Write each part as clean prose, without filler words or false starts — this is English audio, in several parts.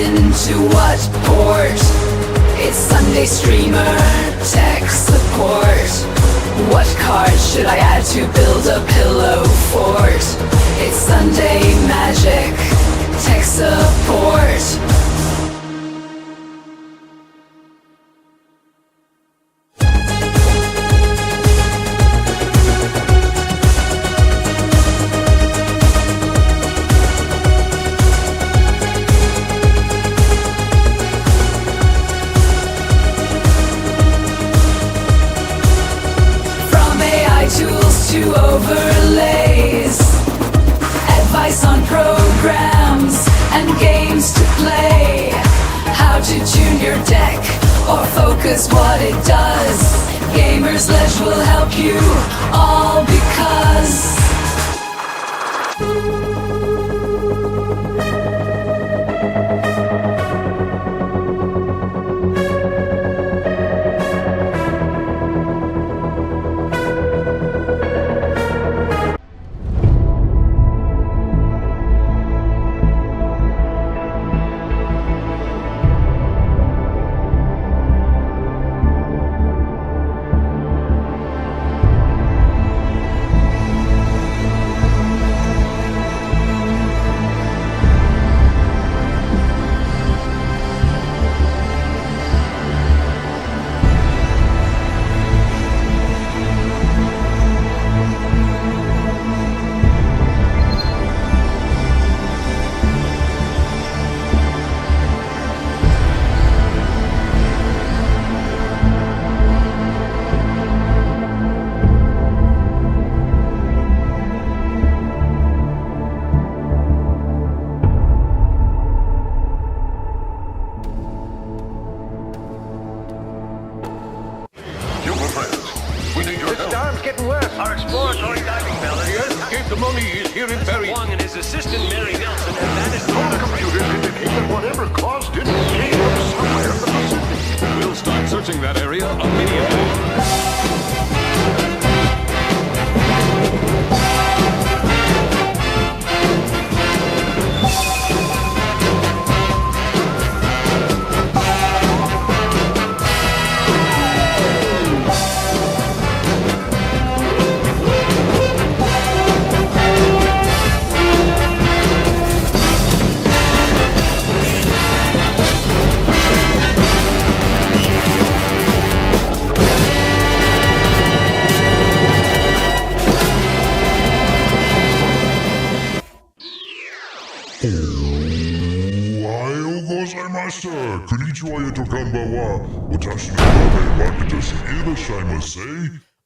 into what port? It's Sunday Streamer Tech Support. What card should I add to build a pillow fort? It's Sunday Magic Tech Support. To overlays, advice on programs and games to play, how to tune your deck or focus what it does. Gamersledge will help you all because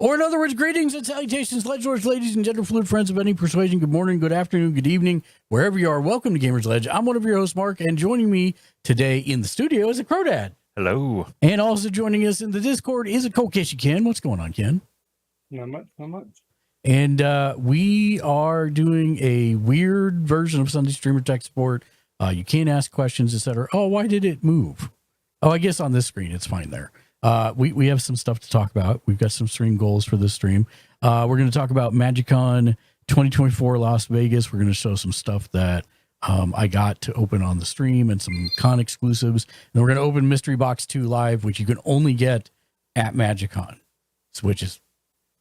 Or in other words, greetings and salutations, Ledgelords, ladies and gender fluid friends of any persuasion. Good morning, good afternoon, good evening, wherever you are. Welcome to Gamersledge. I'm one of your hosts, Mark, and joining me today in the studio is a Crowdad. Hello. And also joining us in the Discord is a Kokeshi Ken. What's going on, Ken? Not much. And we are doing a weird version of Sunday Streamer Tech Support. You can't ask questions, etc. Oh, why did it move? Oh, I guess on this screen it's fine there. We have some stuff to talk about. We've got some stream goals for this stream. We're going to talk about MagicCon 2024 Las Vegas. We're going to show some stuff that I got to open on the stream and some con exclusives. And we're going to open Mystery Box 2 live, which you can only get at MagicCon, which is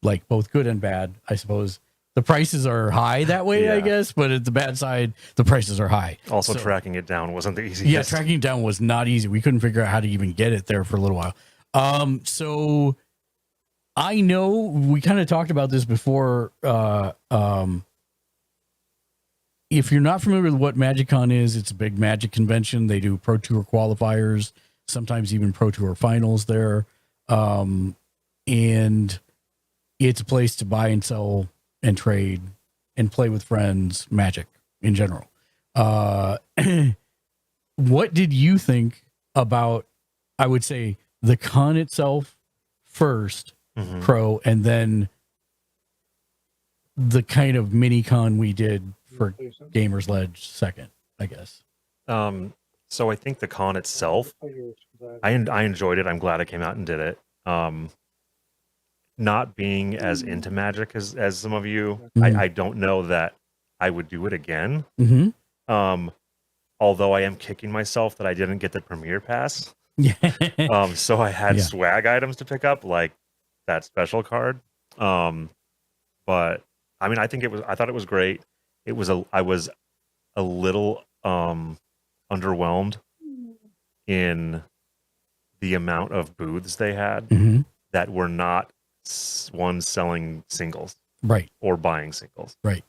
like both good and bad, I suppose. The prices are high that way, yeah. I guess, but at the bad side, the prices are high. Also, tracking it down wasn't the easiest. Yeah, tracking it down was not easy. We couldn't figure out how to even get it there for a little while. So I know we kind of talked about this before. If you're not familiar with what MagicCon is, it's a big Magic convention. They do Pro Tour qualifiers, sometimes even Pro Tour finals there. And it's a place to buy and sell and trade and play with friends, Magic in general. What did you think about, I would say, the con itself first, Pro, and then the kind of mini con we did for Gamersledge second, I guess? So I think the con itself, I enjoyed it. I'm glad I came out and did it. Not being as into Magic as some of you, I don't know that I would do it again. although I am kicking myself that I didn't get the Premier Pass. Yeah. So I had Yeah. swag items to pick up, like that special card. But I mean, I thought it was great. I was a little underwhelmed in the amount of booths they had hmm that were not ones selling singles Right. or buying singles. Right.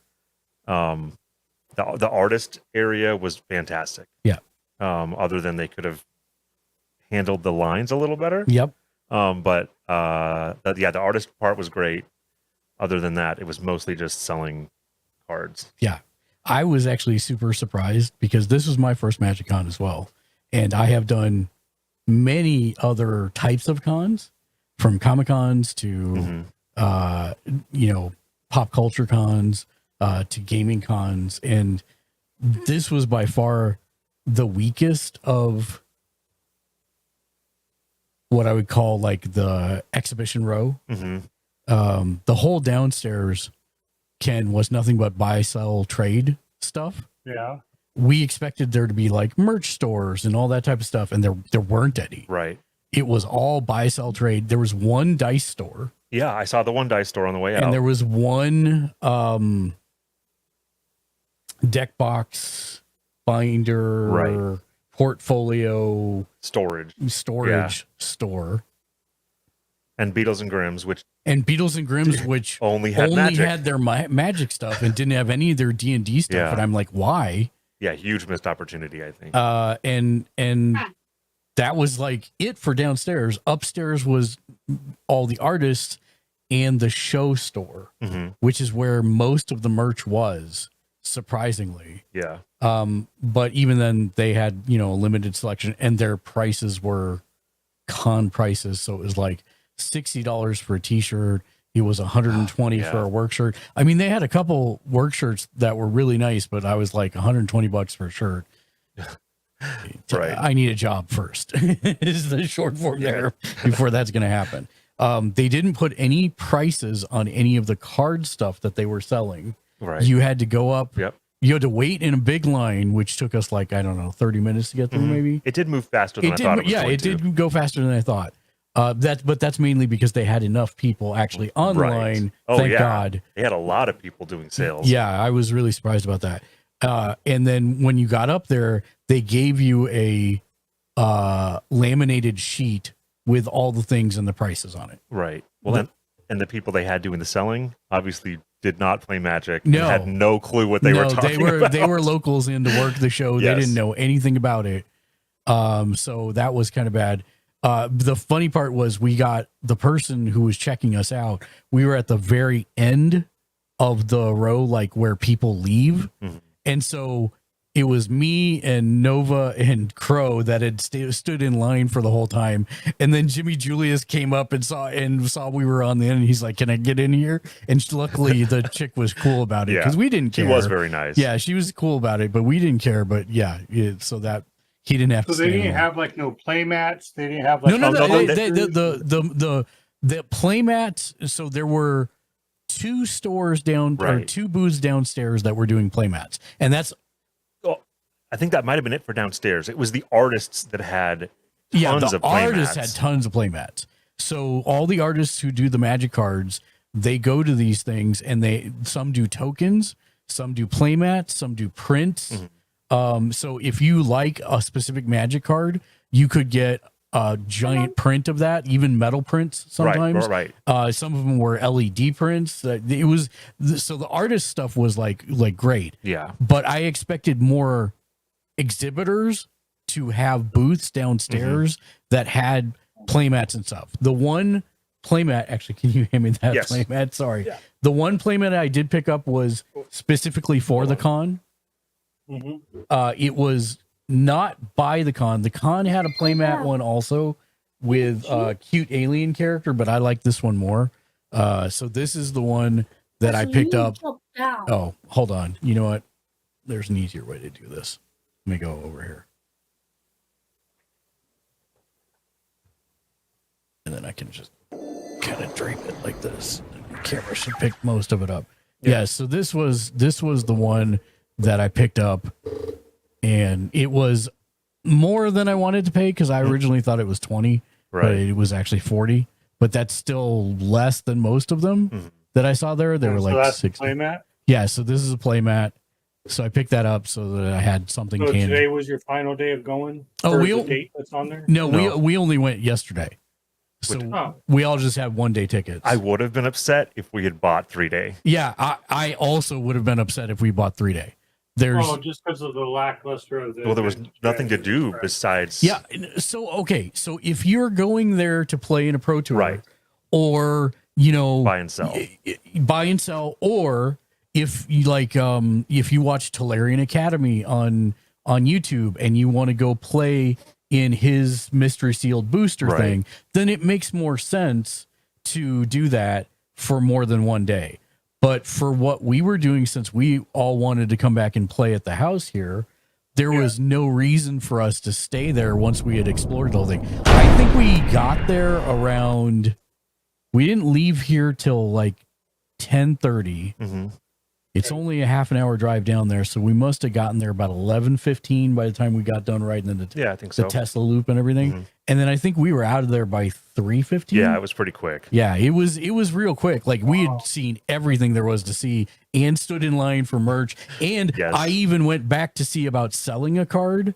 The artist area was fantastic. Yeah. Other than they could have handled the lines a little better. Yep. But the artist part was great. Other than that, it was mostly just selling cards. Yeah. I was actually super surprised because this was my first MagicCon as well. And I have done many other types of cons, from Comic Cons to, pop culture cons, to gaming cons. And this was by far the weakest of what I would call like the exhibition row. Mm-hmm. The whole downstairs, Ken, was nothing but buy, sell, trade stuff. Yeah. We expected there to be like merch stores and all that type of stuff, and there weren't any. Right. It was all buy, sell, trade. There was one dice store. Yeah, I saw the one dice store on the way out. And there was one deck box binder, Right. portfolio storage store. And Beatles and Grimm's, which And Beatles and Grimm's, which only had magic. their magic stuff and didn't have any of their D&D stuff. Yeah. And I'm like, why? Yeah, huge missed opportunity, I think. And that was like it for downstairs. Upstairs was all the artists and the show store, Mm-hmm. which is where most of the merch was, surprisingly. Yeah. But even then they had, a limited selection, and their prices were con prices. So it was like $60 for a t-shirt. It was $120 Yeah. for a work shirt. I mean, they had a couple work shirts that were really nice, but I was like $120 for a shirt. Right. I need a job first is the short form there before that's going to happen. They didn't put any prices on any of the card stuff that they were selling. Right. You had to go up. Yep. You had to wait in a big line, which took us like, I don't know, 30 minutes to get through maybe. It did move faster than I thought it was going it to. did go faster than I thought. But that's mainly because they had enough people actually online. Right. Oh, Thank yeah. God. They had a lot of people doing sales. Yeah, I was really surprised about that. And then when you got up there, they gave you a laminated sheet with all the things and the prices on it. Right. Well, and the people they had doing the selling obviously did not play Magic. No. And had no clue what they were talking about. They were locals in to work the show. Yes. They didn't know anything about it. So that was kind of bad. The funny part was we got the person who was checking us out. We were at the very end of the row, like where people leave. Mhm. And so it was me and Nova and Crow that had stood in line for the whole time. And then Jimmy Julius came up and saw we were on the end. And he's like, "Can I get in here?" And luckily the chick was cool about it because we didn't care. She was very nice. Yeah, she was cool about it, but we didn't care. But yeah, so that he didn't have So to. they stay didn't in. have like no play mats. They didn't have like No. they- The play mats. So there were two stores down or Right. two booths downstairs that were doing play mats, and that's I think that might have been it for downstairs. It was the artists that had tons the of play artists mats. had tons of play mats. So all the artists who do the magic cards, they go to these things and some do tokens, some do play mats, some do prints. Mm-hmm. So if you like a specific magic card, you could get a giant print of that, even metal prints sometimes. Right. Some of them were LED prints. It was so the artist stuff was like great. Yeah. But I expected more exhibitors to have booths downstairs that had playmats and stuff. The one playmat, actually, can you hand me that Yes. playmat? Sorry. Yeah. The one playmat I did pick up was specifically for the con. It was not by the con. The con had a playmat one also with a cute alien character, but I like this one more. So this is the one that I picked up. Oh, hold on. You know what? There's an easier way to do this. Let me go over here. And then I can just kind of drape it like this. The camera should pick most of it up. Yeah, so this was the one that I picked up. and it was more than I wanted to pay because I originally thought it was 20, but Right. it was actually 40. But that's still less than most of them that I saw there. They were So like that's 60. playmat. Yeah, so this is a play mat. So I picked that up so that I had something So tangible. today was your final day of going? Oh, Or we the don't- date that's on there? No, No. we only went yesterday. So Oh. we all just had 1 day tickets. I would have been upset if we had bought 3-day. Yeah, I also would have been upset if we bought 3-day. There's Oh, just because of the lackluster of the. Well, there was nothing to do besides. yeah. So okay, so if you're going there to play in a pro tour, Right. or Buy and sell. buy and sell, or if you like, if you watch Tolarian Academy on YouTube and you want to go play in his mystery sealed booster Right. thing, then it makes more sense to do that for more than 1 day. But for what we were doing, since we all wanted to come back and play at the house here, there was no reason for us to stay there once we had explored the whole thing. I think we got there around, we didn't leave here till like 10:30. Mm-hmm. It's only a half an hour drive down there, so we must have gotten there about 11:15 by the time we got done riding the Yeah, I think the so. Tesla loop and everything. Mhm. And then I think we were out of there by 3:15. Yeah, it was pretty quick. Yeah, it was real quick. Like we had seen everything there was to see and stood in line for merch. And Yes. I even went back to see about selling a card,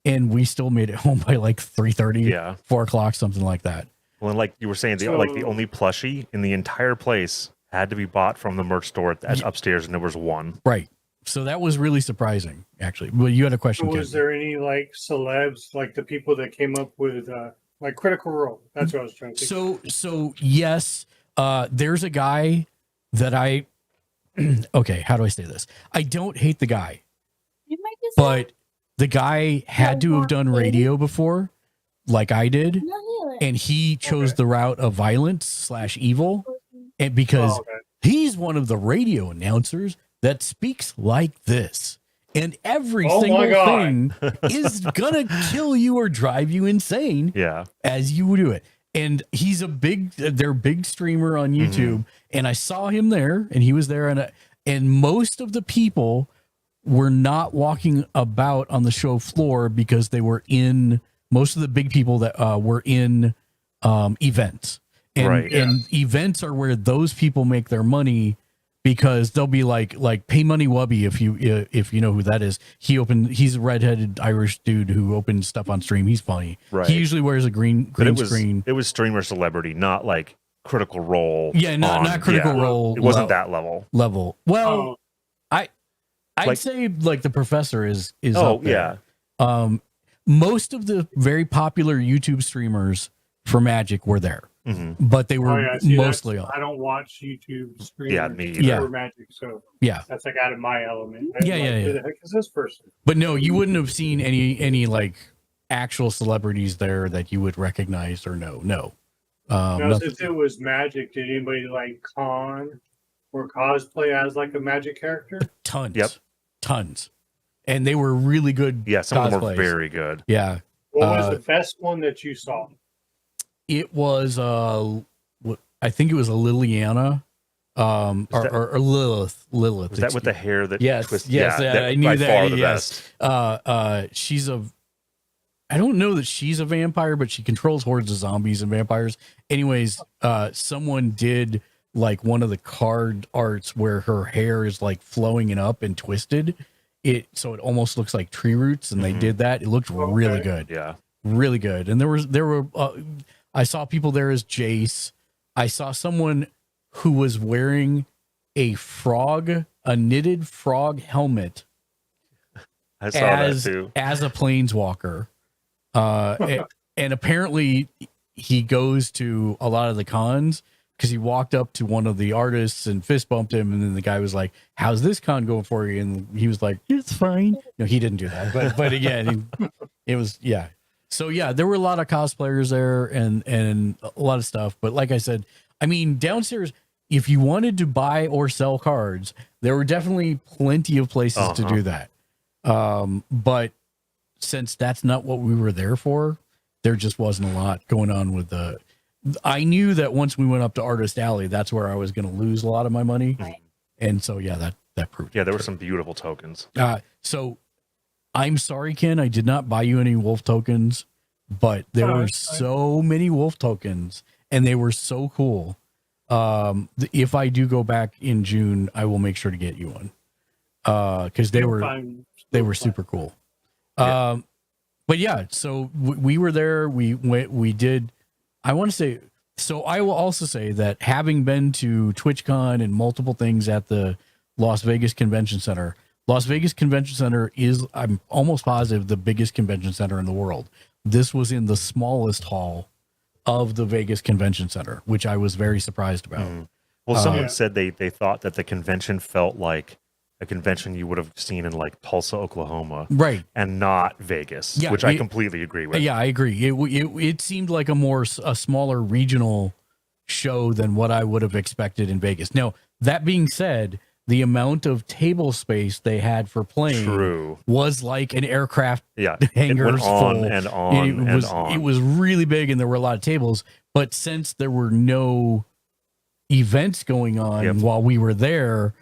and we still made it home by like 3:30, Yeah. 4 o'clock, something like that. Well, and like you were saying, the only plushie in the entire place had to be bought from the merch store at upstairs, and there was one. Right. So that was really surprising, actually. Well, you had a question, So was Ken. there any like celebs, like the people that came up with like Critical Role? That's what I was trying to think. So yes, there's a guy that I okay, how do I say this? I don't hate the guy, but the guy had to have done radio before, like I did, and he chose the route of violence / evil, and because Oh, okay. he's one of the radio announcers that speaks like this. And every Oh my single God. thing is gonna kill you or drive you insane Yeah. as you do it. And he's their big streamer on YouTube. And I saw him there, and he was there, and most of the people were not walking about on the show floor because they were in, most of the big people that were in events. And, Right, yeah. and events are where those people make their money, because they'll be like Pay Money Wubby, if you know who that is. He's a redheaded Irish dude who opens stuff on stream. He's funny. Right. He usually wears a green But screen. it was streamer celebrity, not like Critical Role. Yeah, not Critical Role It wasn't that level. level. Well, Oh, I'd like- say like the professor is Oh, up there. Most of the very popular YouTube streamers for Magic were there, hmm but they were oh yeah. See, mostly that's- off. I don't watch YouTube streamers. Yeah, me either. Yeah. For Magic, so Yeah, that's like out of my element. Yeah, I'm yeah, like, yeah. Who the heck is this person? but no, you wouldn't have seen any like actual celebrities there that you would recognize or know. No. Now, Nothing. since it was Magic, did anybody like con or cosplay as like a Magic character? Tons. Yep. Tons. And they were really good. Yeah, some of them were cosplays. very good. Yeah. What was Uh, the best one that you saw? It was I think it was a Liliana, or Lilith. Was that with the hair that Yes, twisted? yes, that I knew by that. far the Yes. best. She's I don't know that she's a vampire, but she controls hordes of zombies and vampires. Anyways, someone did like one of the card arts where her hair is like flowing and up and twisted. So it almost looks like tree roots, and they did that. It looked really good. Yeah. Really good. And there were I saw people there as Jace. I saw someone who was wearing a knitted frog helmet I saw as that too. as a planeswalker. And apparently he goes to a lot of the cons, because he walked up to one of the artists and fist bumped him, and then the guy was like, "How's this con going for you?" And he was like, "It's fine." No, he didn't do that, but again, it was yeah. So yeah, there were a lot of cosplayers there and a lot of stuff. But like I said, I mean, downstairs, if you wanted to buy or sell cards, there were definitely plenty of places to do that. But since that's not what we were there for, there just wasn't a lot going on with I knew that once we went up to Artist Alley, that's where I was going to lose a lot of my money. And so, yeah, that proved. Yeah, there were some beautiful tokens. So I'm sorry, Ken, I did not buy you any wolf tokens, but there were so many wolf tokens and they were so cool. If I do go back in June, I will make sure to get you one. Cause they were super cool. Yeah. But yeah, so we were there, we did, I want to say, so I will also say that having been to TwitchCon and multiple things at the Las Vegas Convention Center is, I'm almost positive, the biggest convention center in the world. This was in the smallest hall of the Vegas Convention Center, which I was very surprised about. Well, someone said they thought that the convention felt like a convention you would have seen in like Tulsa, Oklahoma, right, and not Vegas, which I completely agree with. Yeah, I agree. It seemed like a smaller regional show than what I would have expected in Vegas. Now, that being said, the amount of table space they had for playing was like an aircraft hangar. It went on and on and on. It was really big and there were a lot of tables, but since there were no events going on while we were there,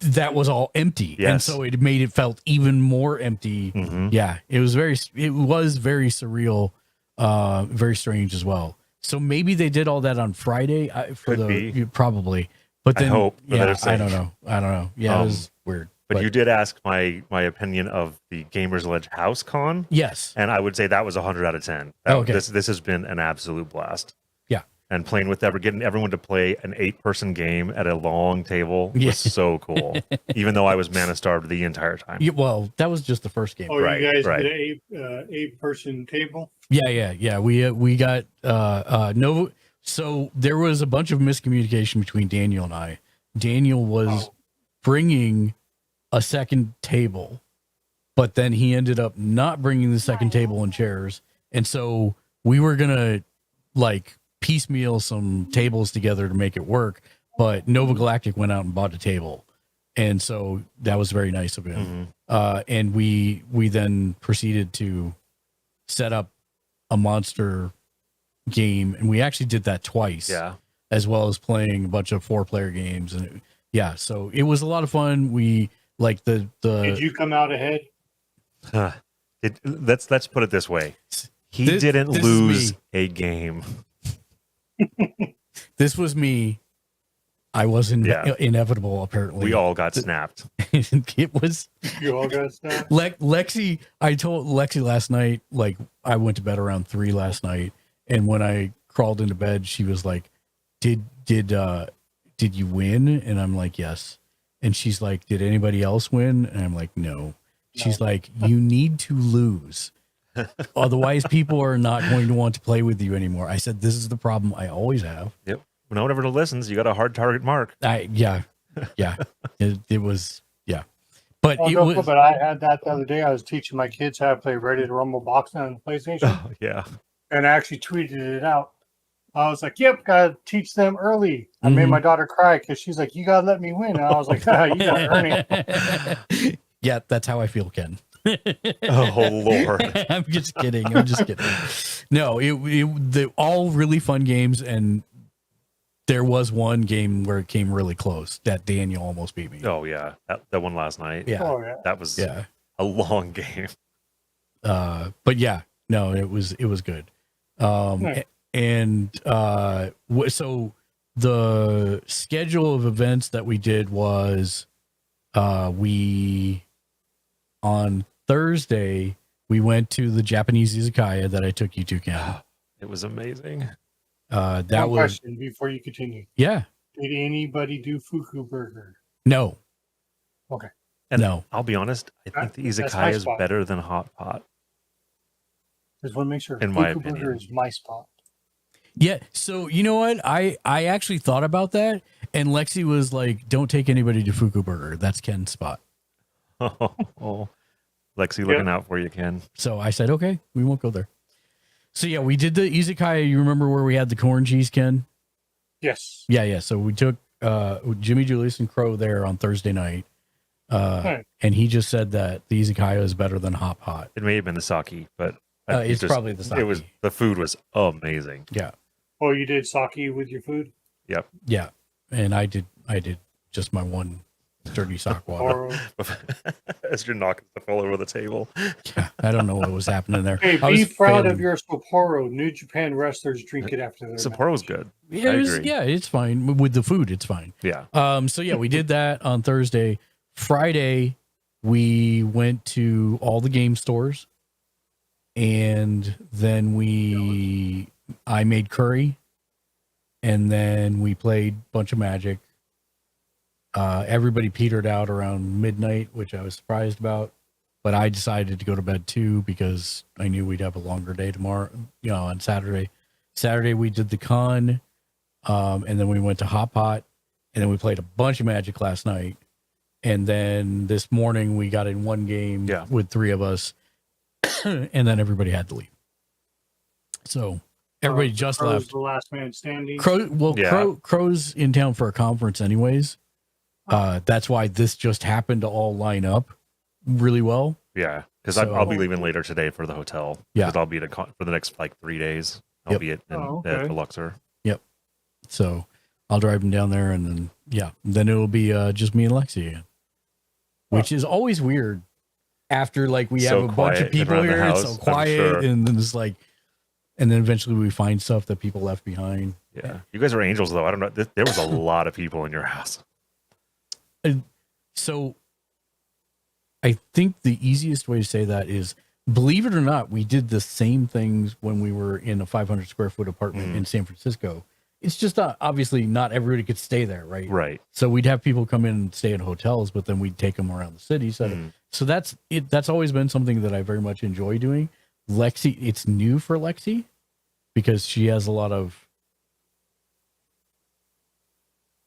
that was all empty. Yes. And so it made it felt even more empty. Yeah, it was very surreal, very strange as well. So maybe they did all that on Friday probably. But then, I hope. I don't know. Yeah, it was weird. But you did ask my opinion of the Gamersledge House Con. Yes. And I would say that was 100 out of 10. Okay. This has been an absolute blast. Yeah. And playing with getting everyone to play an 8-person game at a long table was so cool. Even though I was mana starved the entire time. Yeah, well, that was just the first game. Oh, you guys did an 8-person table? Yeah. We got Nova. So there was a bunch of miscommunication between Daniel and I. Daniel was bringing a second table, but then he ended up not bringing the second table and chairs. And so we were going to like piecemeal some tables together to make it work. But Nova Galactic went out and bought a table. And so that was very nice of him. And we then proceeded to set up a monster game, and we actually did that twice, as well as playing a bunch of 4-player games, and so it was a lot of fun. We like the Did you come out ahead? Let's put it this way: he didn't lose a game. This was me. I was inevitable. Apparently, we all got snapped. It was you all got snapped. Lexi, I told Lexi last night. Like I went to bed around 3 last night. And when I crawled into bed, she was like, did you win? And I'm like, yes. And she's like, did anybody else win? And I'm like, no. She's like, you need to lose. Otherwise, people are not going to want to play with you anymore. I said, this is the problem I always have. Yep. When no one ever listens, you got a hard target mark. Yeah. It was, yeah. But but I had that the other day. I was teaching my kids how to play Ready to Rumble boxing on the PlayStation. Oh, yeah. And I actually tweeted it out. I was like, yep, gotta teach them early. I made my daughter cry because she's like, you gotta let me win. And I was like, you gotta earn it. Yeah, that's how I feel, Ken. Oh, Lord. I'm just kidding. No, they're all really fun games. And there was one game where it came really close that Daniel almost beat me. Oh, yeah. That one last night. Yeah. Oh, yeah. That was a long game. But yeah. No, it was good. And so the schedule of events that we did was we on Thursday we went to the Japanese izakaya that I took you to, Ken. It was amazing. That One was question before you continue. Yeah. Did anybody do fuku burger? No. Okay. And no. I'll be honest, I think the izakaya is better than hot pot. Just want to make sure. In my opinion, burger is my spot. Yeah. So you know what? I actually thought about that, and Lexi was like, "Don't take anybody to Fuku Burger. That's Ken's spot." Oh, Lexi, looking out for you, Ken. So I said, "Okay, we won't go there." So yeah, we did the izakaya. You remember where we had the corn cheese, Ken? Yes. Yeah. So we took Jimmy, Julius, and Crow there on Thursday night, and he just said that the izakaya is better than hot pot. It may have been the sake, but it's probably the sake. The food was amazing. Yeah. Oh, you did sake with your food? Yep. Yeah, and I did just my one dirty sock water. Or, As you're knocking stuff all over the table. Yeah, I don't know what was happening there. hey, I be was proud failing. of your Sapporo. New Japan wrestlers drink it after their Sapporo's match. good. Yeah, I it was, agree. yeah, it's fine with the food. It's fine. Yeah. So yeah, we did that on Thursday. Friday, we went to all the game stores, and then I made curry, and then we played a bunch of Magic. Everybody petered out around midnight, which I was surprised about, but I decided to go to bed too because I knew we'd have a longer day tomorrow. On Saturday. Saturday we did the con, and then we went to Hot Pot, and then we played a bunch of Magic last night. And then this morning we got in one game with 3 of us, and then everybody had to leave. So everybody just Crow's left. the last man standing. Crow's in town for a conference anyways. That's why this just happened to all line up really well. Yeah. Because So- I'll be leaving later today for the hotel. Yeah. Because I'll be for the next 3 days. I'll be at the Luxor. So I'll drive him down there, and then it'll be just me and Lexi again, which is always weird. After we So have a bunch of quiet people around the here, it's house, so I'm quiet, sure. and then it's and then eventually we find stuff that people left behind. Yeah. You guys are angels, though. I don't know. There was a lot of people in your house. So I think the easiest way to say that is, believe it or not, we did the same things when we were in a 500 square foot apartment in San Francisco. It's just obviously not everybody could stay there, right? Right. So we'd have people come in and stay in hotels, but then we'd take them around the city. So that's it. That's always been something that I very much enjoy doing. Lexi, it's new for Lexi because she has a lot of.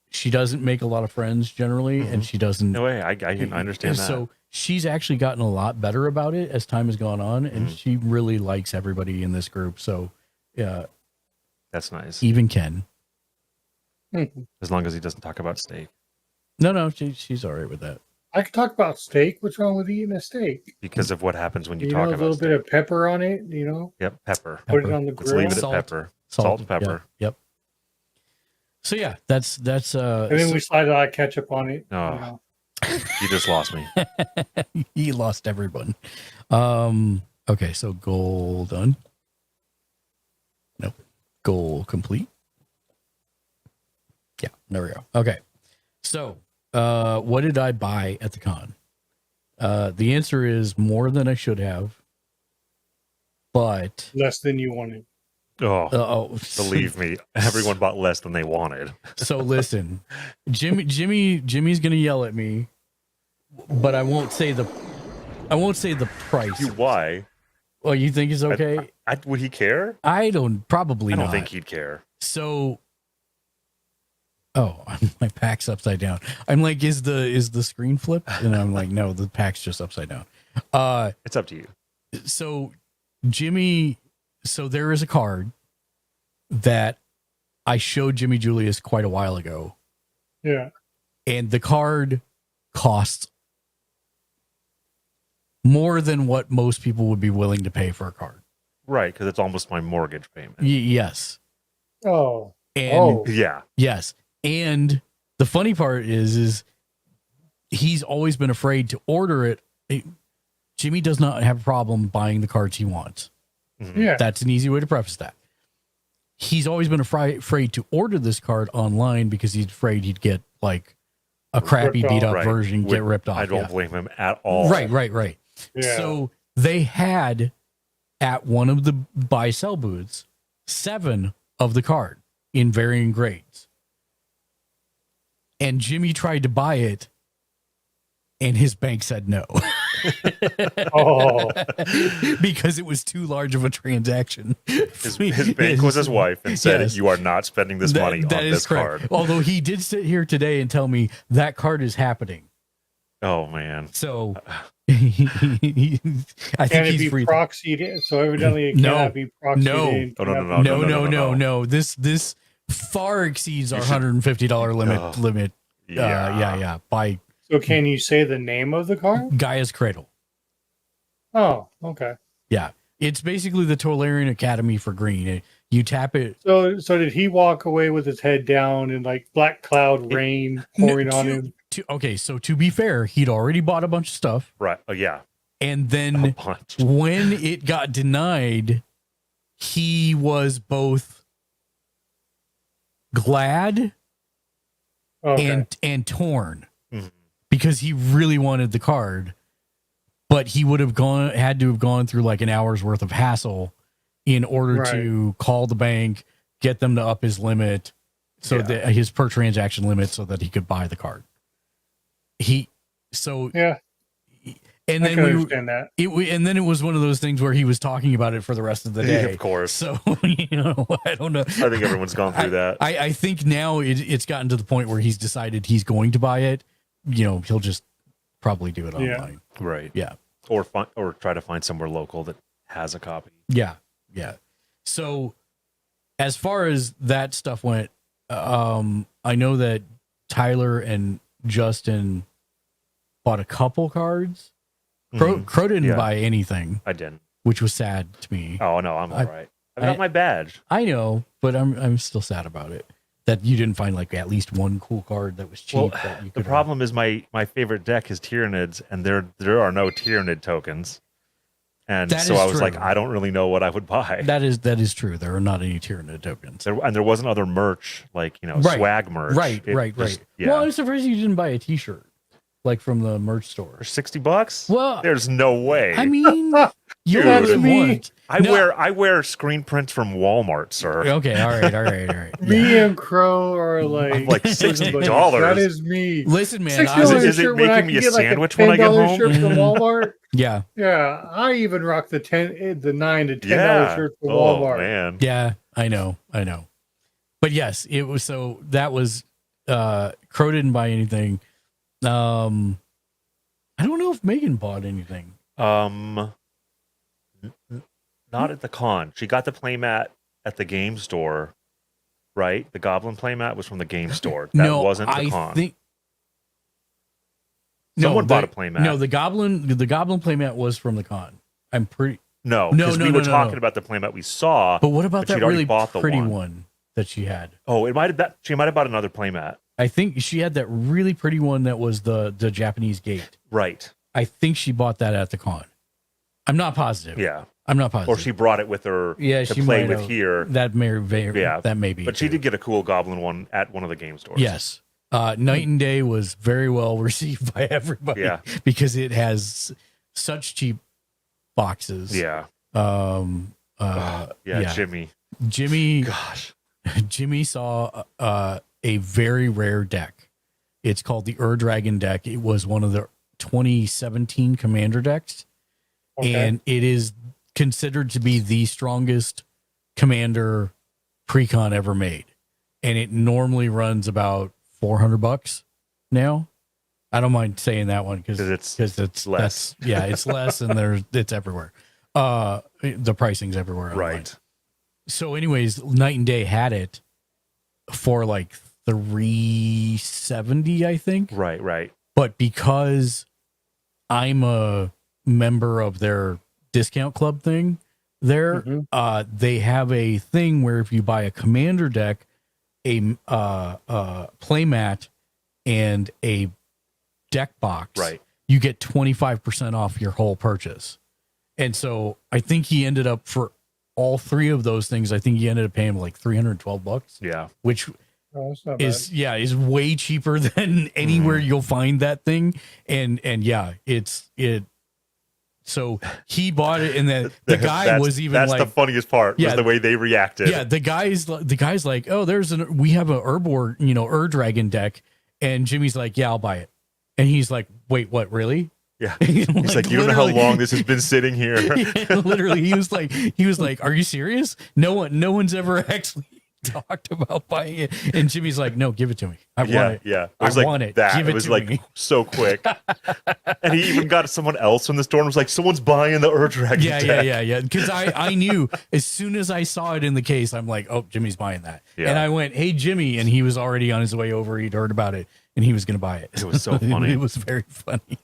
She doesn't make a lot of friends generally, and she doesn't. No way. I understand that. So she's actually gotten a lot better about it as time has gone on, and she really likes everybody in this group. So, yeah, that's nice. even Ken. As long as he doesn't talk about steak. No, she's all right with that. I could talk about steak. What's wrong with eating a steak? Because of what happens when you You talk know, a about little steak. bit of pepper on it. Yep, pepper. Put it on the Let's grill. leave it at Salt. pepper. Salt and pepper. Yep. So yeah, that's And then we slide a lot of ketchup on it. Oh. You know. You just lost me. he lost everyone. Okay, so goal done. Nope. Goal complete. Yeah, there we go. Okay. So, what did I buy at the con? The answer is more than I should have, but Less than you wanted. Oh, believe me, everyone bought less than they wanted. So listen, Jimmy's gonna yell at me, but I won't say the price. Why? Well, you think it's okay? Would he care? I don't not think he'd care. So, my pack's upside down. I'm like, is the screen flipped? And I'm like, no, the pack's just upside down. It's up to you. So Jimmy, there is a card that I showed Jimmy Julius quite a while ago. Yeah. And the card costs more than what most people would be willing to pay for a card. Right, because it's almost my mortgage payment. Yes. Oh. And Yeah. yes. And the funny part is he's always been afraid to order it. Jimmy does not have a problem buying the cards he wants. Yeah. That's an easy way to preface that. He's always been afraid to order this card online because he's afraid he'd get like a crappy Ripped off. beat up Right. version, get ripped off. I don't Yeah. blame him at all. Right. Yeah. So they had at one of the buy sell booths 7 of the card in varying grades. And Jimmy tried to buy it and his bank said no. Oh. Because it was too large of a transaction. His bank was his wife and said, Yes. "You are not spending this money on that is this correct. card." Although he did sit here today and tell me that card is happening. Oh man. So I think Can it he's be free. proxied in? So evidently it No. cannot be proxied No. in. Oh, no. No. This far exceeds our $150 limit. Yeah. By So can you say the name of the card? Gaia's Cradle. Oh, okay. Yeah. It's basically the Tolarian Academy for green. You tap it. So did he walk away with his head down and like black cloud rain pouring on him? So to be fair, he'd already bought a bunch of stuff, Right. Oh, yeah. and A then bunch. when it got denied, he was both glad Okay. and torn Mhm. because he really wanted the card, but he would have had to have gone through like an hour's worth of hassle in order Right. to call the bank, get them to up his limit, so Yeah. that his per transaction limit, so that he could buy the card. Yeah, And I then can understand that. and then it was one of those things where he was talking about it for the rest of the day. Of course. So, I don't know. I think everyone's gone through that. I think now it's gotten to the point where he's decided he's going to buy it. He'll just probably do it Yeah. online. Right. Yeah. Or try to find somewhere local that has a copy. Yeah. Yeah. So as far as that stuff went, I know that Tyler and Justin bought a couple cards. Crow didn't Yeah. buy anything, I didn't. which was sad to me. Oh no, I'm all right. I I- got my badge. I know, but I'm still sad about it. That you didn't find like at least one cool card that was cheap. Well, that you the could problem is my favorite deck is Tyranids, and there are no Tyranid tokens. And That so is I was true. like, I don't really know what I would buy. That is true. There are not any Tyranid tokens. There wasn't other merch, like, Right. swag merch. Right. It just- Yeah. Well, I'm surprised you didn't buy a T-shirt like from the merch store. For $60? Well, There's no way. I mean, you Dude. really Me. want. I wear screen prints from Walmart, sir. Okay, all right. Me and Crow are like I'm like $60. That is me. Listen, man. $60 Is it shirt when I making can me a get, like, sandwich when I get $10 home? shirt from Walmart. Yeah, Yeah, I even rock the $9 to $10 Yeah. shirt from Oh Walmart. man. yeah. I know. But yes, it was. So that was. Crow didn't buy anything. I don't know if Megan bought anything. Not at the con. She got the playmat at the game store, right? The Goblin playmat was from the game store. That wasn't the con. Think. Someone bought a playmat. No, the goblin playmat was from the con. I'm pretty. No, No, because no, we no, were no, talking no. about the playmat we saw. But what about But that she'd already really bought the pretty one. one that she had? Oh, she might have bought another playmat. I think she had that really pretty one that was the Japanese gate. Right. I think she bought that at the con. I'm not positive. Yeah. I'm not positive. Or she brought it with her Yeah, to she play might with have. here. That Yeah. that may be. But she too. did get a cool Goblin one at one of the game stores. Yes. Night and Day was very well received by everybody. Yeah. Because it has such cheap boxes. Yeah. Yeah. Jimmy. Gosh. Jimmy saw a very rare deck. It's called the Dragon deck. It was one of the 2017 Commander decks, and it is considered to be the strongest Commander precon ever made. And it normally runs about $400 now. I don't mind saying that one because it's less. It's less, and it's everywhere. The pricing's everywhere. Online. Right. So anyways, Night and Day had it for like $370, I think. Right. But because I'm a member of their discount club thing there, they have a thing where if you buy a commander deck, a playmat, and a deck box, Right. you get 25% off your whole purchase. And so I think he ended up for all three of those things. I think he ended up paying like $312, Yeah. which Oh, that's not is bad. is way cheaper than anywhere you'll find that thing. And so he bought it, and then the guy was even that's like, the funniest part Yeah. was the way they reacted. yeah, the guy's like, oh, we have a Ur Dragon deck, and Jimmy's like, yeah, I'll buy it, and he's like, wait, what, really? Yeah. He's like, you don't know how long this has been sitting here. Yeah, literally, he was like, are you serious? No one's ever actually talked about buying it, and Jimmy's like, no, give it to me. I want it. Yeah. It I was like want it. that. Give It it was to like me. so quick. And he even got someone else from the store and was like, someone's buying the Dragon deck. Yeah. Because I knew as soon as I saw it in the case, I'm like, oh, Jimmy's buying that. Yeah. And I went, hey, Jimmy. And he was already on his way over. He'd heard about it and he was going to buy it. It was so funny. It was very funny.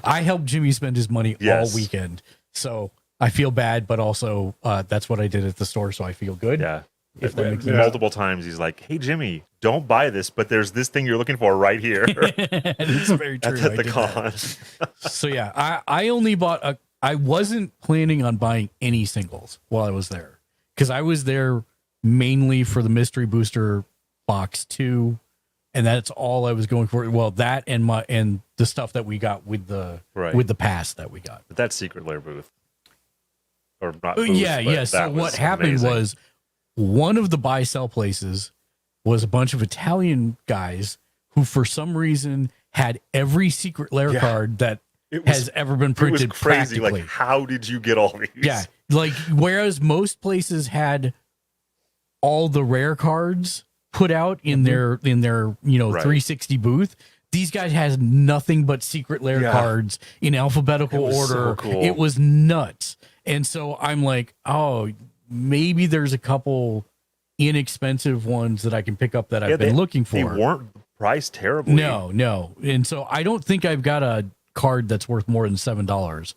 I helped Jimmy spend his money Yes. all weekend. So I feel bad, but also that's what I did at the store. So I feel good. Yeah. If that makes sense. Multiple times he's like, hey, Jimmy, don't buy this, but there's this thing you're looking for right here. It's very true. At I the did con. that. So yeah, I only bought I wasn't planning on buying any singles while I was there, because I was there mainly for the mystery booster box 2, and that's all I was going for. Well, that and the stuff that we got with the pass that we got. But that's Secret Lair booth. Or not booth, Yeah. So what happened was, one of the buy sell places was a bunch of Italian guys who for some reason had every Secret Lair card that has ever been printed. It was crazy. Practically. Like, how did you get all these? Yeah. Like, whereas most places had all the rare cards put out in their 360 booth, these guys had nothing but Secret Lair cards in alphabetical order. So cool. It was nuts. And so I'm like, oh, maybe there's a couple inexpensive ones that I can pick up that I've been looking for. They weren't priced terribly. No. And so I don't think I've got a card that's worth more than $7.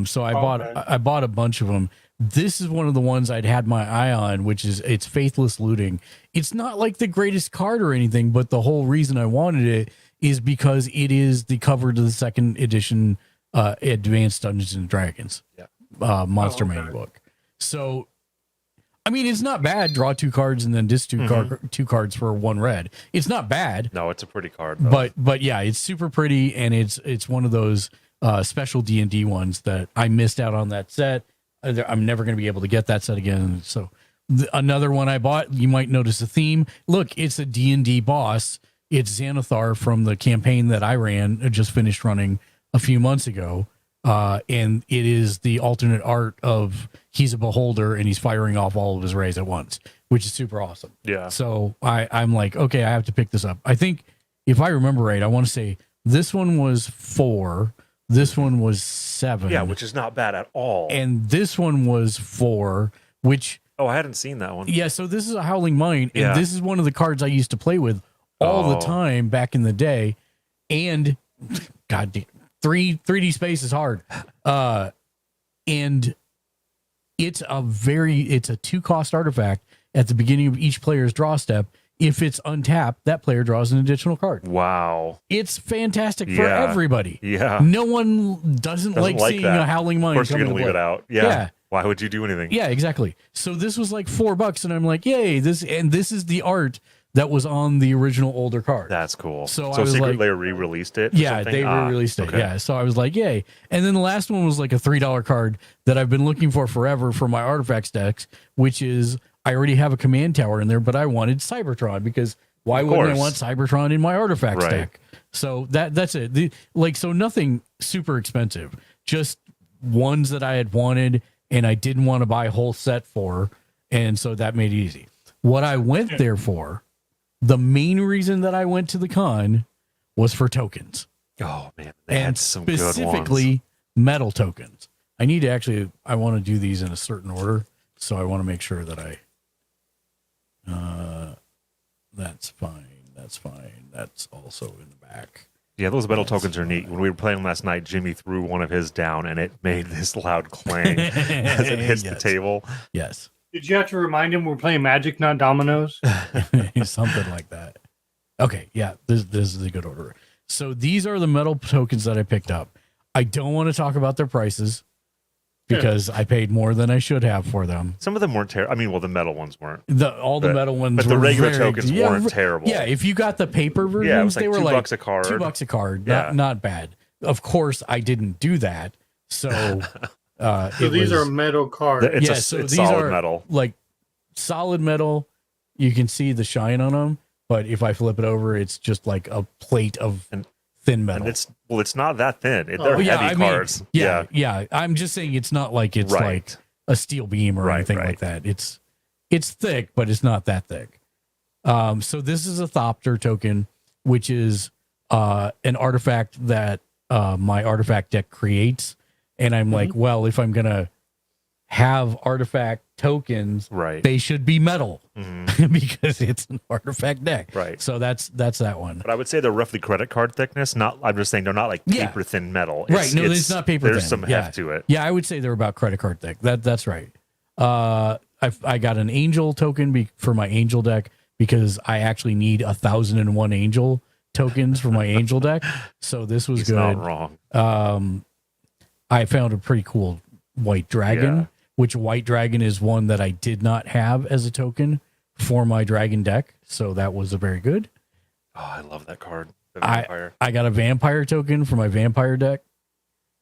So I bought a bunch of them. This is one of the ones I'd had my eye on, which is it's Faithless Looting. It's not like the greatest card or anything, but the whole reason I wanted it is because it is the cover to the second edition Advanced Dungeons and Dragons Monster Manual book. So I mean, it's not bad. Draw 2 cards and then just two cards for 1 red. It's not bad. No, it's a pretty card, though. But yeah, it's super pretty, and it's one of those special D&D ones that I missed out on that set. I'm never going to be able to get that set again. So another one I bought, you might notice a theme. Look, it's a D&D boss. It's Xanathar from the campaign that I just finished running a few months ago. And it is the alternate art of he's a beholder and he's firing off all of his rays at once, which is super awesome. Yeah. So I'm like, okay, I have to pick this up. I think if I remember right, I want to say this one was 4. This one was 7. Yeah, which is not bad at all. And this one was 4, which... Oh, I hadn't seen that one. Yeah, so this is a Howling Mine, and Yeah. this is one of the cards I used to play with all the time back in the day. And, God damn, 3D space is hard. And it's a 2-cost artifact at the beginning of each player's draw step. If it's untapped, that player draws an additional card. Wow. It's fantastic for everybody. Yeah. No one doesn't like seeing that. a Howling Mine. Of course, you're going going to to leave it out. Yeah. Why would you do anything? Yeah, exactly. So this was like $4, and I'm like, yay! This is the art that was on the original older card. That's cool. So So I was Secret like, Lair re-released it? or yeah, something? they re-released it. Okay. Yeah, so I was like, yay! And then the last one was like a $3 card that I've been looking for forever for my artifacts decks, which is I already have a command tower in there, but I wanted Cybertron because why wouldn't I want Cybertron in my artifacts deck? So that's it. So nothing super expensive, just ones that I had wanted and I didn't want to buy a whole set for, and so that made it easy. What I went there for, the main reason that I went to the con was for tokens. Oh, man. They had some good ones. Specifically metal tokens. I want to do these in a certain order, so I want to make sure that that's fine. That's also in the back. Yeah, those metal tokens are neat. When we were playing last night, Jimmy threw one of his down, and it made this loud clang as it hits the table. Yes. Did you have to remind him we're playing Magic, not dominoes? Something like that. Okay, yeah, this is a good order. So these are the metal tokens that I picked up. I don't want to talk about their prices because I paid more than I should have for them. Some of them weren't terrible. I mean, well, the metal ones weren't. The metal ones, but the were regular tokens weren't terrible. Yeah, if you got the paper versions, it was they were $2 a card. $2 a card. Yeah. Not bad. Of course, I didn't do that. So, So these are metal cards. It's solid metal. Like solid metal. You can see the shine on them, but if I flip it over, it's just like a plate of thin metal. And it's not that thin. They're heavy cards. Yeah. I'm just saying it's not like it's like a steel beam or anything like that. It's thick, but it's not that thick. So this is a Thopter token, which is an artifact that my artifact deck creates. And I'm like, well, if I'm going to have artifact tokens, they should be metal because it's an artifact deck. Right. So that's that one. But I would say they're roughly credit card thickness. I'm just saying they're not like paper thin metal. It's not paper thin. There's some heft to it. Yeah, I would say they're about credit card thick. That's right. I got an angel token for my angel deck because I actually need 1,001 angel tokens for my angel deck. So this was He's good. not wrong. I found a pretty cool white dragon, Yeah. which white dragon is one that I did not have as a token for my dragon deck. So that was a very good. Oh, I love that card. The vampire. I got a vampire token for my vampire deck,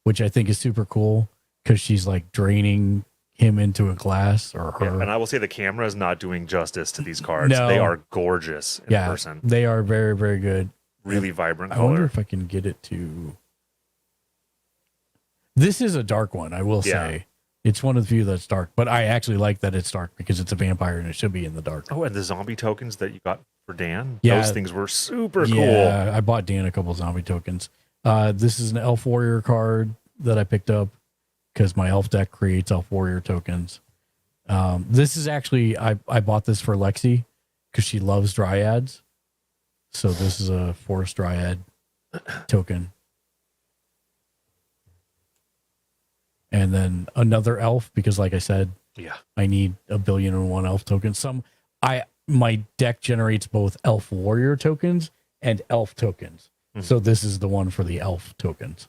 which I think is super cool because she's like draining him into a glass or her. Yeah, and I will say the camera is not doing justice to these cards. No. They are gorgeous in person. They are very, very good. Really vibrant I wonder color. if I can get it to. This is a dark one, I will say. It's one of the few that's dark, but I actually like that it's dark because it's a vampire and it should be in the dark. Oh, and the zombie tokens that you got for Dan, Yeah. those things were super cool. Yeah, I bought Dan a couple zombie tokens. This is an elf warrior card that I picked up because my elf deck creates elf warrior tokens. This is actually, I bought this for Lexi because she loves dryads. So this is a forest dryad token. And then another elf because, like I said, Yeah. I need 1,000,000,001 elf tokens. My deck generates both elf warrior tokens and elf tokens. So this is the one for the elf tokens.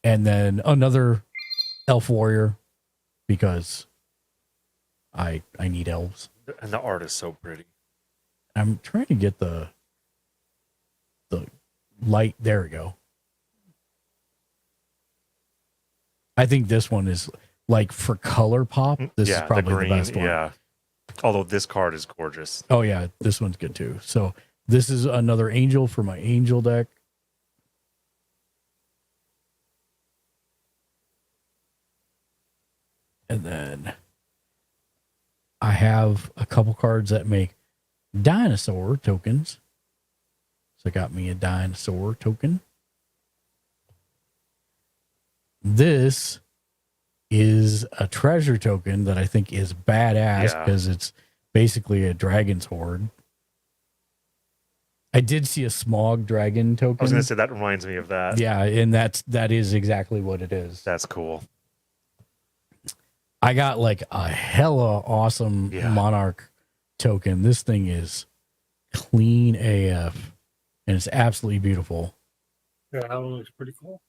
And then another elf warrior because I need elves. And the art is so pretty. I'm trying to get the light. There we go. I think this one is like for color pop. This is probably the best one. Yeah. Although this card is gorgeous. Oh yeah, this one's good too. So this is another angel for my angel deck. And then I have a couple cards that make dinosaur tokens. So I got me a dinosaur token. This is a treasure token that I think is badass because it's basically a dragon's horde. I did see a smog dragon token. I was going to say that reminds me of that. Yeah, and that is exactly what it is. That's cool. I got like a hella awesome monarch token. This thing is clean AF and it's absolutely beautiful. Yeah, that one looks pretty cool.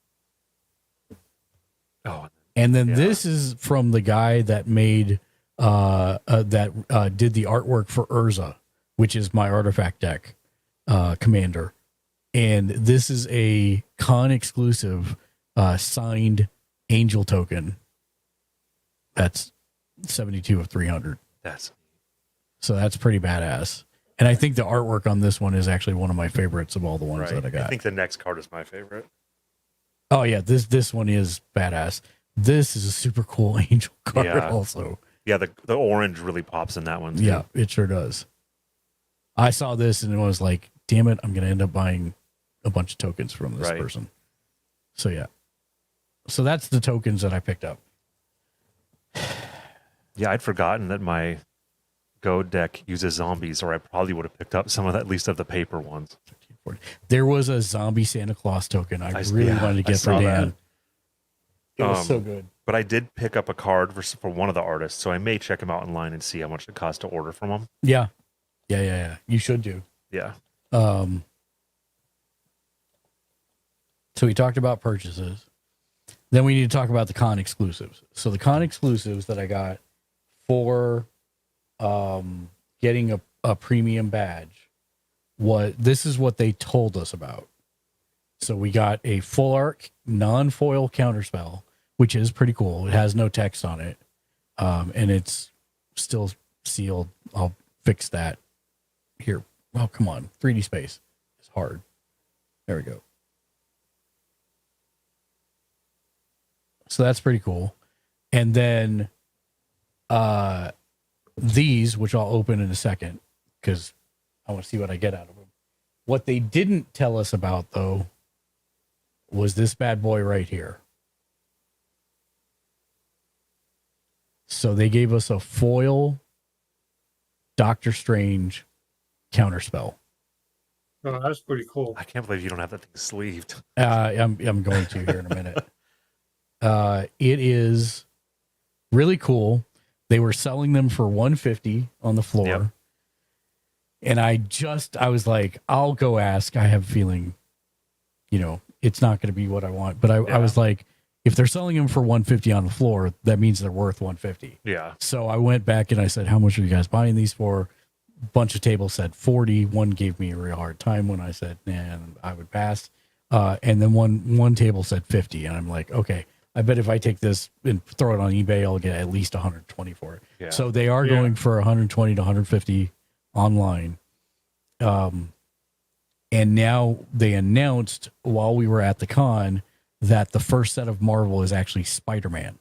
Oh, and then this is from the guy that made did the artwork for Urza, which is my artifact deck commander. And this is a con exclusive signed angel token. That's 72 of 300. So that's pretty badass. And I think the artwork on this one is actually one of my favorites of all the ones that I got. I think the next card is my favorite. Oh yeah, this one is badass. This is a super cool angel card also. Yeah, the orange really pops in that one too. Yeah, it sure does. I saw this and it was like, damn it, I'm going to end up buying a bunch of tokens from this person. So yeah. So that's the tokens that I picked up. Yeah, I'd forgotten that my Go deck uses zombies, or I probably would have picked up some of that, at least of the paper ones. There was a zombie Santa Claus token I really wanted to get for Dan. It was so good. But I did pick up a card for one of the artists, so I may check him out online and see how much it costs to order from him. Yeah. You should do. Yeah. So we talked about purchases. Then we need to talk about the con exclusives. So the con exclusives that I got for getting a premium badge, this is what they told us about. So we got a full arc non-foil counterspell, which is pretty cool. It has no text on it. And it's still sealed. I'll fix that here. Oh, come on. 3D space is hard. There we go. So that's pretty cool. And then these, which I'll open in a second because I want to see what I get out of them. What they didn't tell us about, though, was this bad boy right here. So they gave us a foil Doctor Strange counterspell. Oh, that's pretty cool. I can't believe you don't have that thing sleeved. I'm going to here in a minute. It is really cool. They were selling them for $150 on the floor. Yep. And I was like, I'll go ask. I have a feeling, it's not going to be what I want. But I was like, if they're selling them for 150 on the floor, that means they're worth 150. Yeah. So I went back and I said, how much are you guys buying these for? Bunch of tables said 40. One gave me a real hard time when I said, man, I would pass. And then one table said 50. And I'm like, okay, I bet if I take this and throw it on eBay, I'll get at least 120 for it. Yeah. So they are going for 120 to 150 online. And now they announced while we were at the con that the first set of Marvel is actually Spider-Man.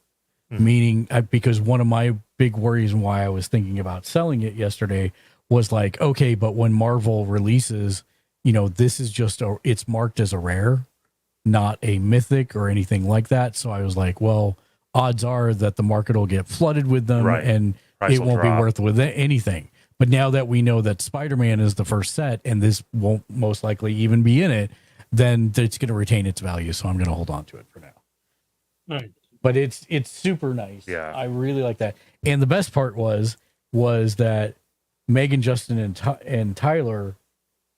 Meaning, because one of my big worries and why I was thinking about selling it yesterday was like, okay, but when Marvel releases, this is it's marked as a rare, not a mythic or anything like that. So I was like, well, odds are that the market will get flooded with them and Price it will won't drop. be worth with anything. But now that we know that Spider-Man is the first set and this won't most likely even be in it, then it's going to retain its value. So I'm going to hold on to it for now. Right. But it's super nice. Yeah. I really like that. And the best part was that Megan, Justin, and Tyler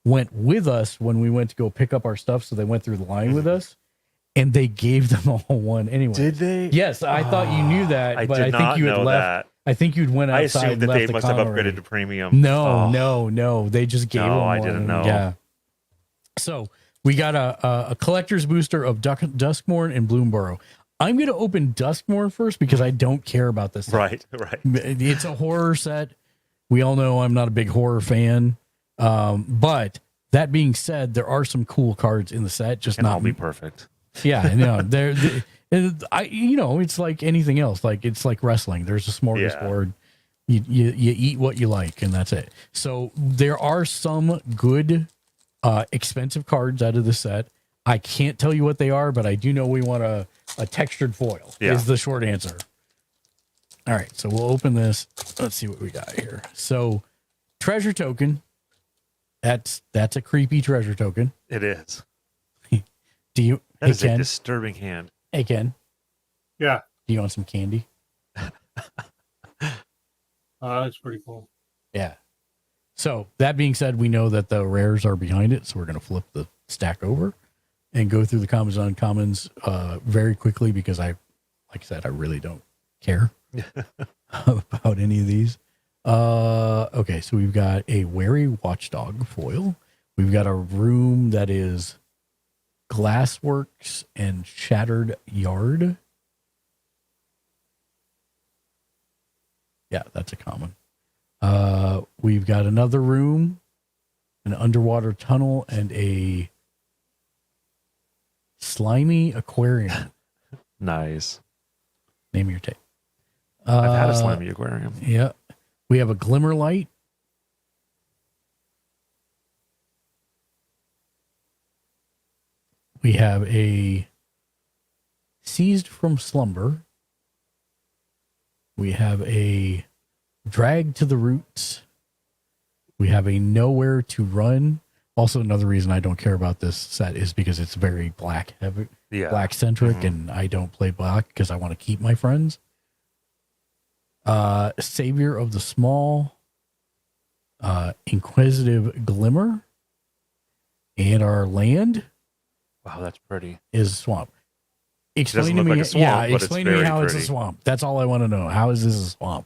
went with us when we went to go pick up our stuff. So they went through the line with us, and they gave them all one anyway. Did they? Yes, I thought you knew that, I but did I think not you had know left. that. I think you'd went I outside. assumed that and left they the must have con upgraded already. to premium. No. They just gave them I one. didn't know. Yeah. So we got a collector's booster of Duskmorn and Bloomborough. I'm going to open Duskmorn first because I don't care about this. Right. It's a horror set. We all know I'm not a big horror fan. But that being said, there are some cool cards in the set. Just And not I'll be perfect. Yeah, I know. It's like anything else. Like it's like wrestling. There's a smorgasbord. You eat what you like, and that's it. So there are some good, expensive cards out of the set. I can't tell you what they are, but I do know we want a textured foil. Yeah. Is the short answer. All right, so we'll open this. Let's see what we got here. So, treasure token. That's a creepy treasure token. It is. Do you? That Hey is a Ken. disturbing hand. Hey Ken. Yeah. Do you want some candy? That's pretty cool. Yeah. So that being said, we know that the rares are behind it, so we're going to flip the stack over and go through the commons and uncommons very quickly because like I said, I really don't care about any of these. Okay, so we've got a wary watchdog foil. We've got a room that is glassworks and shattered yard. Yeah, that's a common. We've got another room, an underwater tunnel, and a slimy aquarium. Nice. Name your tape. I've had a slimy aquarium. Yeah. We have a glimmer light. We have a seized from slumber. We have a drag to the roots. We have a nowhere to run. Also, another reason I don't care about this set is because it's very black heavy, black centric, and I don't play black because I want to keep my friends. Savior of the Small, Inquisitive Glimmer, and our land Wow, that's pretty. is a swamp. doesn't Explain to look me, like a swamp, but explain it's to me very how it's a pretty. swamp. That's all I want to know. How is this a swamp?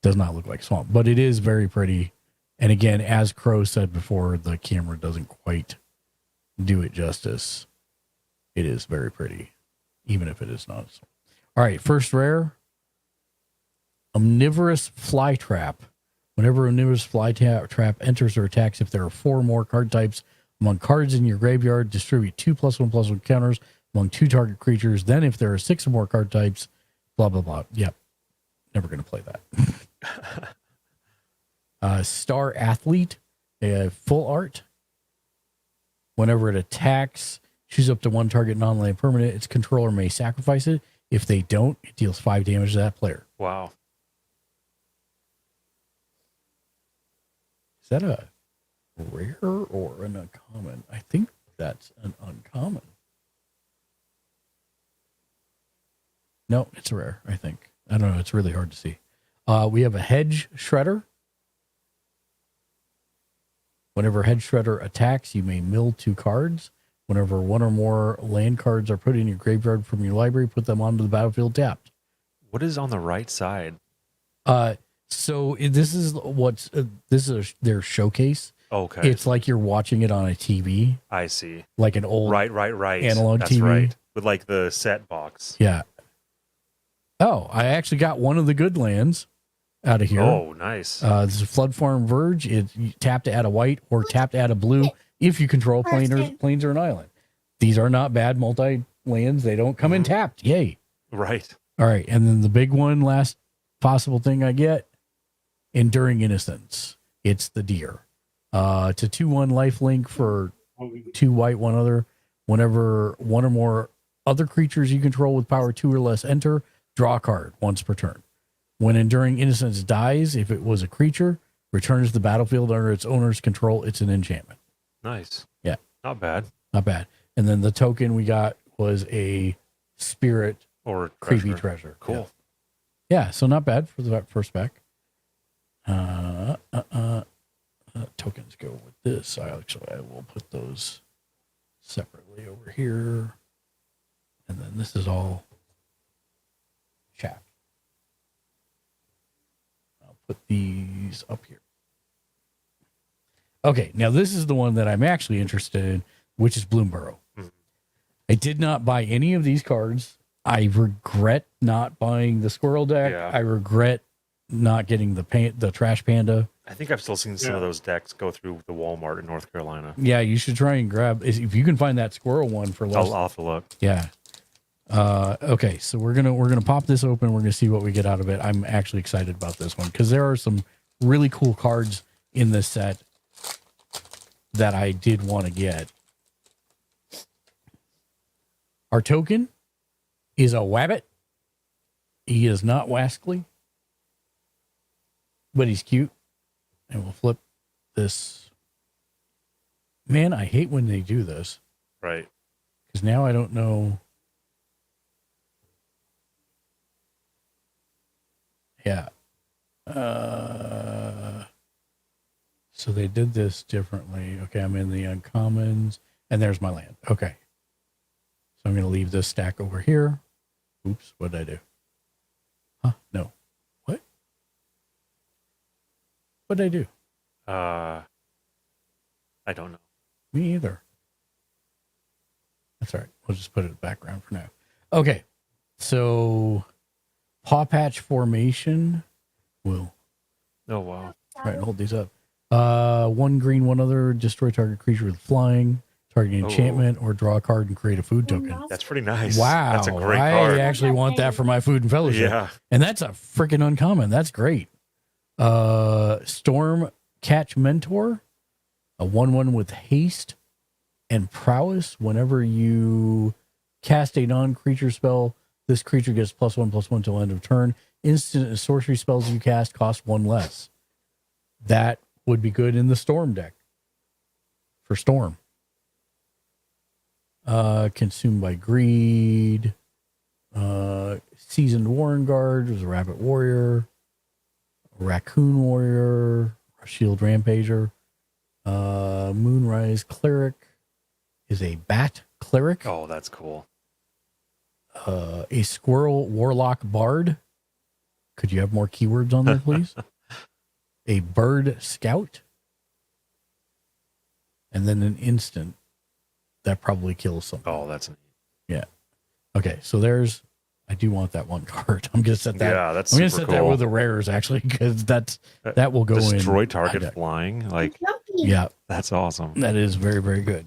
Does not look like a swamp, but it is very pretty. And again, as Crow said before, the camera doesn't quite do it justice. It is very pretty, even if it is not a swamp. All right, first rare. Omnivorous Fly Trap. Whenever omnivorous fly trap enters or attacks, if there are 4 more card types among cards in your graveyard, distribute 2+1/+1 counters among 2 target creatures. Then if there are 6 or more card types, blah, blah, blah. Yep. Never going to play that. Star Athlete, full art. Whenever it attacks, choose up to 1 target non-land permanent. Its controller may sacrifice it. If they don't, it deals 5 damage to that player. Wow. Is that a rare or an uncommon? I think that's an uncommon. No, it's a rare, I think. I don't know. It's really hard to see. We have a Hedge Shredder. Whenever Head Shredder attacks, you may mill 2 cards. Whenever one or more land cards are put in your graveyard from your library, put them onto the battlefield tapped. What is on the right side? So this is their showcase. Okay. It's like you're watching it on a TV, I see. like an old Right. analog That's TV. right. With like the set box. Yeah. Oh, I actually got one of the good lands out of here. Oh, nice. This is Flood Farm Verge. You tap to add a white or tap to add a blue if you control plains or an island. These are not bad multi-lands. They don't come in tapped. Yay. Right. All right. And then the big one, last possible thing I get, Enduring Innocence. It's the deer. It's a 2/1 life link for 2 white, 1 other. Whenever one or more other creatures you control with power 2 or less enter, draw a card once per turn. When Enduring Innocence dies, if it was a creature, returns to the battlefield under its owner's control. It's an enchantment. Nice. Yeah. Not bad. Not bad. And then the token we got was a spirit Or creepy treasure. Cool. Yeah, so not bad for the first spec. Tokens go with this. I will put those separately over here. And then this is all chat. I'll put these up here. Okay, now this is the one that I'm actually interested in, which is Bloomborough. I did not buy any of these cards. I regret not buying the squirrel deck. Yeah. I regret not getting the trash panda. I think I've still seen some of those decks go through the Walmart in North Carolina. Yeah, you should try and grab if you can find that squirrel one for less. I'll have to look. Yeah. Okay, so we're gonna pop this open. We're gonna see what we get out of it. I'm actually excited about this one because there are some really cool cards in this set that I did want to get. Our token is a Wabbit. He is not wascally, but he's cute. And we'll flip this. Man, I hate when they do this. Right. Because now I don't know. Yeah. So they did this differently. Okay, I'm in the uncommons. And there's my land. Okay. So I'm going to leave this stack over here. Oops, what did I do? Huh? No. What? What did I do? I don't know. Me either. That's all right. We'll just put it in the background for now. Okay. So Paw Patch formation will. Oh, wow. All right, hold these up. 1 green, 1 other, destroy target creature with flying, target enchantment, or draw a card and create a food token. That's pretty nice. Wow. That's a great card. I actually want that for my food and fellowship. Yeah. And that's a freaking uncommon. That's great. Storm Catch Mentor, a 1/1 with haste and prowess. Whenever you cast a non-creature spell, this creature gets +1/+1 till end of turn. Instant and sorcery spells you cast cost 1 less. That would be good in the Storm deck for Storm. Consumed by Greed. Seasoned Warren Guard was a Rabbit Warrior. Raccoon Warrior. Shield Rampager. Moonrise Cleric is a Bat Cleric. Oh, that's cool. A Squirrel Warlock Bard. Could you have more keywords on there, please? A Bird Scout. And then an instant that probably kills something. Oh, that's neat. Yeah. Okay, so there's. I do want that one card. I'm gonna set that. Yeah, that's I'm gonna super set that cool. with the rares actually because that will go in. Destroy target flying. Like, Yeah, that's awesome. that is very, very good.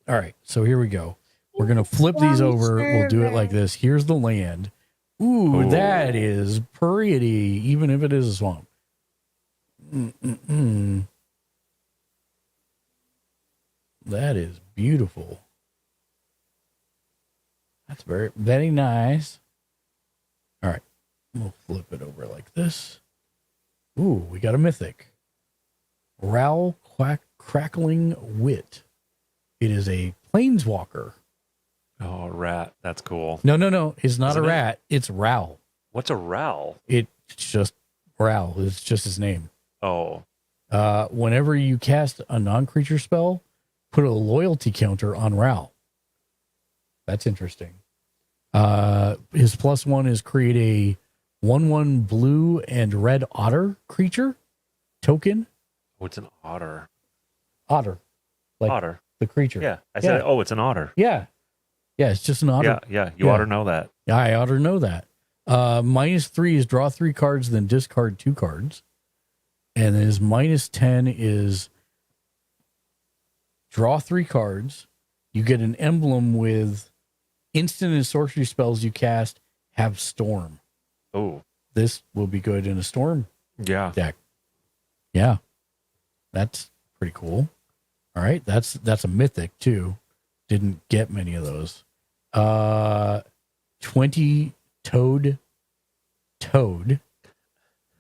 All right, so here we go. We're gonna flip these over. We'll do it like this. Here's the land. Ooh, that is pretty, even if it is a swamp. That is beautiful. That's very, very nice. All right, we'll flip it over like this. Ooh, we got a mythic. Growl Crackling Wit. It is a planeswalker. Oh, a rat. That's cool. No. It's not Isn't a it? rat. It's Rowl. What's a rowl? It's just Rowl. It's just his name. Oh, Whenever you cast a non-creature spell, put a loyalty counter on Ral. That's interesting. His +1 is create a 1/1 blue and red otter creature token. Oh, it's an otter. Otter. Like Otter. the creature. Yeah. I said, oh, it's an otter. Yeah. Yeah, it's just an otter. Yeah. You ought to know that. I ought to know that. -3 is draw 3 cards, then discard 2 cards. And his -10 is draw 3 cards. You get an emblem with instant and sorcery spells you cast have storm. Oh. This will be good in a storm Yeah. deck. Yeah. That's pretty cool. All right. That's a mythic too. Didn't get many of those. 20 Toad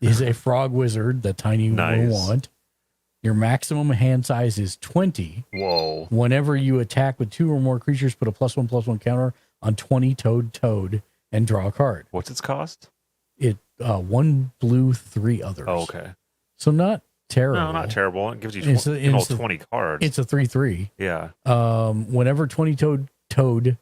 is a frog wizard that Tiny will want. Your maximum hand size is 20. Whoa. Whenever you attack with 2 or more creatures, put a +1/+1 counter on 20 Toad and draw a card. What's its cost? 1 blue, 3 others. Oh, okay. So not terrible. No, not terrible. It gives you It's 20 cards. It's a 3/3. Yeah. Whenever 20 Toad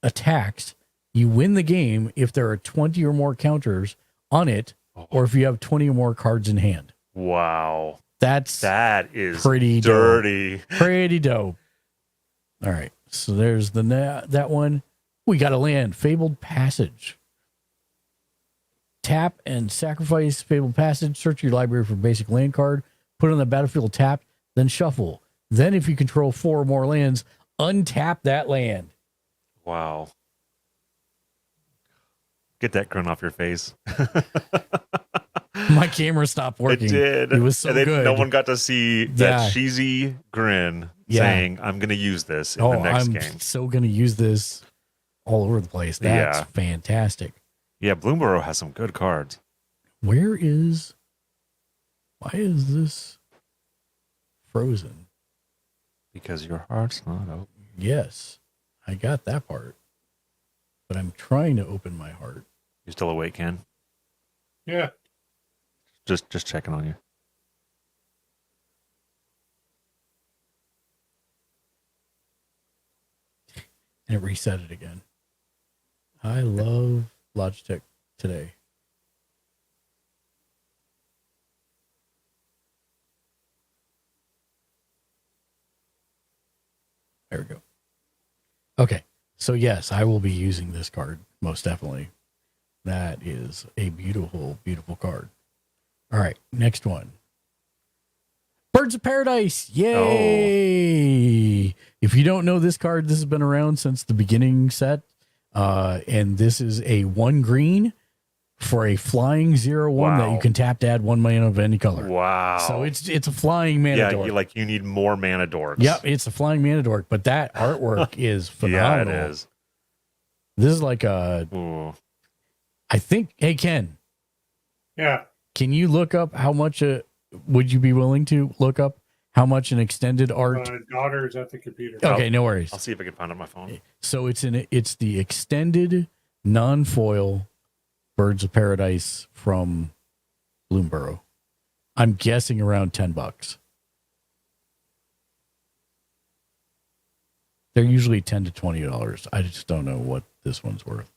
attacks, you win the game if there are 20 or more counters on it, or if you have 20 or more cards in hand. Wow. That is pretty dirty. Dope. Pretty dope. All right. So there's that one. We got a land, Fabled Passage. Tap and sacrifice Fabled Passage. Search your library for basic land card. Put it on the battlefield tapped, then shuffle. Then if you control 4 or more lands, untap that land. Wow. Get that grin off your face. My camera stopped working. It did. It was so good. No one got to see that cheesy grin saying, I'm going to use this in the next game. I'm so going to use this all over the place. That's fantastic. Yeah, Bloomburrow has some good cards. Why is this frozen? Because your heart's not open. Yes, I got that part. But I'm trying to open my heart. You still awake, Ken? Yeah. Just checking on you. And it reset it again. I love Logitech today. There we go. Okay. So yes, I will be using this card most definitely. That is a beautiful, beautiful card. All right, next one. Birds of Paradise. Yay! Oh. If you don't know this card, this has been around since the beginning set. And this is a 1 green for a flying 0/1 that you can tap to add 1 mana of any color. Wow. So it's a flying mana dork. Yeah, you need more mana dorks. Yep, it's a flying mana dork, but that artwork is phenomenal. Yeah, it is. This is like I think, hey, Ken. Yeah. Can you look up how much, would you be willing to look up how much an extended art? My daughter's at the computer. Okay, no worries. I'll see if I can find it on my phone. So it's the extended non-foil Birds of Paradise from Bloomburrow. I'm guessing around $10. They're usually $10 to $20. I just don't know what this one's worth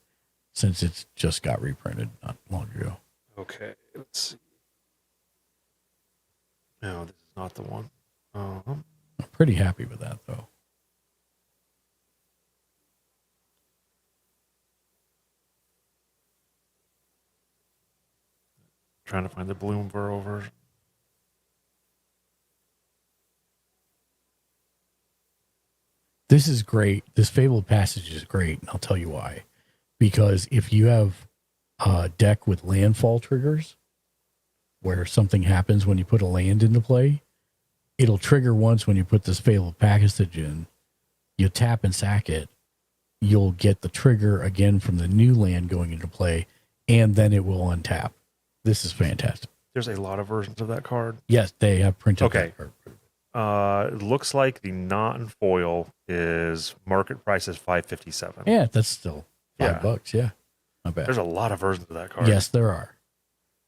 since it's just got reprinted not long ago. Okay, let's see. No, this is not the one. I'm pretty happy with that, though. Trying to find the Bloomburrow version. This is great. This Fabled Passage is great, and I'll tell you why. Because if you have a deck with landfall triggers, where something happens when you put a land into play, it'll trigger once when you put this Fabled Passage in. You tap and sack it. You'll get the trigger again from the new land going into play, and then it will untap. This is fantastic. There's a lot of versions of that card. Yes, they have printed Okay. that card. It looks like the non-foil is market price is $5.57. Yeah, that's still $5. Yeah, not bad. There's a lot of versions of that card. Yes, there are.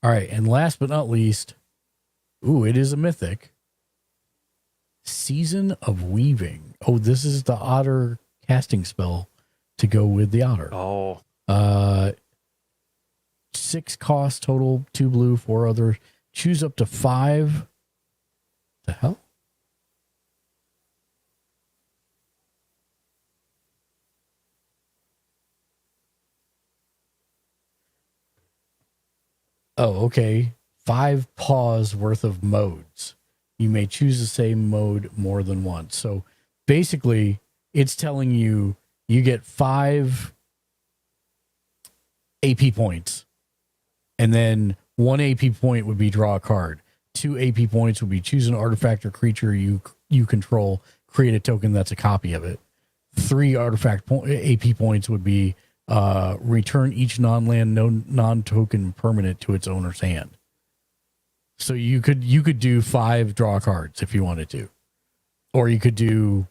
All right, and last but not least, Ooh, it is a mythic. Season of Weaving. Oh, this is the otter casting spell to go with the otter. Oh, 6 cost total, 2 blue, 4 other. Choose up to 5. The hell? Oh, okay. 5 paws worth of modes. You may choose the same mode more than once. So basically, it's telling you you get 5 AP points. And then 1 AP point would be draw a card. 2 AP points would be choose an artifact or creature you control, create a token that's a copy of it. 3 AP points would be return each non-land, non-token permanent to its owner's hand. So you could do 5 draw cards if you wanted to, or you could do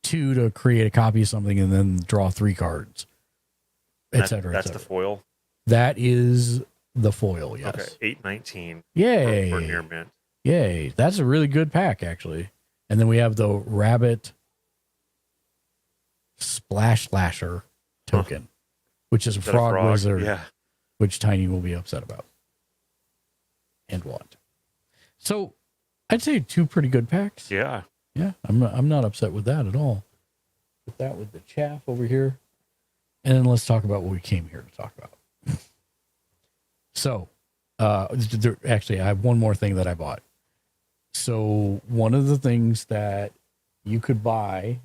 2 to create a copy of something and then draw 3 cards, etc. That's the foil. That is the foil. Yes. Okay, 819. Yay! For near mint. Yay! That's a really good pack, actually. And then we have the Rabbit Splash Slasher token, which is a frog wizard, which Tiny will be upset about and want. So I'd say 2 pretty good packs. Yeah. Yeah, I'm not upset with that at all. Put that with the chaff over here. And then let's talk about what we came here to talk about. So, actually, I have one more thing that I bought. So one of the things that you could buy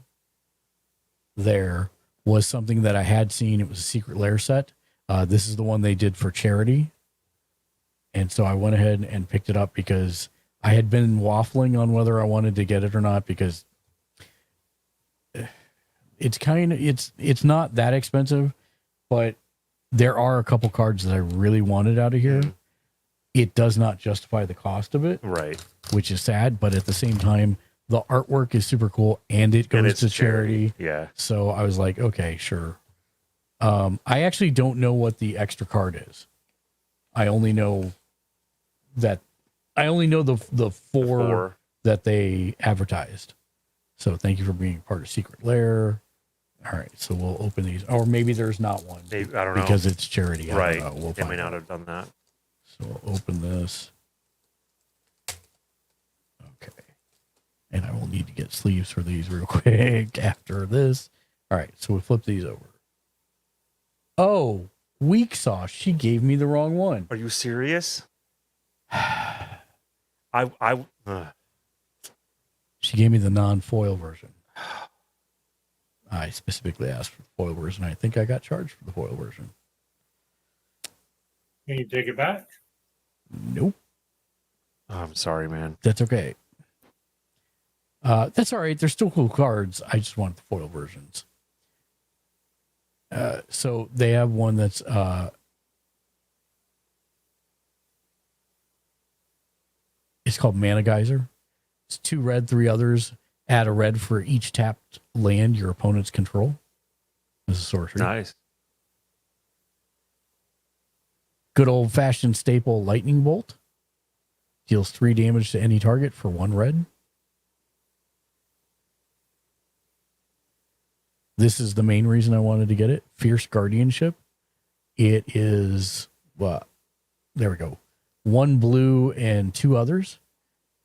there was something that I had seen. It was a Secret Lair set. This is the one they did for charity. And so I went ahead and picked it up because I had been waffling on whether I wanted to get it or not, because it's not that expensive, but there are a couple cards that I really wanted out of here. Mm-hmm. It does not justify the cost of it. Right. Which is sad, but at the same time, the artwork is super cool and it goes to charity. Yeah. So I was like, okay, sure. I actually don't know what the extra card is. I only know the 4 that they advertised. So thank you for being part of Secret Lair. All right, so we'll open these, or maybe there's not one. Maybe, I don't know, because it's charity. Right. I don't know. They may not have done that. So we'll open this. Okay, and I will need to get sleeves for these real quick after this. All right, so we flip these over. Oh, Weak Sauce. She gave me the wrong one. Are you serious? She gave me the non-foil version. I specifically asked for the foil version. I think I got charged for the foil version. Can you take it back? Nope. Oh, I'm sorry, man. That's okay. That's all right. They're still cool cards. I just want the foil versions. So they have one that's it's called Mana Geyser. It's 2 red, 3 others. Add a red for each tapped land your opponents control. This is sorcery. Nice. Good old fashioned staple Lightning Bolt. Deals 3 damage to any target for 1 red. This is the main reason I wanted to get it. Fierce Guardianship. It is, well, there we go. 1 blue and 2 others.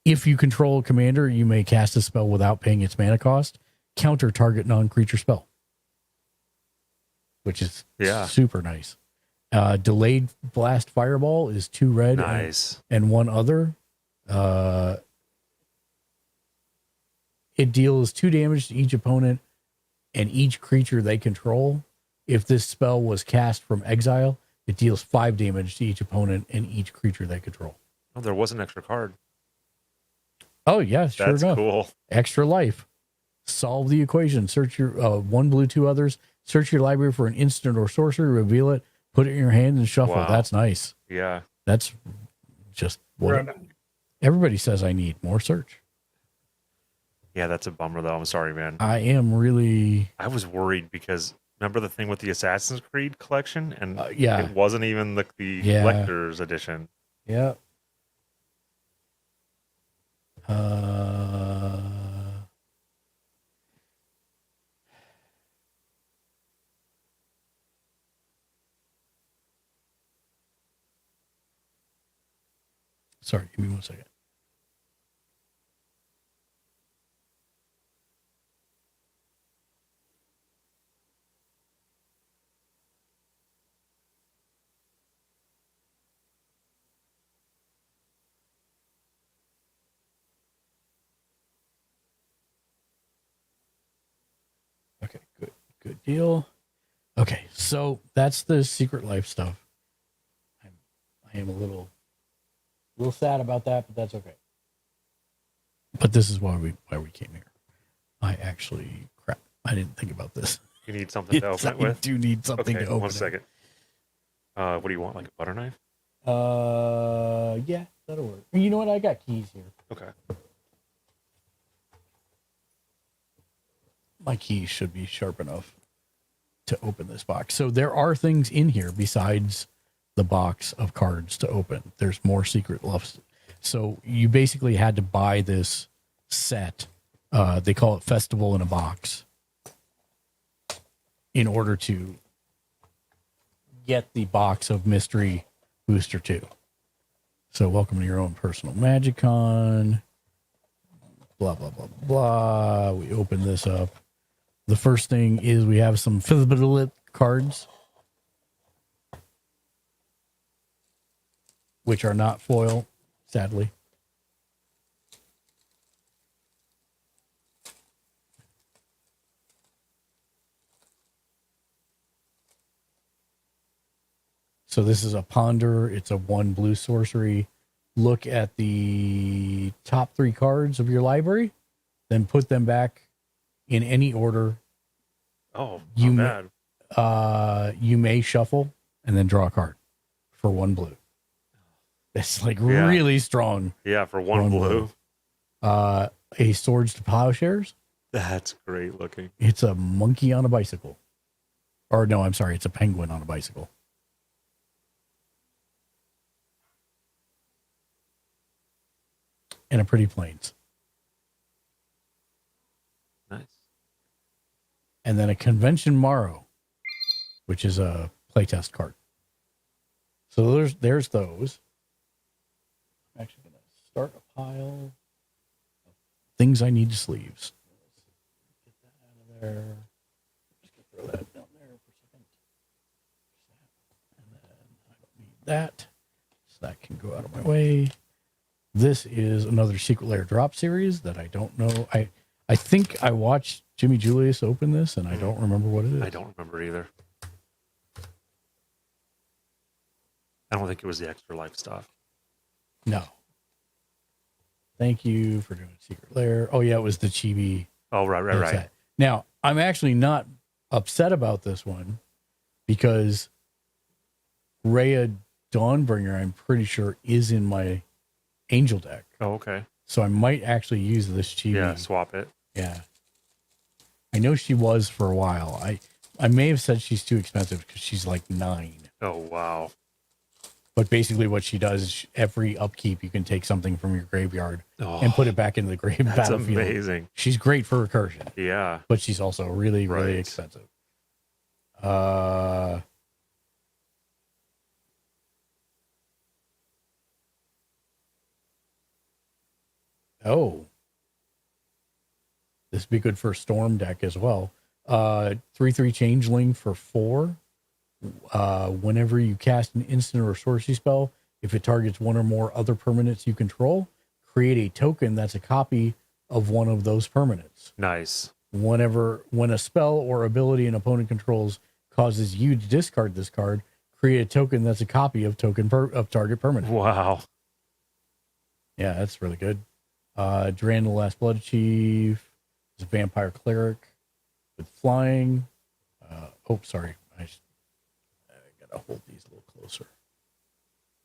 If you control a commander, you may cast a spell without paying its mana cost. Counter target non-creature spell. Which is super nice. Delayed Blast Fireball is 2 red and 1 other. It deals 2 damage to each opponent and each creature they control. If this spell was cast from exile, it deals 5 damage to each opponent and each creature they control. Oh, there was an extra card. Oh, yeah, sure enough. That's cool. Extra life. Solve the equation. Search your 1 blue, 2 others. Search your library for an instant or sorcery. Reveal it. Put it in your hand and shuffle. Wow. That's nice. Yeah. That's just what everybody says I need. More search. Yeah, that's a bummer, though. I'm sorry, man. I am really... I was worried because remember the thing with the Assassin's Creed collection? And it wasn't even the collector's edition. Yeah. Uh, sorry, give me 1 second. Okay, good deal. Okay, so that's the Secret Life stuff. I am a little sad about that, but that's okay. But this is why we came here. I didn't think about this. You need something to Yes, open it with? I do need something Okay, to open 1 second. What do you want, like a butter knife? Yeah, that'll work. You know what? I got keys here. Okay. My keys should be sharp enough to open this box. So there are things in here besides the box of cards to open. There's more secret lofts. So you basically had to buy this set. They call it Festival in a Box in order to get the box of Mystery Booster 2. So welcome to your own personal MagicCon. Blah, blah, blah, blah. We open this up. The first thing is we have some Fizzbit cards, which are not foil, sadly. So this is a Ponder. It's a 1 blue sorcery. Look at the top 3 cards of your library, then put them back in any order. Oh, you not bad. You may shuffle and then draw a card for 1 blue. It's like really strong. Yeah, for one blue. A Swords to Plowshares. That's great looking. It's a monkey on a bicycle. Or no, I'm sorry. It's a penguin on a bicycle. And a Pretty Plains. Nice. And then a Convention Morrow, which is a playtest card. So there's those. I'm actually going to start a pile of things I need to sleeves. Get that out of there. Just gonna throw that down there for a second. And then I don't need that. So that can go out of my way. This is another Secret Lair drop series that I don't know. I think I watched Jimmy Julius open this, and I don't remember what it is. I don't remember either. I don't think it was the Extra Life stuff. No. Thank you for doing Secret Lair. Oh, yeah, it was the Chibi. Oh, right. Set. Now, I'm actually not upset about this one because Rhea Dawnbringer, I'm pretty sure, is in my Angel deck. Oh, okay. So I might actually use this Chibi. Yeah, swap it. Yeah. I know she was for a while. I may have said she's too expensive because she's like 9. Oh, wow. But basically what she does is every upkeep, you can take something from your graveyard Oh, and put it back into the that's battlefield. amazing. She's great for recursion, Yeah. but she's also really, really Right. expensive. Oh. This would be good for a Storm deck as well. 3/3 Changeling for 4. Whenever you cast an instant or sorcery spell, if it targets one or more other permanents you control, create a token that's a copy of one of those permanents. Nice. When a spell or ability an opponent controls causes you to discard this card, create a token that's a copy of target permanent. Wow. Yeah, that's really good. Duran the Last Blood Chief is a vampire cleric with flying. Sorry. I gotta hold these a little closer.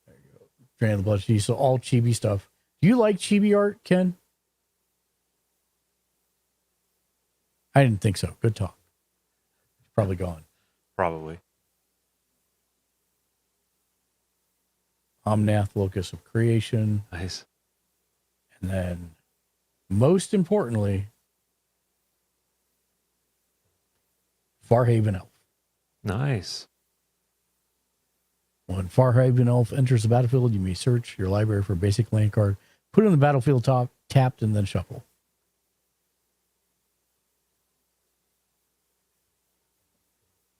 There you go. Duran the Blood Chief. So all chibi stuff. Do you like chibi art, Ken? I didn't think so. Good talk. It's probably gone. Probably. Omnath, Locus of Creation. Nice. And then most importantly, Farhaven Elf. Nice. When Farhaven Elf enters the battlefield, you may search your library for a basic land card, put it on the battlefield top, tapped, and then shuffle.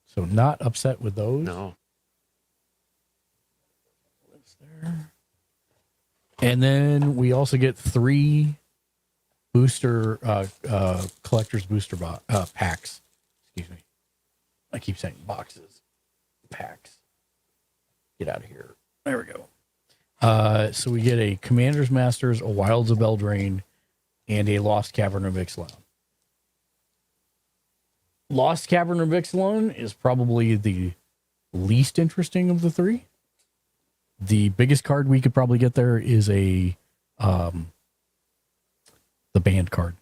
So not upset with those. No. What's there? And then we also get 3 booster collector's booster packs. Excuse me. I keep saying boxes. Packs. Get out of here. There we go. So we get a Commander's Masters, a Wilds of Eldraine, and a Lost Cavern of Ixalan. Lost Cavern of Ixalan is probably the least interesting of the 3. The biggest card we could probably get there is the banned card.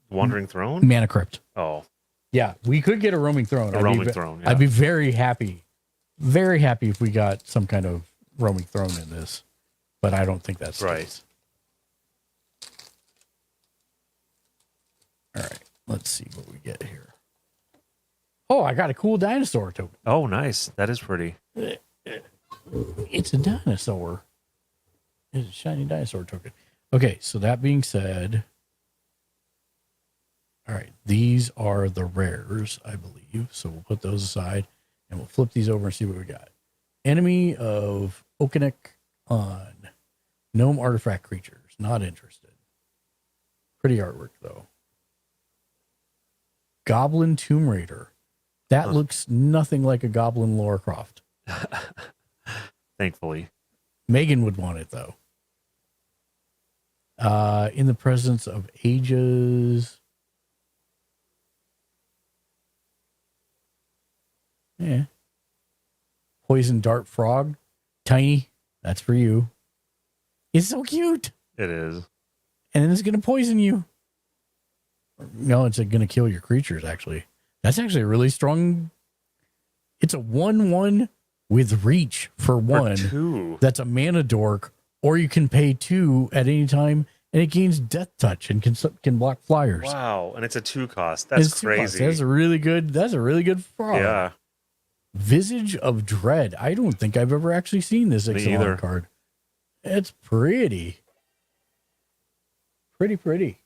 Wandering Throne? Mana Crypt. Oh. Yeah, we could get a Roaming Throne. Throne, yeah. I'd be very happy if we got some kind of Roaming Throne in this, but I don't think that's right. All right, let's see what we get here. Oh, I got a cool dinosaur token. Oh, nice. That is pretty. It's a dinosaur. It's a shiny dinosaur token. Okay, so that being said, all right, these are the rares, I believe. So we'll put those aside and we'll flip these over and see what we got. Enemy of Okenek on Gnome Artifact Creatures. Not interested. Pretty artwork, though. Goblin Tomb Raider. That looks nothing like a Goblin Lara Croft. Thankfully. Megan would want it, though. In the Presence of Ages. Yeah. Poison Dart Frog. Tiny. That's for you. It's so cute. It is. And then it's going to poison you. No, it's going to kill your creatures, actually. That's actually a really strong. It's a 1/1 with reach for 1. For 2. That's a mana dork. Or you can pay 2 at any time, and it gains Death Touch and can block flyers. Wow, and it's a 2 cost. That's crazy. That's a really good frog. Yeah. Visage of Dread. I don't think I've ever actually seen this Ixalan card. It's pretty. Pretty.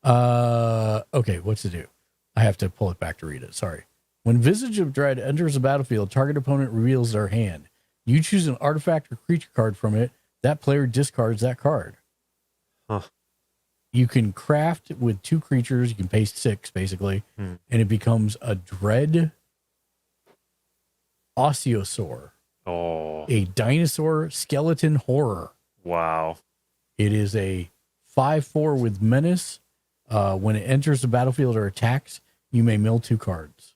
Okay, what's to do? I have to pull it back to read it. Sorry. When Visage of Dread enters the battlefield, target opponent reveals their hand. You choose an artifact or creature card from it. That player discards that card. Huh. You can craft with 2 creatures. You can pay 6, basically. And it becomes a Dread Osteosaur. Oh. A dinosaur skeleton horror. Wow. It is a 5/4 with menace. When it enters the battlefield or attacks, you may mill 2 cards.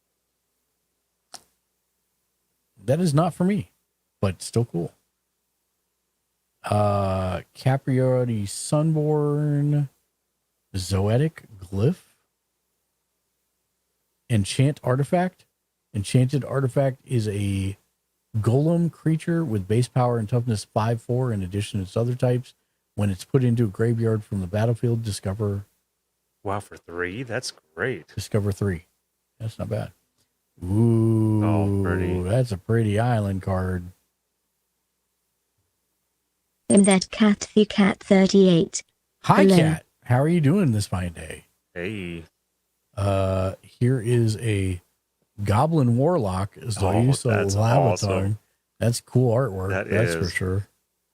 That is not for me, but still cool. Caprioti Sunborn, Zoetic Glyph, Enchant Artifact. Enchanted Artifact is a golem creature with base power and toughness 5/4 in addition to its other types. When it's put into a graveyard from the battlefield, discover Wow, for 3? That's great. 3. That's not bad. Ooh, Oh, pretty. That's a pretty island card. And that cat, the cat 38. Hi, Hello. Cat. How are you doing this fine day? Hey. Here is a Goblin Warlock. That's Lavatongue. awesome. That's cool artwork. That's for is. sure.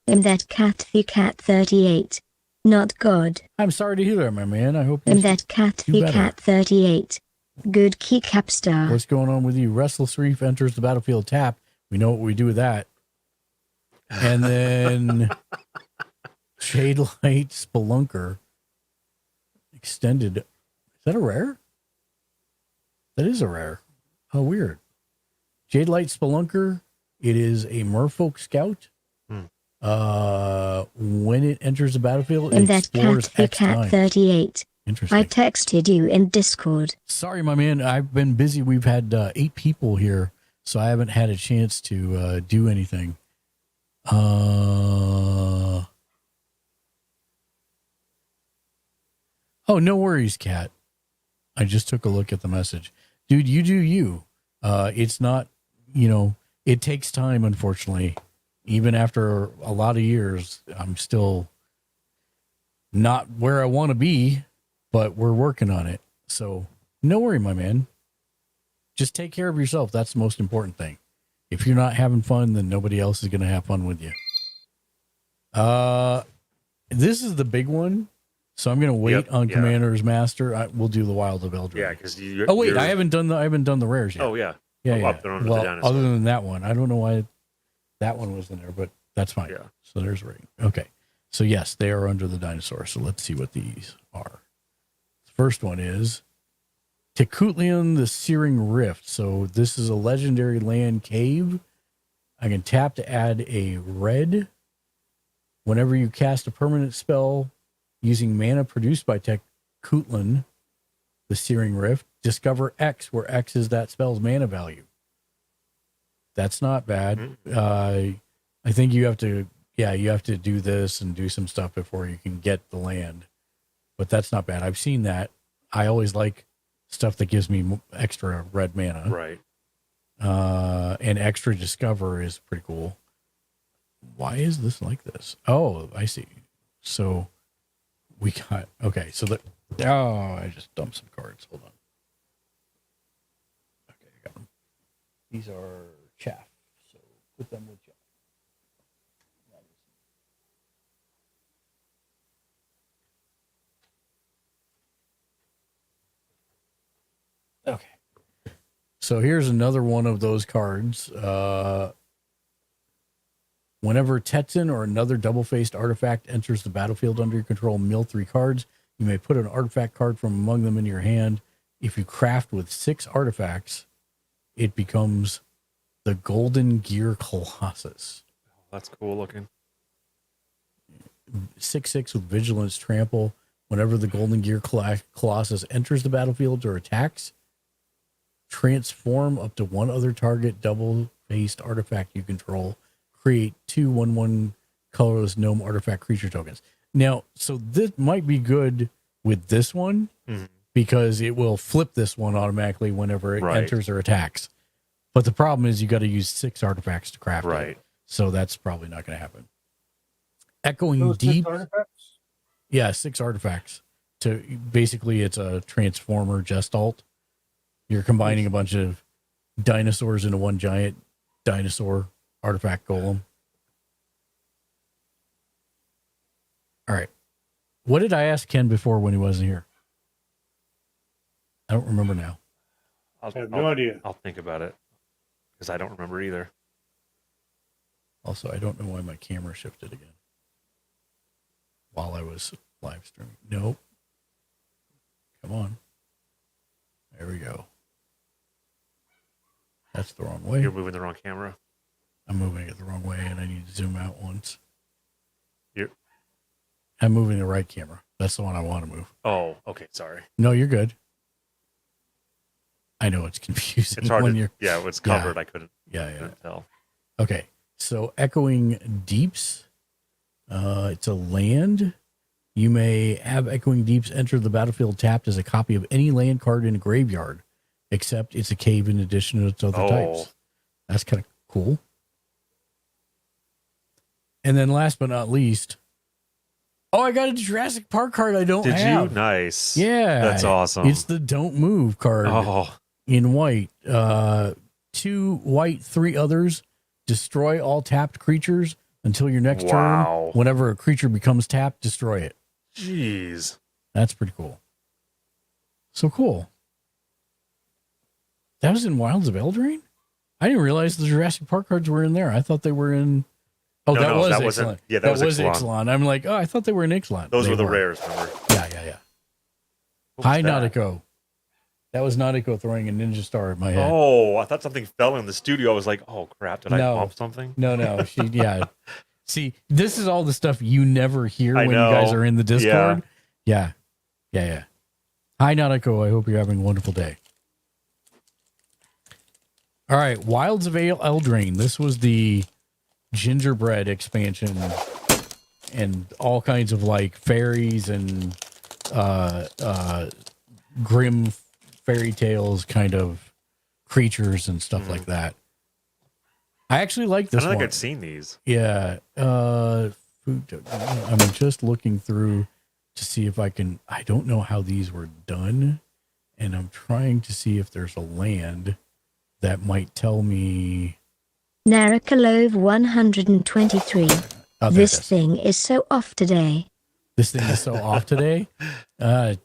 And that cat, the cat 38. Not God. I'm sorry to hear that, my man. I hope And you that cat, do the better. cat 38. Good key capstar. What's going on with you? Restless Reef enters the battlefield tap. We know what we do with that. And then Shadelight Spelunker extended. Is that a rare? That is a rare. Oh, weird. Jadelight Spelunker. It is a Merfolk Scout. When it enters the battlefield, And it that explores cat, the X cat time. 38. Interesting. I texted you in Discord. Sorry, my man. I've been busy. We've had 8 people here, so I haven't had a chance to do anything. Oh, no worries, Kat. I just took a look at the message. Dude, you do you. It's not, it takes time, unfortunately. Even after a lot of years, I'm still not where I want to be, but we're working on it. So no worry, my man. Just take care of yourself. That's the most important thing. If you're not having fun, then nobody else is going to have fun with you. This is the big one. So I'm going to wait on Commander's Master. We'll do the Wild of Eldraine. Yeah, because I haven't done the rares yet. Oh yeah. Yeah. Up there under the dinosaur. Other than that one, I don't know why that one was in there, but that's fine. Yeah. So there's rain. Okay. So yes, they are under the dinosaur. So let's see what these are. The first one is Tecutlian the Searing Rift. So this is a legendary land cave. I can tap to add a red. Whenever you cast a permanent spell using mana produced by Tecutlian the Searing Rift, discover X, where X is that spell's mana value. That's not bad. I think you have to do this and do some stuff before you can get the land. But that's not bad. I've seen that. I always like stuff that gives me extra red mana. Right. And extra discover is pretty cool. Why is this like this? Oh, I see. So we got, okay. So I just dumped some cards. Hold on. Okay, I got them. These are chaff. So put them with chaff. Okay. So here's another one of those cards. Whenever Tetsun or another double-faced artifact enters the battlefield under your control, mill 3 cards. You may put an artifact card from among them in your hand. If you craft with 6 artifacts, it becomes the Golden Gear Colossus. That's cool looking. 6/6 with Vigilance Trample. Whenever the Golden Gear Colossus enters the battlefield or attacks, transform up to one other target double-faced artifact you control. Create 2 1/1 colorless gnome artifact creature tokens. Now, so this might be good with this one because it will flip this one automatically whenever it enters or attacks. But the problem is you got to use 6 artifacts to craft it. So that's probably not going to happen. Echoing Deep. 6 artifacts? Yeah, 6 artifacts. To basically, it's a transformer gestalt. You're combining a bunch of dinosaurs into one giant dinosaur artifact golem. All right. What did I ask Ken before when he wasn't here? I don't remember now. I have no idea. I'll think about it because I don't remember either. Also, I don't know why my camera shifted again while I was live streaming. Nope. Come on. There we go. That's the wrong way. You're moving the wrong camera. I'm moving it the wrong way, and I need to zoom out once. You're... I'm moving the right camera. That's the one I want to move. Oh, okay. Sorry. No, you're good. I know it's confusing. It's hard when to, you're. yeah, it's covered. Yeah. I couldn't tell. Okay, so Echoing Deeps. It's a land. You may have Echoing Deeps enter the battlefield tapped as a copy of any land card in a graveyard, except it's a cave in addition to its other types. That's kind of cool. And then last but not least, I got a Jurassic Park card I don't have. Did you? Nice. Yeah. That's awesome. It's the Don't Move card in white. 2 white, 3 others. Destroy all tapped creatures until your next turn. Whenever a creature becomes tapped, destroy it. Jeez. That's pretty cool. So cool. That was in Wilds of Eldraine? I didn't realize the Jurassic Park cards were in there. I thought they were in... Oh, no, that was that Ixalan. wasn't. Yeah, that was Ixalan. I'm like, I thought they were in Ixalan. Those were the rares, remember? Yeah. Hi, Nautico. That was Nautico throwing a ninja star at my head. Oh, I thought something fell in the studio. I was like, oh, crap. Did I bump something? No. See, this is all the stuff you never hear when you guys are in the Discord. Yeah. Hi, Nautico. I hope you're having a wonderful day. All right. Wilds of Eldraine. This was the gingerbread expansion and all kinds of like fairies and grim fairy tales kind of creatures and stuff like that. I actually like this I don't one. think I'd seen these. Yeah. Food. I'm just looking through to see if I can. I don't know how these were done, and I'm trying to see if there's a land that might tell me. Narakalov 123. Oh, This thing is so off today. This thing is so off today.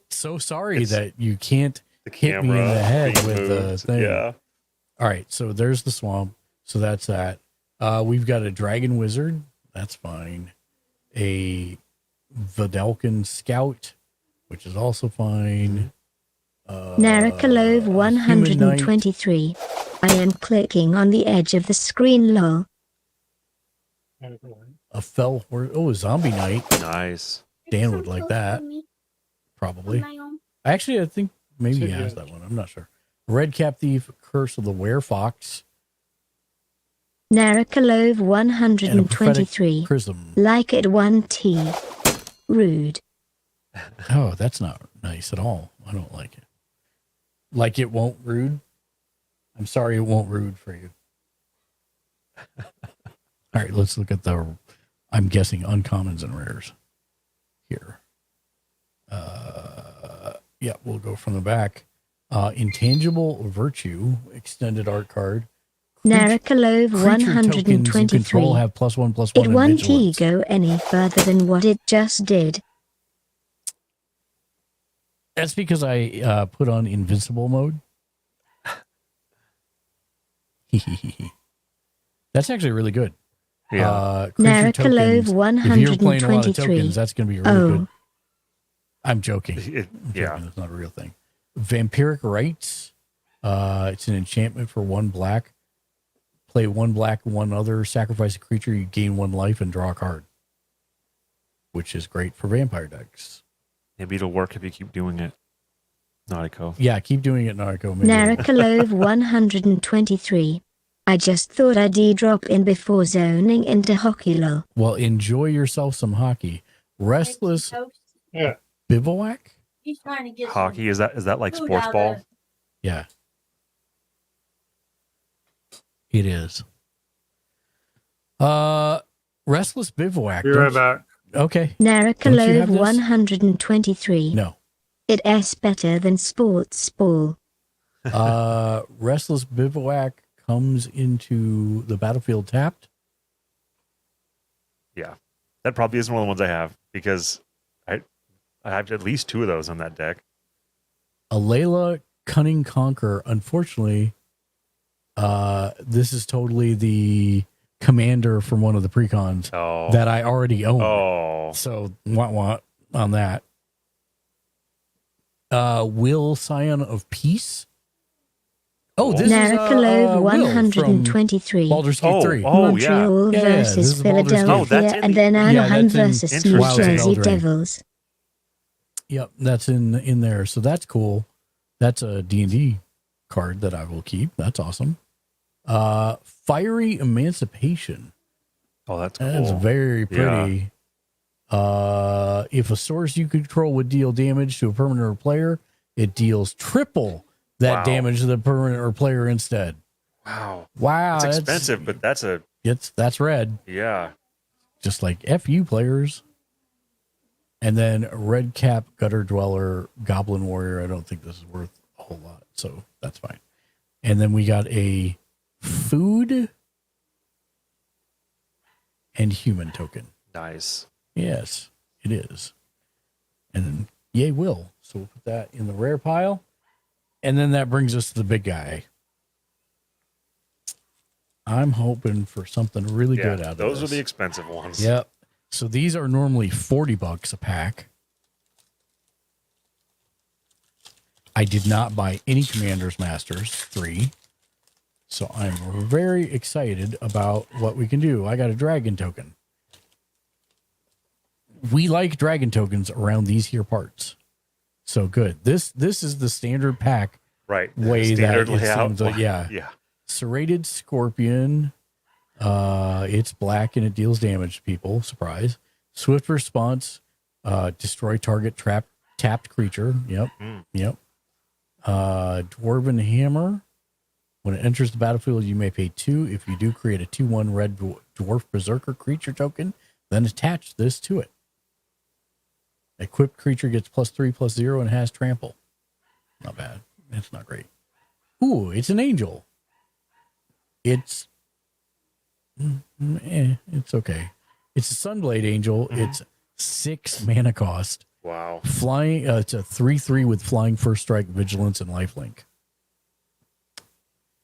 So sorry that you can't The hit me in camera the head being with the moved. thing. Yeah. All right, so there's the swamp. So that's that. We've got a dragon wizard. That's fine. A Vidalcan scout, which is also fine. Narakalov 123. I am clicking on the edge of the screen lol. A fell horse. Oh, a zombie knight. Nice. Dan would like that. Probably. Actually, I think maybe he has that one. I'm not sure. Red cap thief, curse of the werefox. Narakalov And a prophetic 123. chrism. Like it 1T. Rude. Oh, that's not nice at all. I don't like it. Like it won't rude. I'm sorry it won't rude for you. All right, let's look at the, I'm guessing, uncommons and rares here. Yeah, we'll go from the back. Intangible virtue, extended art card. Narakalov Creature tokens you control 123. have +1/+1 It and won't vigilance. go any further than what it just did. That's because I put on invincible mode. That's actually really good. Yeah. Creature Narakalov tokens, if you're playing a lot of 123. tokens, that's going to be really Oh. good. I'm joking. Yeah. It's not a real thing. Vampiric Rites. It's an enchantment for 1 black. Play 1 black, 1 other. Sacrifice a creature. You gain 1 life and draw a card, which is great for vampire decks. Maybe it'll work if you keep doing it. Nautico. Yeah, keep doing it, Narco. Maybe. Narakalov 123. I just thought I'd drop in before zoning into hockey lol. Well, enjoy yourself some hockey. Restless Yeah. Bivouac. He's trying to get Hockey, is that like food sports out ball? of- Yeah. It is. Restless Bivouac. Be right back. Okay. Don't you have Narakalov this? 123. No. It's better than sports ball. Restless Bivouac comes into the battlefield tapped. Yeah. That probably isn't one of the ones I have because I have at least 2 of those on that deck. Alayla Cunning Conquer. Unfortunately, this is totally the commander from one of the precons Oh. that I already own. Oh. So want on that. Will Scion of Peace. Oh, this Narakalov is Will 123. from Baldur's Gate 3. Oh, yeah. Montreal Yeah, this versus is Baldur's Gate. Philadelphia, Oh, that's in and the- then Yeah, Anaheim that's in versus Interesting. New Jersey Eldring. Devils. Yep, that's in there. So that's cool. That's a D&D card that I will keep. That's awesome. Fiery Emancipation. Oh, that's cool. That's very pretty. If a source you control would deal damage to a permanent or player, it deals triple that Wow. damage to the permanent or player instead. Wow. Wow, It's expensive, but that's that's red. yeah. Just like FU players. And then Red Cap Gutter Dweller Goblin Warrior. I don't think this is worth a whole lot, so that's fine. And then we got a food and human token. Nice. Yes, it is. And then yay, Will. So we'll put that in the rare pile. And then that brings us to the big guy. I'm hoping for something really Yeah. good out of this. Those are the expensive ones. Yep. So these are normally $40 a pack. I did not buy any Commander's Masters 3. So I'm very excited about what we can do. I got a dragon token. We like dragon tokens around these here parts. So good. This is the standard pack Right. way that Standard it layout. seems like, yeah. Yeah. Serrated Scorpion. It's black and it deals damage to people. Surprise. Swift response. Destroy target trap tapped creature. Yep. Yep. Dwarven Hammer. When it enters the battlefield, you may pay 2. If you do, create a 2/1 red dwarf berserker creature token, then attach this to it. Equipped creature gets +3/+0 and has trample. Not bad. It's not great. Ooh, it's an angel. It's it's okay. It's a Sunblade Angel. It's 6 mana cost. Wow. Flying. It's a 3/3 with flying, first strike, vigilance, and lifelink.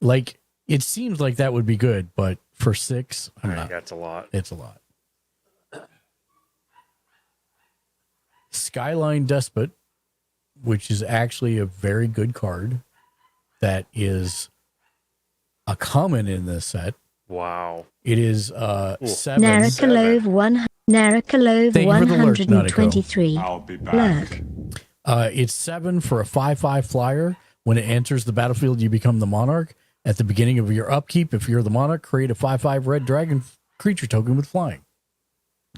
Like, it seems like that would be good, but for 6, I'm not. That's a lot. It's a lot. Skyline Despot, which is actually a very good card that is a common in this set. Wow. It is 7. Narakalove 123. I'll be back. Lurk. It's 7 for a 5/5 flyer. When it enters the battlefield, you become the monarch. At the beginning of your upkeep, if you're the monarch, create a 5/5 red dragon creature token with flying.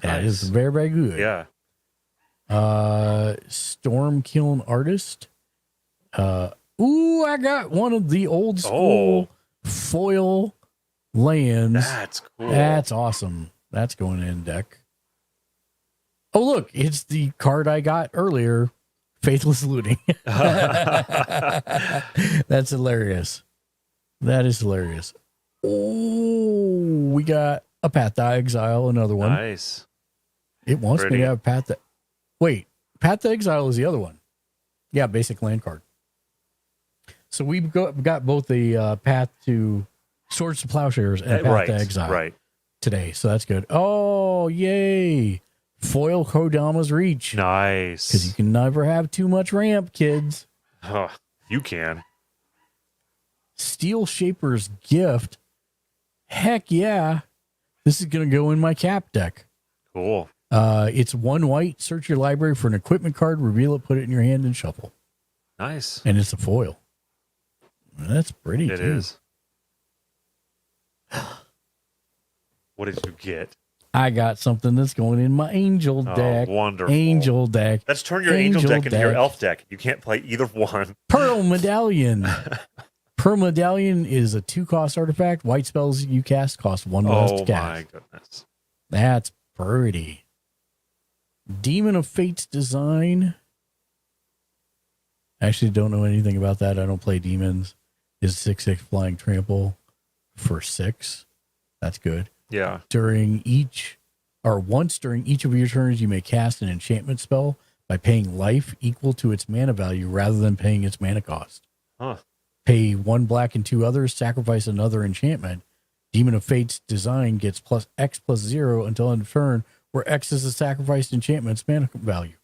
That is very, very good. Yeah. Stormkiln Artist. I got one of the old school foil lands. That's cool. That's awesome. That's going in deck. Oh, look, it's the card I got earlier. Faithless Looting. That's hilarious. That is hilarious. Oh, we got a Path to Exile, another one. Nice. It wants Pretty. me to have Path to... Wait, Path to Exile is the other one. Yeah, basic land card. So we've got both the Path to Swords to Plowshares and Path to Exile today. So that's good. Oh, yay. Foil Kodama's Reach. Nice. Because you can never have too much ramp, kids. Oh, you can. Steel Shaper's Gift. Heck yeah. This is going to go in my cap deck. Cool. It's 1 white. Search your library for an equipment card, reveal it, put it in your hand, and shuffle. Nice. And it's a foil. That's pretty, It too. is. What did you get? I got something that's going in my angel deck. Wonderful. Angel deck. Let's turn your angel deck into your elf deck. You can't play either one. Pearl Medallion. Pearl Medallion is a 2-cost artifact. White spells you cast cost 1 less to cast. Oh my goodness. That's pretty. Demon of Fate's Design. I actually don't know anything about that. I don't play demons. Is 6/6 flying trample for 6. That's good. Yeah. Once during each of your turns, you may cast an enchantment spell by paying life equal to its mana value rather than paying its mana cost. Huh. Pay 1 black and 2 others, sacrifice another enchantment. Demon of Fate's Design gets +X+0 until end of turn, where X is the sacrificed enchantment's mana value.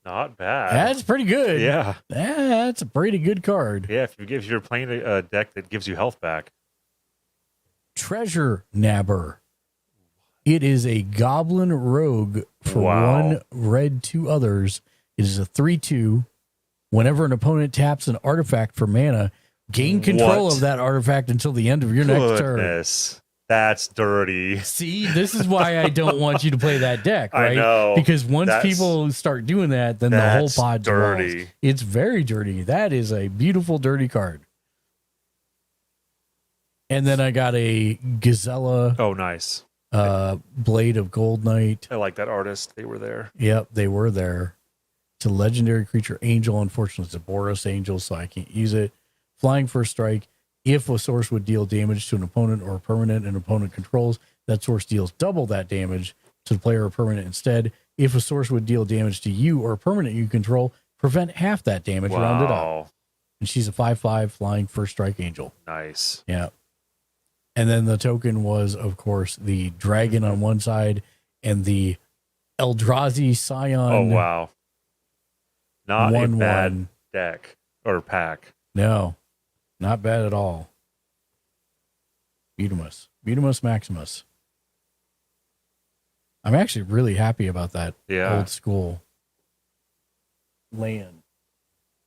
Not bad. That's pretty good. Yeah. That's a pretty good card. Yeah, if you're playing a deck that gives you health back. Treasure Nabber. It is a goblin rogue for 1 red, 2 others. It is a 3/2. Whenever an opponent taps an artifact for mana, gain control of that artifact until the end of your next turn. That's dirty. See, this is why I don't want you to play that deck, right? I know. Because once people start doing that, then the whole pod's dirty. lost. It's very dirty. That is a beautiful, dirty card. And then I got a Gazella. Oh, nice. Blade of Gold Knight. I like that artist. They were there. Yep, they were there. It's a legendary creature angel. Unfortunately, it's a Boros angel, so I can't use it. Flying first strike. If a source would deal damage to an opponent or a permanent an opponent controls, that source deals double that damage to the player or permanent instead. If a source would deal damage to you or a permanent you control, prevent half that damage rounded up. And she's a 5/5 flying first strike angel. Nice. Yeah. And then the token was, of course, the dragon on one side and the Eldrazi Scion. Oh, wow. Not a 1/1 bad deck or pack. No, not bad at all. Beautimus Maximus. I'm actually really happy about that old school land.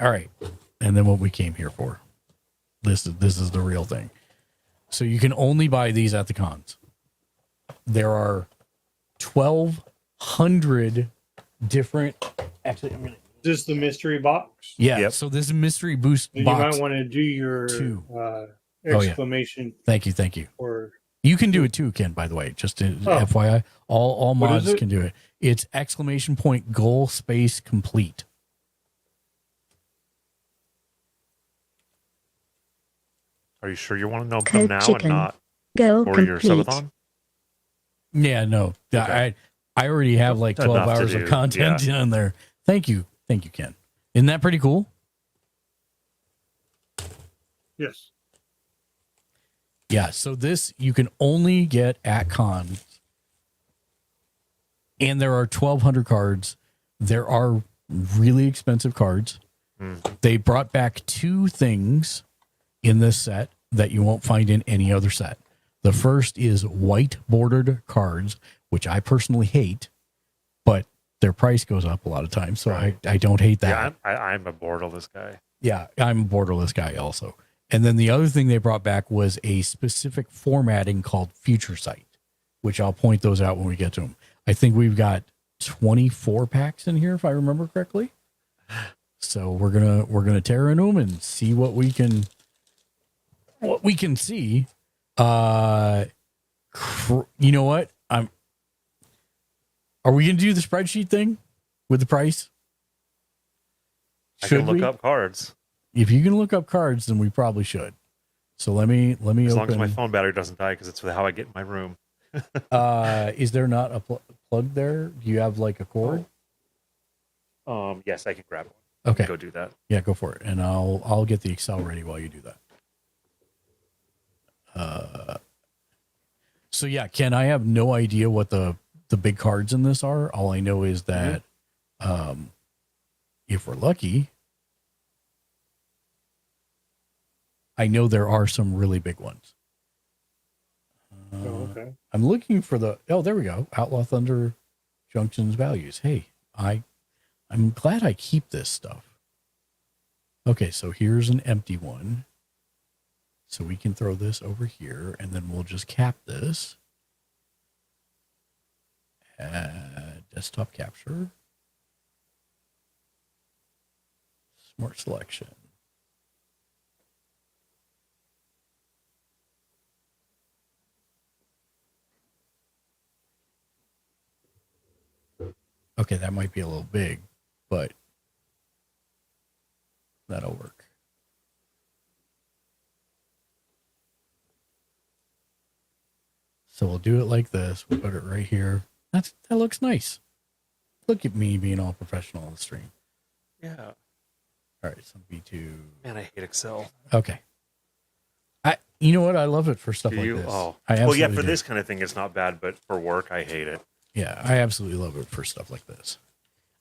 All right. And then what we came here for. This is the real thing. So you can only buy these at the cons. There are 1,200 different. Actually, I'm going to This is the mystery box. Yeah. Yep. So this is mystery boost And box. you might want to do your 2. exclamation. Thank you. Or You can do it too, Ken, by the way, just to Oh. FYI. All What is mods it? can do it. It's exclamation point goal space complete. Are you sure you want to know them Code now chicken. and not Goal for your complete. subathon? Yeah, no. Okay. I already have like 12 Enough to hours of do, content on there. Thank you, Ken. Isn't that pretty cool? yes. Yeah, so this you can only get at cons. And there are 1,200 cards. There are really expensive cards. They brought back 2 things in this set that you won't find in any other set. The first is white bordered cards, which I personally hate, but their price goes up a lot of times. So Right. I don't hate that. Yeah, I'm a borderless guy. Yeah, I'm a borderless guy also. And then the other thing they brought back was a specific formatting called Future Sight, which I'll point those out when we get to them. I think we've got 24 packs in here, if I remember correctly. So we're gonna tear into them and see what we can see. You know what? Are we gonna do the spreadsheet thing with the price? I can look up cards. If you can look up cards, then we probably should. So let me As open. long as my phone battery doesn't die, because it's how I get in my room. Is there not a plug there? Do you have like a cord? Yes, I can grab one. Okay. Go do that. Yeah, go for it, and I'll get the Excel ready while you do that. So yeah, Ken, I have no idea what the big cards in this are. All I know is that if we're lucky, I know there are some really big ones. Okay. I'm looking for there we go. Outlaw Thunder Junction's values. Hey, I'm glad I keep this stuff. Okay, so here's an empty one. So we can throw this over here, and then we'll just cap this. Desktop capture. Smart selection. Okay, that might be a little big, but that'll work. So we'll do it like this. We'll put it right here. That looks nice. Look at me being all professional on the stream. Yeah. All right, so B2. Man, I hate Excel. Okay. You know what? I love it for stuff Do like you? this. Oh. I Well, yeah, absolutely for do. this kind of thing, it's not bad, but for work, I hate it. Yeah, I absolutely love it for stuff like this.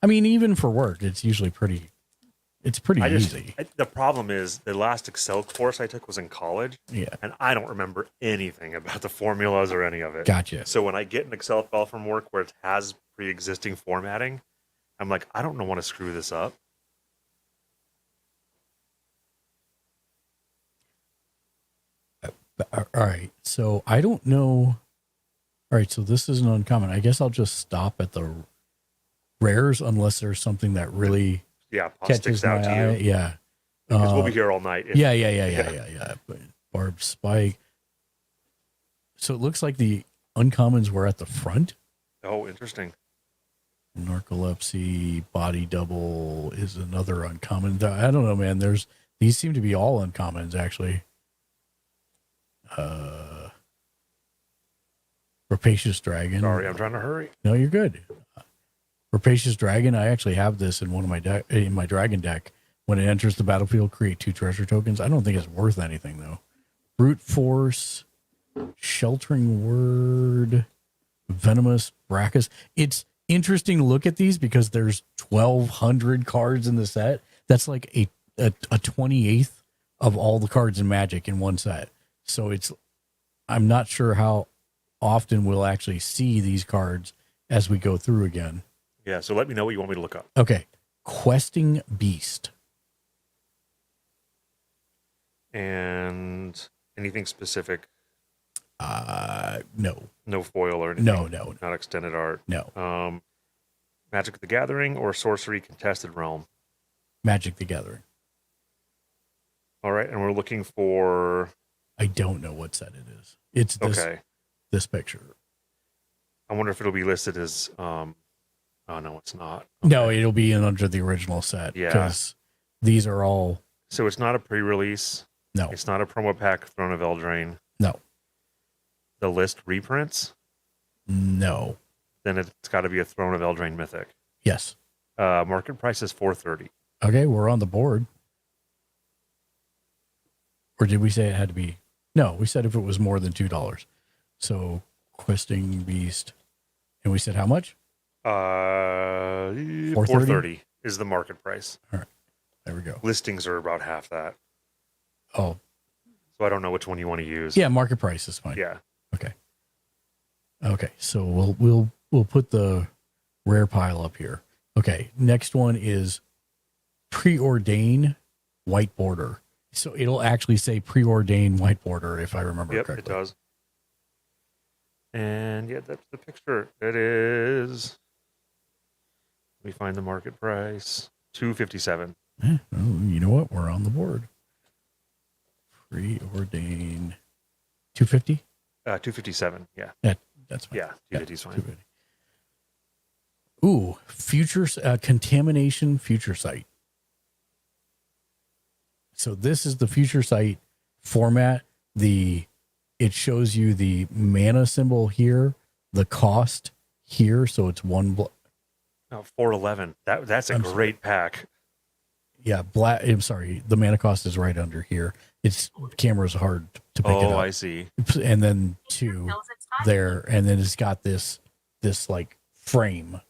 I mean, even for work, it's usually pretty easy. The problem is the last Excel course I took was in college, Yeah, and I don't remember anything about the formulas or any of it. gotcha. So when I get an Excel file from work where it has pre-existing formatting, I'm like, I don't want to screw this up. All right, so I don't know. All right, so this is an uncommon. I guess I'll just stop at the rares unless there's something that really Yeah, catches sticks my out to eye. you. Yeah. Because we'll be here all night. Yeah. But Barb Spike. So it looks like the uncommons were at the front. Oh, interesting. Narcolepsy, body double is another uncommon. I don't know, man. These seem to be all uncommons actually. Rapacious Dragon. Sorry, I'm trying to hurry. No, you're good. Rapacious Dragon. I actually have this in one of my in my dragon deck. When it enters the battlefield, create 2 treasure tokens. I don't think it's worth anything though. Brute Force, Sheltering Word, Venomous Brachus. It's interesting to look at these because there's 1,200 cards in the set. That's like a 28th of all the cards in Magic in one set. So I'm not sure how often we'll actually see these cards as we go through again. Yeah, so let me know what you want me to look up. Okay. Questing Beast. And anything specific? No. No foil or anything? No. Not extended art? No. Magic the Gathering or Sorcery Contested Realm? Magic the Gathering. All right, and we're looking for... I don't know what set it is. It's this picture. I wonder if it'll be listed as... oh, no, it's not. No, it'll be in under the original set. Yeah. Because these are all... So it's not a pre-release. No. It's not a promo pack, Throne of Eldraine. No. The list reprints? No. Then it's got to be a Throne of Eldraine Mythic. Yes. Market price is $430. Okay, we're on the board. Or did we say it had to be? No, we said if it was more than $2. So, Questing Beast. And we said how much? $430 is the market price. All right. There we go. Listings are about half that. Oh. So I don't know which one you want to use. Yeah, market price is fine. Yeah. Okay. Okay, so we'll put the rare pile up here. Okay, next one is preordain white border. So it'll actually say preordain white border if I remember correctly. Yep, it does. And yeah, that's the picture. It is. Let me find the market price. $257. Oh, you know what? We're on the board. Preordain. $250? $257. Yeah. That's fine. Yeah, $250 is fine. $250. Ooh, future contamination future site. So this is the future site format. It shows you the mana symbol here, the cost here. So it's one. Oh, $411. That's a great pack. Yeah, black. I'm sorry, the mana cost is right under here. Its camera's hard to pick it up. Oh, I see. And then 2 there, and then it's got this like frame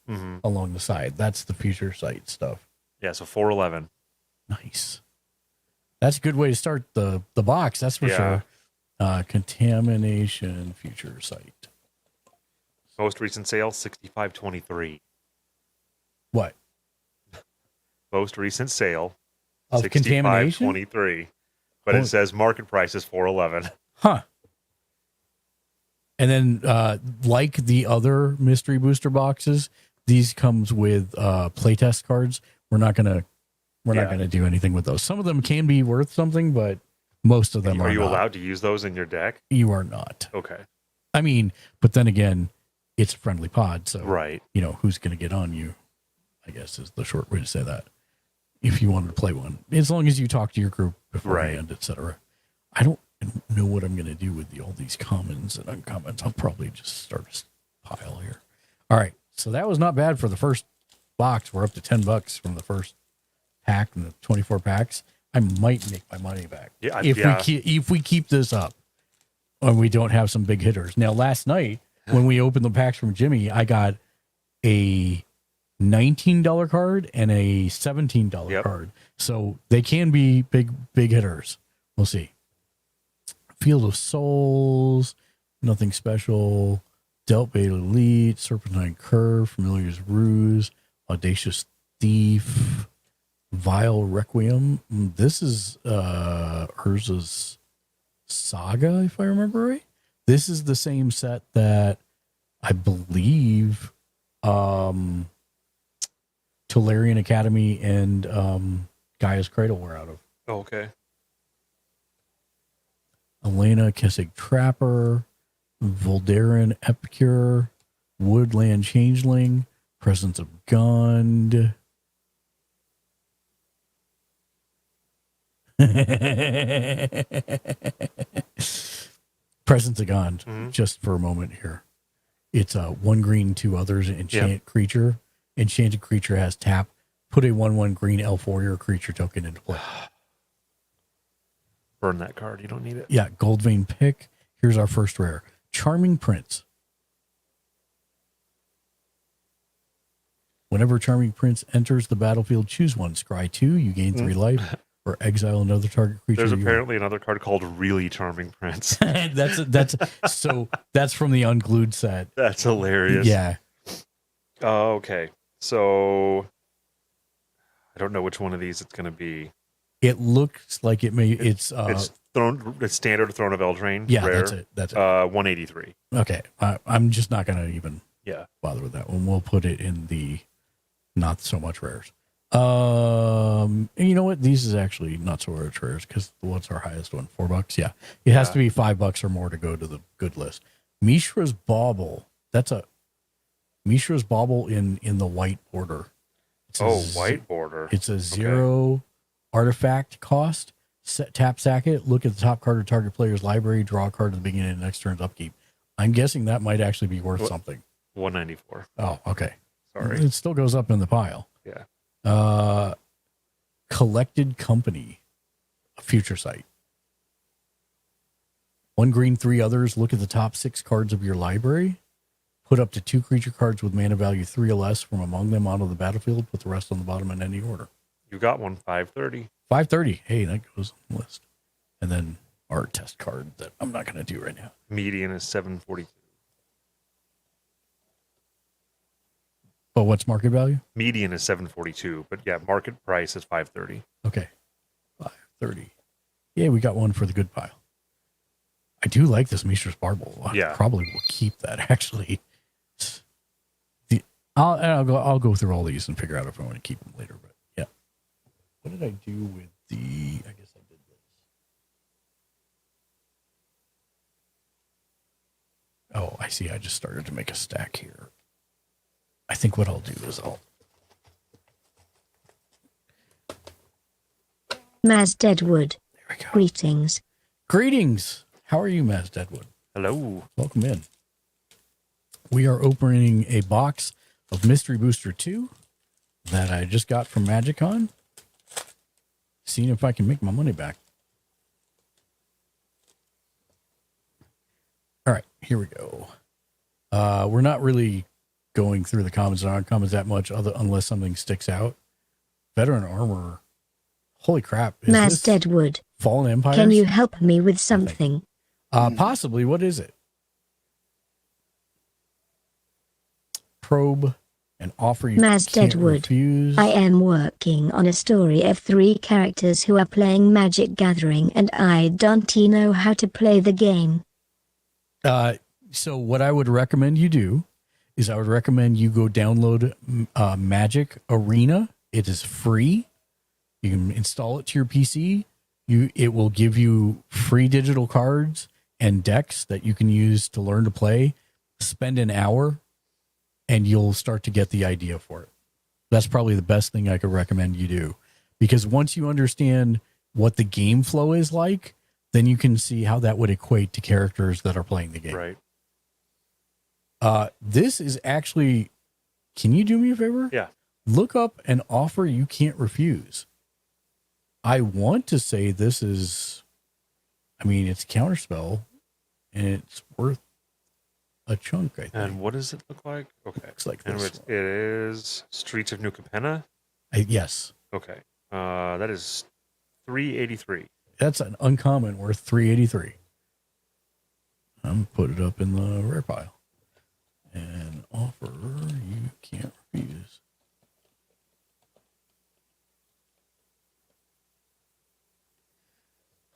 along the side. That's the future site stuff. Yeah, so $411. Nice. That's a good way to start the box. That's for sure. Contamination future site. Most recent sale, $65.23. What? Most recent sale Of contamination? $65.23. But it says market price is $411. Huh. And then like the other mystery booster boxes, these comes with playtest cards. We're not gonna do anything with those. Some of them can be worth something, but most of them are you not. allowed to use those in your deck? You are not. Okay. I mean, but then again, it's a friendly pod, so right. You know who's going to get on you, I guess is the short way to say that. If you wanted to play one, as long as you talk to your group beforehand, etc. I don't know what I'm going to do with all these commons and uncommons. I'll probably just start a pile here. All right, so that was not bad for the first box. We're up to $10 from the first pack and the 24 packs. I might make my money back if we keep this up, and we don't have some big hitters. Now, last night when we opened the packs from Jimmy, I got a $19 card and a $17 card, so they can be big hitters. We'll see. Field of Souls, nothing special. Dealt Bait Elite, Serpentine Curve, Familiar's Ruse, Audacious Thief, Vile Requiem. This is Urza's Saga, if I remember right. This is the same set that I believe Tolarian Academy and Gaia's Cradle were out of. Oh, okay. Elena Kessig Trapper, Voldarin Epicure, Woodland Changeling, Presence of Gund. Presence of Gund, just for a moment here. It's a 1 green, 2 others, enchant creature. Enchanted creature has tap. Put a 1/1 green elf warrior creature token into play. Burn that card. You don't need it. Yeah, Goldvein Pick. Here's our first rare. Charming Prince. Whenever Charming Prince enters the battlefield, choose one. Scry 2, you gain 3 life, or exile another target creature. There's apparently another card called Really Charming Prince. that's from the Unglued set. That's hilarious. Yeah. Okay. So I don't know which one of these it's going to be. It looks like it may. It's standard Throne of Eldraine. Yeah, rare. That's it. 183. Okay, I'm just not going to even bother with that one. We'll put it in the Not so much rares. And you know what? These is actually not so much rares because what's our highest one? $4? Yeah. It has to be $5 or more to go to the good list. Mishra's Bauble. That's a Mishra's Bauble in the white border. White border. It's a 0 artifact cost. Sack it, look at the top card of target player's library, draw a card at the beginning of the next turn's upkeep. I'm guessing that might actually be worth something. 194. Oh, okay. Sorry. It still goes up in the pile. Yeah. Collected Company, a future site. 1 green, 3 others. Look at the top 6 cards of your library. Put up to 2 creature cards with mana value 3 or less from among them onto the battlefield. Put the rest on the bottom in any order. You got one, 530. 530. Hey, that goes on the list. And then our test card that I'm not going to do right now. Median is 742. But what's market value? Median is 742, but yeah, market price is 530. Okay. 530. Yeah, we got one for the good pile. I do like this Mishra's Bauble. I probably will keep that actually. I'll go through all these and figure out if I want to keep them later. But yeah, what did I do with the? I guess I did this. Oh, I see. I just started to make a stack here. I think what I'll do is Maz Deadwood. There we go. Greetings. Greetings. How are you, Maz Deadwood? Hello. Welcome in. We are opening a box of Mystery Booster 2 that I just got from MagicCon. Seeing if I can make my money back. All right, here we go. We're not really going through the comments and non-comments that much unless something sticks out. Veteran Armor. Holy crap. Maz Deadwood. Fallen Empires? Can you help me with something? Possibly. What is it? Probe and offer you Maz can't Deadwood. refuse. I am working on a story of 3 characters who are playing Magic Gathering and I don't know how to play the game. So what I would recommend you do is I would recommend you go download Magic Arena. It is free. You can install it to your PC. It will give you free digital cards and decks that you can use to learn to play. Spend an hour and you'll start to get the idea for it. That's probably the best thing I could recommend you do. Because once you understand what the game flow is like, then you can see how that would equate to characters that are playing the game. Right. This is actually, can you do me a favor? Yeah. Look up an offer you can't refuse. I want to say this is, it's Counterspell, and it's worth a chunk, I think. And what does it look like? Okay. Looks like And this. it is Streets of New Capenna? Yes. Okay. That is 383. That's an uncommon worth 383. I'm put it up in the rare pile. An offer you can't refuse.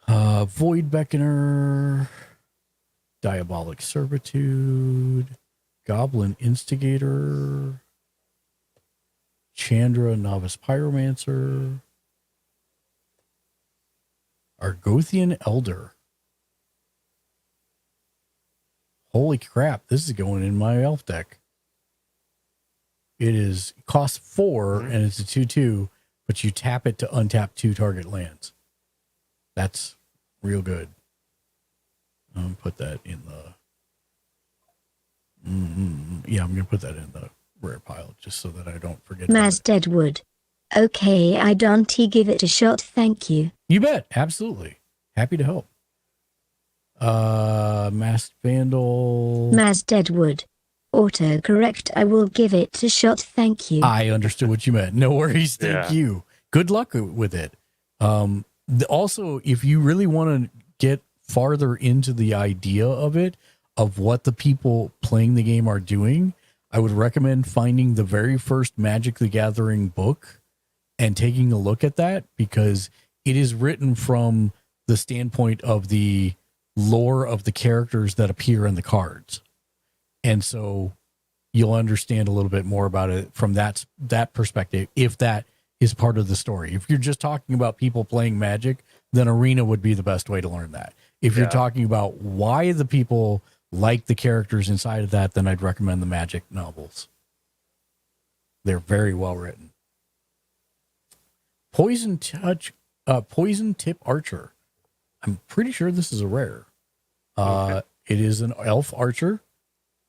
Void Beckoner, Diabolic Servitude, Goblin Instigator, Chandra Novice Pyromancer, Argothian Elder. Holy crap, this is going in my elf deck. It costs 4 and it's a 2/2, but you tap it to untap 2 target lands. That's real good. I'm going to put that in the... Yeah, I'm going to put that in the rare pile just so that I don't forget. Maz Deadwood. Okay, I don't give it a shot, thank you. You bet. Absolutely. Happy to help. Masked Vandal. Maz Deadwood. Autocorrect, I will give it a shot, thank you. I understood what you meant. No worries. Thank you. Good luck with it. Also, if you really want to get farther into the idea of it, of what the people playing the game are doing, I would recommend finding the very first Magic the Gathering book and taking a look at that, because it is written from the standpoint of the lore of the characters that appear in the cards. And so you'll understand a little bit more about it from that perspective, if that is part of the story. If you're just talking about people playing Magic, then Arena would be the best way to learn that. If you're talking about why the people like the characters inside of that, then I'd recommend the Magic novels. They're very well written. Poison Tip Archer. I'm pretty sure this is a rare. It is an elf archer,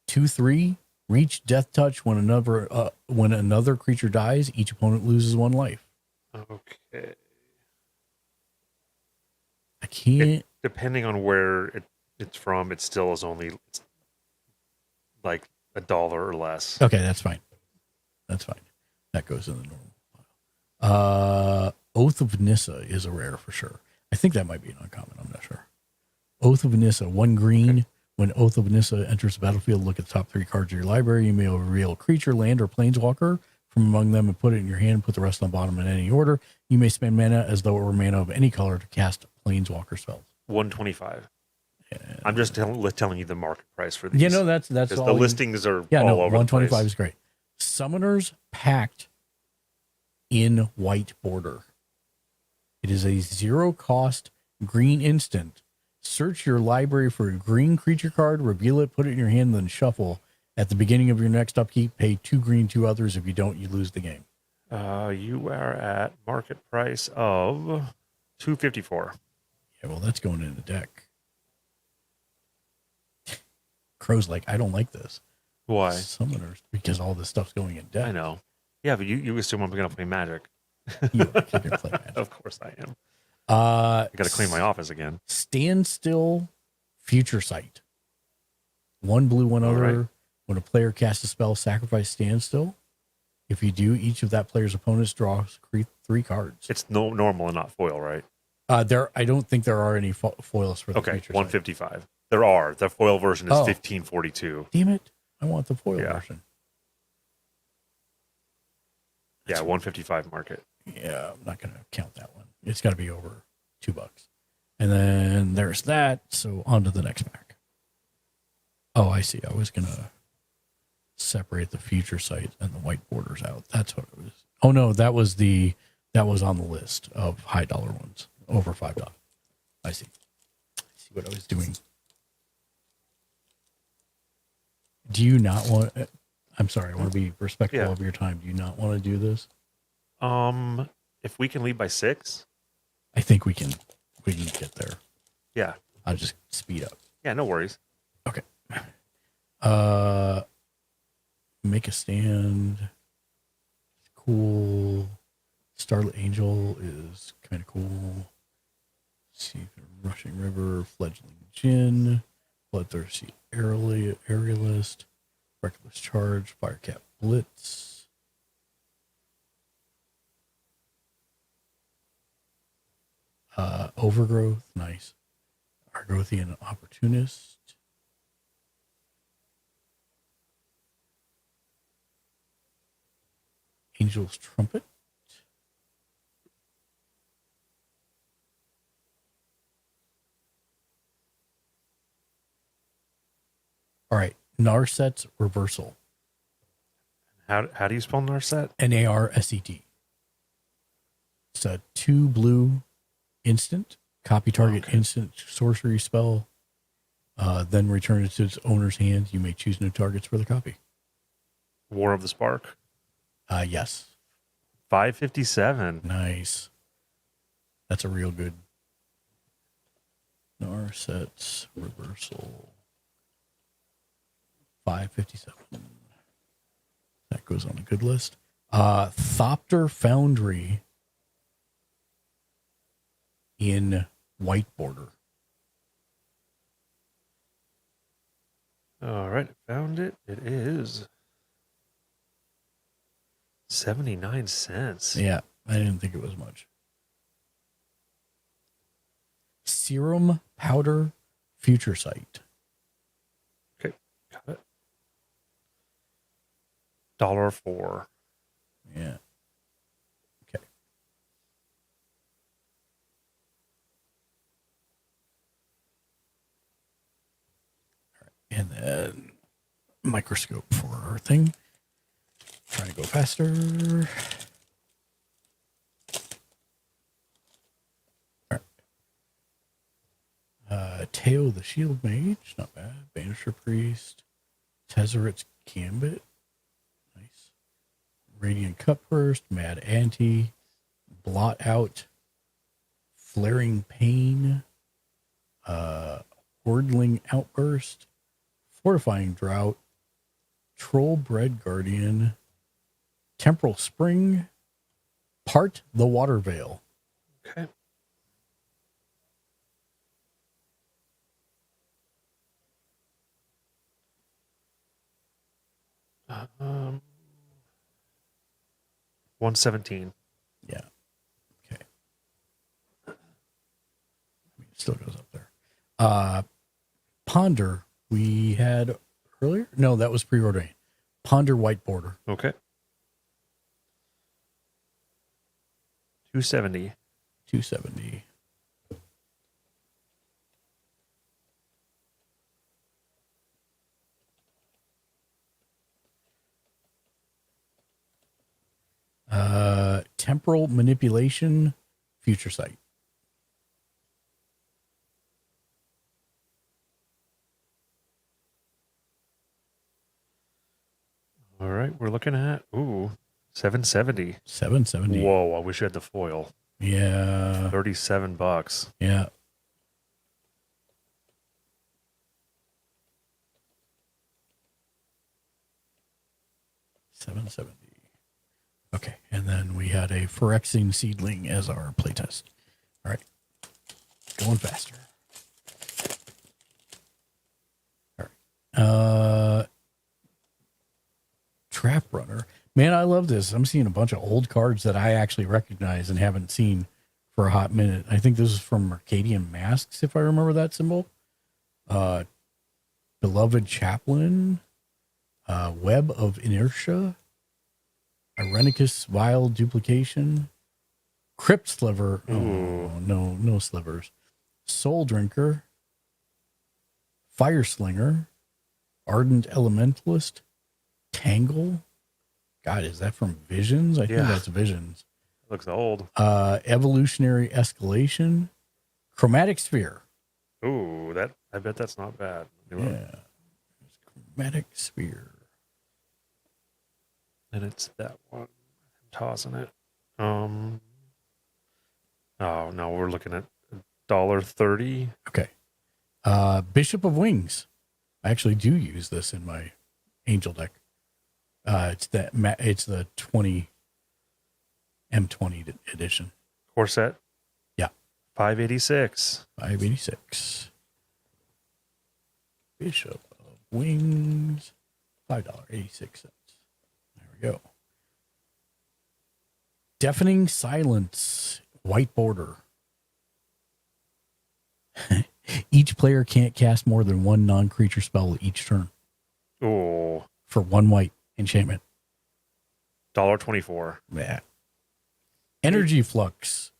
2/3, reach death touch when another creature dies. Each opponent loses 1 life. Okay. I can't. Depending on where it's from, it still is only like $1 or less. Okay, that's fine. That's fine. That goes in the normal file. Oath of Nissa is a rare for sure. I think that might be an uncommon. I'm not sure. Oath of Nissa, 1 green. Okay. When Oath of Nissa enters the battlefield, look at the top 3 cards of your library. You may reveal a creature, land, or planeswalker from among them and put it in your hand. Put the rest on the bottom in any order. You may spend mana as though it were mana of any color to cast planeswalker spells. 125. Yeah. I'm just telling you the market price for these. That's all. The listings are all over. 125 is great. Summoner's Pact in white border. It is a 0-cost green instant. Search your library for a green creature card, reveal it, put it in your hand, then shuffle. At the beginning of your next upkeep, pay 2 green, 2 others. If you don't, you lose the game. You are at market price of $254. Yeah, well, that's going in the deck. Crow's like, I don't like this. Why? Summoners, because all this stuff's going in deck. I know. Yeah, but you assume I'm going to play Magic. You're going to play Magic. Of course I am. I got to clean my office again. Standstill Future Sight. 1 blue, 1 other. Right. When a player casts a spell, sacrifice Standstill. If you do, each of that player's opponents draws 3 cards. It's normal and not foil, right? I don't think there are any foils for the Future 155. Sight. There are. The foil version is 1542. Damn it. I want the foil version. Yeah, 155 market. Yeah, I'm not going to count that one. It's got to be over $2. And then there's that. So on to the next pack. Oh, I see. I was going to separate the Future Sight and the white borders out. That's what it was. Oh no, that was on the list of high dollar ones, over $5. I see. See what I was doing. Do you not want? I'm sorry. I want to be respectful of your time. Do you not want to do this? If we can lead by 6, I think we can get there. Yeah. I'll just speed up. Yeah, no worries. Okay. Make a stand. Cool. Starlit Angel is kind of cool. Let's see, Rushing River, Fledgling Djinn, Bloodthirsty Aerialist, Reckless Charge, Firecat Blitz. Overgrowth, nice. Argothian Opportunist. Angel's Trumpet. All right, Narset's Reversal. How do you spell Narset? Narset. It's a 2 blue instant. Copy target instant sorcery spell. Then return it to its owner's hand. You may choose new targets for the copy. War of the Spark. Yes. 557. Nice. That's a real good. Narset's Reversal. 557. That goes on a good list. Thopter Foundry in white border. All right, found it. It is 79 cents. Yeah, I didn't think it was much. Serum Powder Future Sight. Okay, got it. $1.04. Yeah. Okay. All right. And then microscope for our thing. Trying to go faster. All right. Teo the Shield Mage, not bad. Banisher Priest. Tezzeret's Gambit. Nice. Radiant Cutburst, Mad Anti, Blot Out, Flaring Pain, Wordling Outburst, Fortifying Drought, Trollbred Guardian, Temporal Spring, Part the Water Veil. Okay. Um, 117. Yeah. Okay. I mean, it still goes up there. Ponder, we had earlier? No, that was preordained. Ponder White Border. Okay. 270. 270. Temporal Manipulation, Future Sight. All right, we're looking at 770. 770. Whoa, I wish I had the foil. Yeah. $37. Yeah. $770. Okay, and then we had a Phyrexian Seedling as our playtest. All right, going faster. All right. Trap Runner. Man, I love this. I'm seeing a bunch of old cards that I actually recognize and haven't seen for a hot minute. I think this is from Mercadian Masks, if I remember that symbol. Beloved Chaplain. Web of Inertia. Irenicus Vile Duplication. Crypt Sliver. Oh, no slivers. Soul Drinker. Fire Slinger. Ardent Elementalist. Tangle. God, is that from Visions? I think that's Visions. Looks old. Evolutionary Escalation. Chromatic Sphere. Ooh, I bet that's not bad. Yeah. Chromatic Sphere. And it's that one. I'm tossing it. Oh no, we're looking at $1.30. Okay. Bishop of Wings. I actually do use this in my Angel deck. It's the 20 M20 edition. Corset. Yeah. 586. 586. Bishop of Wings. $5.86. There we go. Deafening Silence. White Border. Each player can't cast more than one non-creature spell each turn. Oh. For one white enchantment. $1.24. Yeah. Energy Flux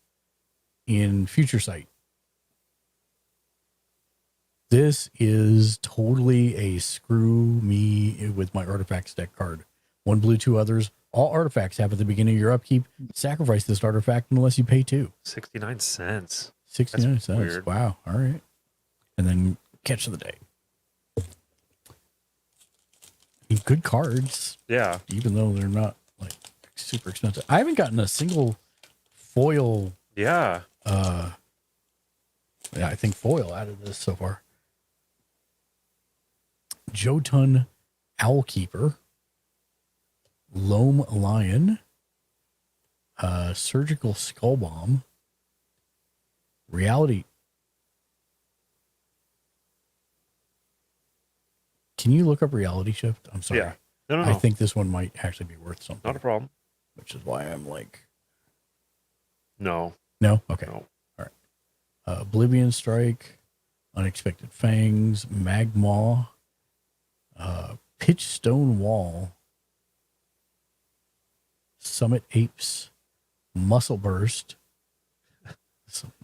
in Future Sight. This is totally a screw me with my artifacts deck card. One blue, two others. All artifacts have at the beginning of your upkeep. Sacrifice this artifact unless you pay 2. 69 cents. 69 That's cents. weird. Wow. All right. And then catch of the day. Good cards. Yeah. Even though they're not like super expensive. I haven't gotten a single foil. Yeah. I think foil out of this so far. Jotun Owlkeeper. Loam Lion. Surgical Skull Bomb. Reality. Can you look up Reality Shift? I'm sorry. Yeah. No. I think this one might actually be worth something. Not a problem. Which is why I'm like, No. no? Okay. No. All right. Oblivion Strike, Unexpected Fangs, Magmaw, Pitchstone Wall, Summit Apes, Muscle Burst,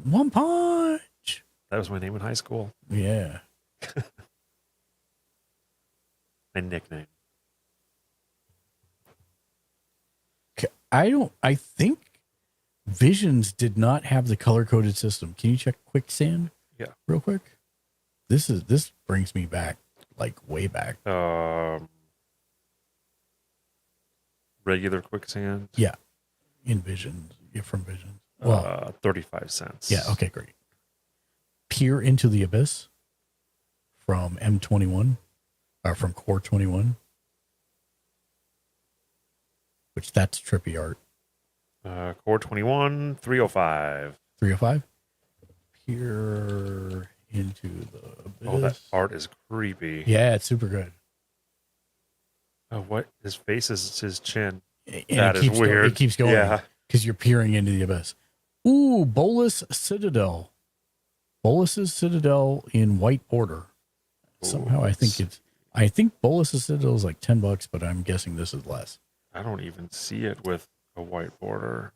One Punch. That was my name in high school. Yeah. My nickname. I think Visions did not have the color coded system. Can you check Quicksand? Yeah. Real quick. This brings me back, like way back. Regular quicksand. Yeah. In Visions. Yeah, from Visions. Well, 35 cents. yeah, okay, great. Peer into the Abyss from M21, or from Core 21. Which that's trippy art. Core 21, 305. 305. Peer into the Abyss. Oh, that art is creepy. Yeah, it's super good. Oh, what? His face is his chin. And That is weird. It keeps going. Yeah. Because you're peering into the abyss. Ooh, Bolus Citadel. Bolus's Citadel in white border. Somehow I think Bolus's Citadel is like $10, but I'm guessing this is less. I don't even see it with a white border.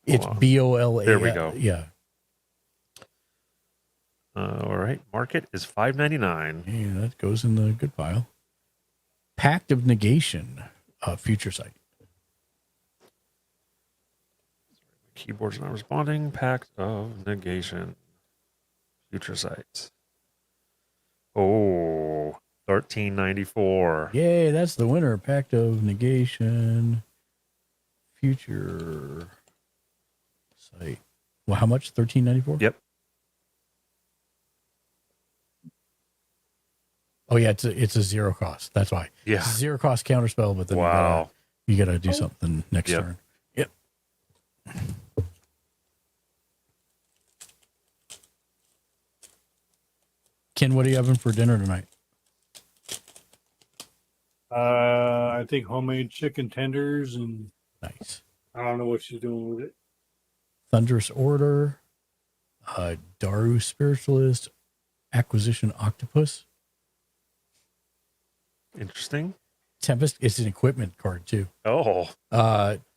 It's BOLA. There we go. Yeah. All right. Market is $5.99. Yeah, that goes in the good pile. Pact of Negation, Future Sight. Keyboard's not responding. Pact of Negation. Future Sight. Oh, $13.94. Yay, that's the winner. Pact of Negation, Future Sight. Well, how much? $13.94? Yep. Oh yeah, it's a zero cost. That's why. Yeah. It's a zero cost counterspell, but then Wow. you gotta do something next Yep. turn. Yep. Ken, what are you having for dinner tonight? I think homemade chicken tenders, and Nice. I don't know what she's doing with it. Thunderous Order, Daru Spiritualist, Acquisition Octopus, Interesting. Tempest. It's an equipment card too. Oh,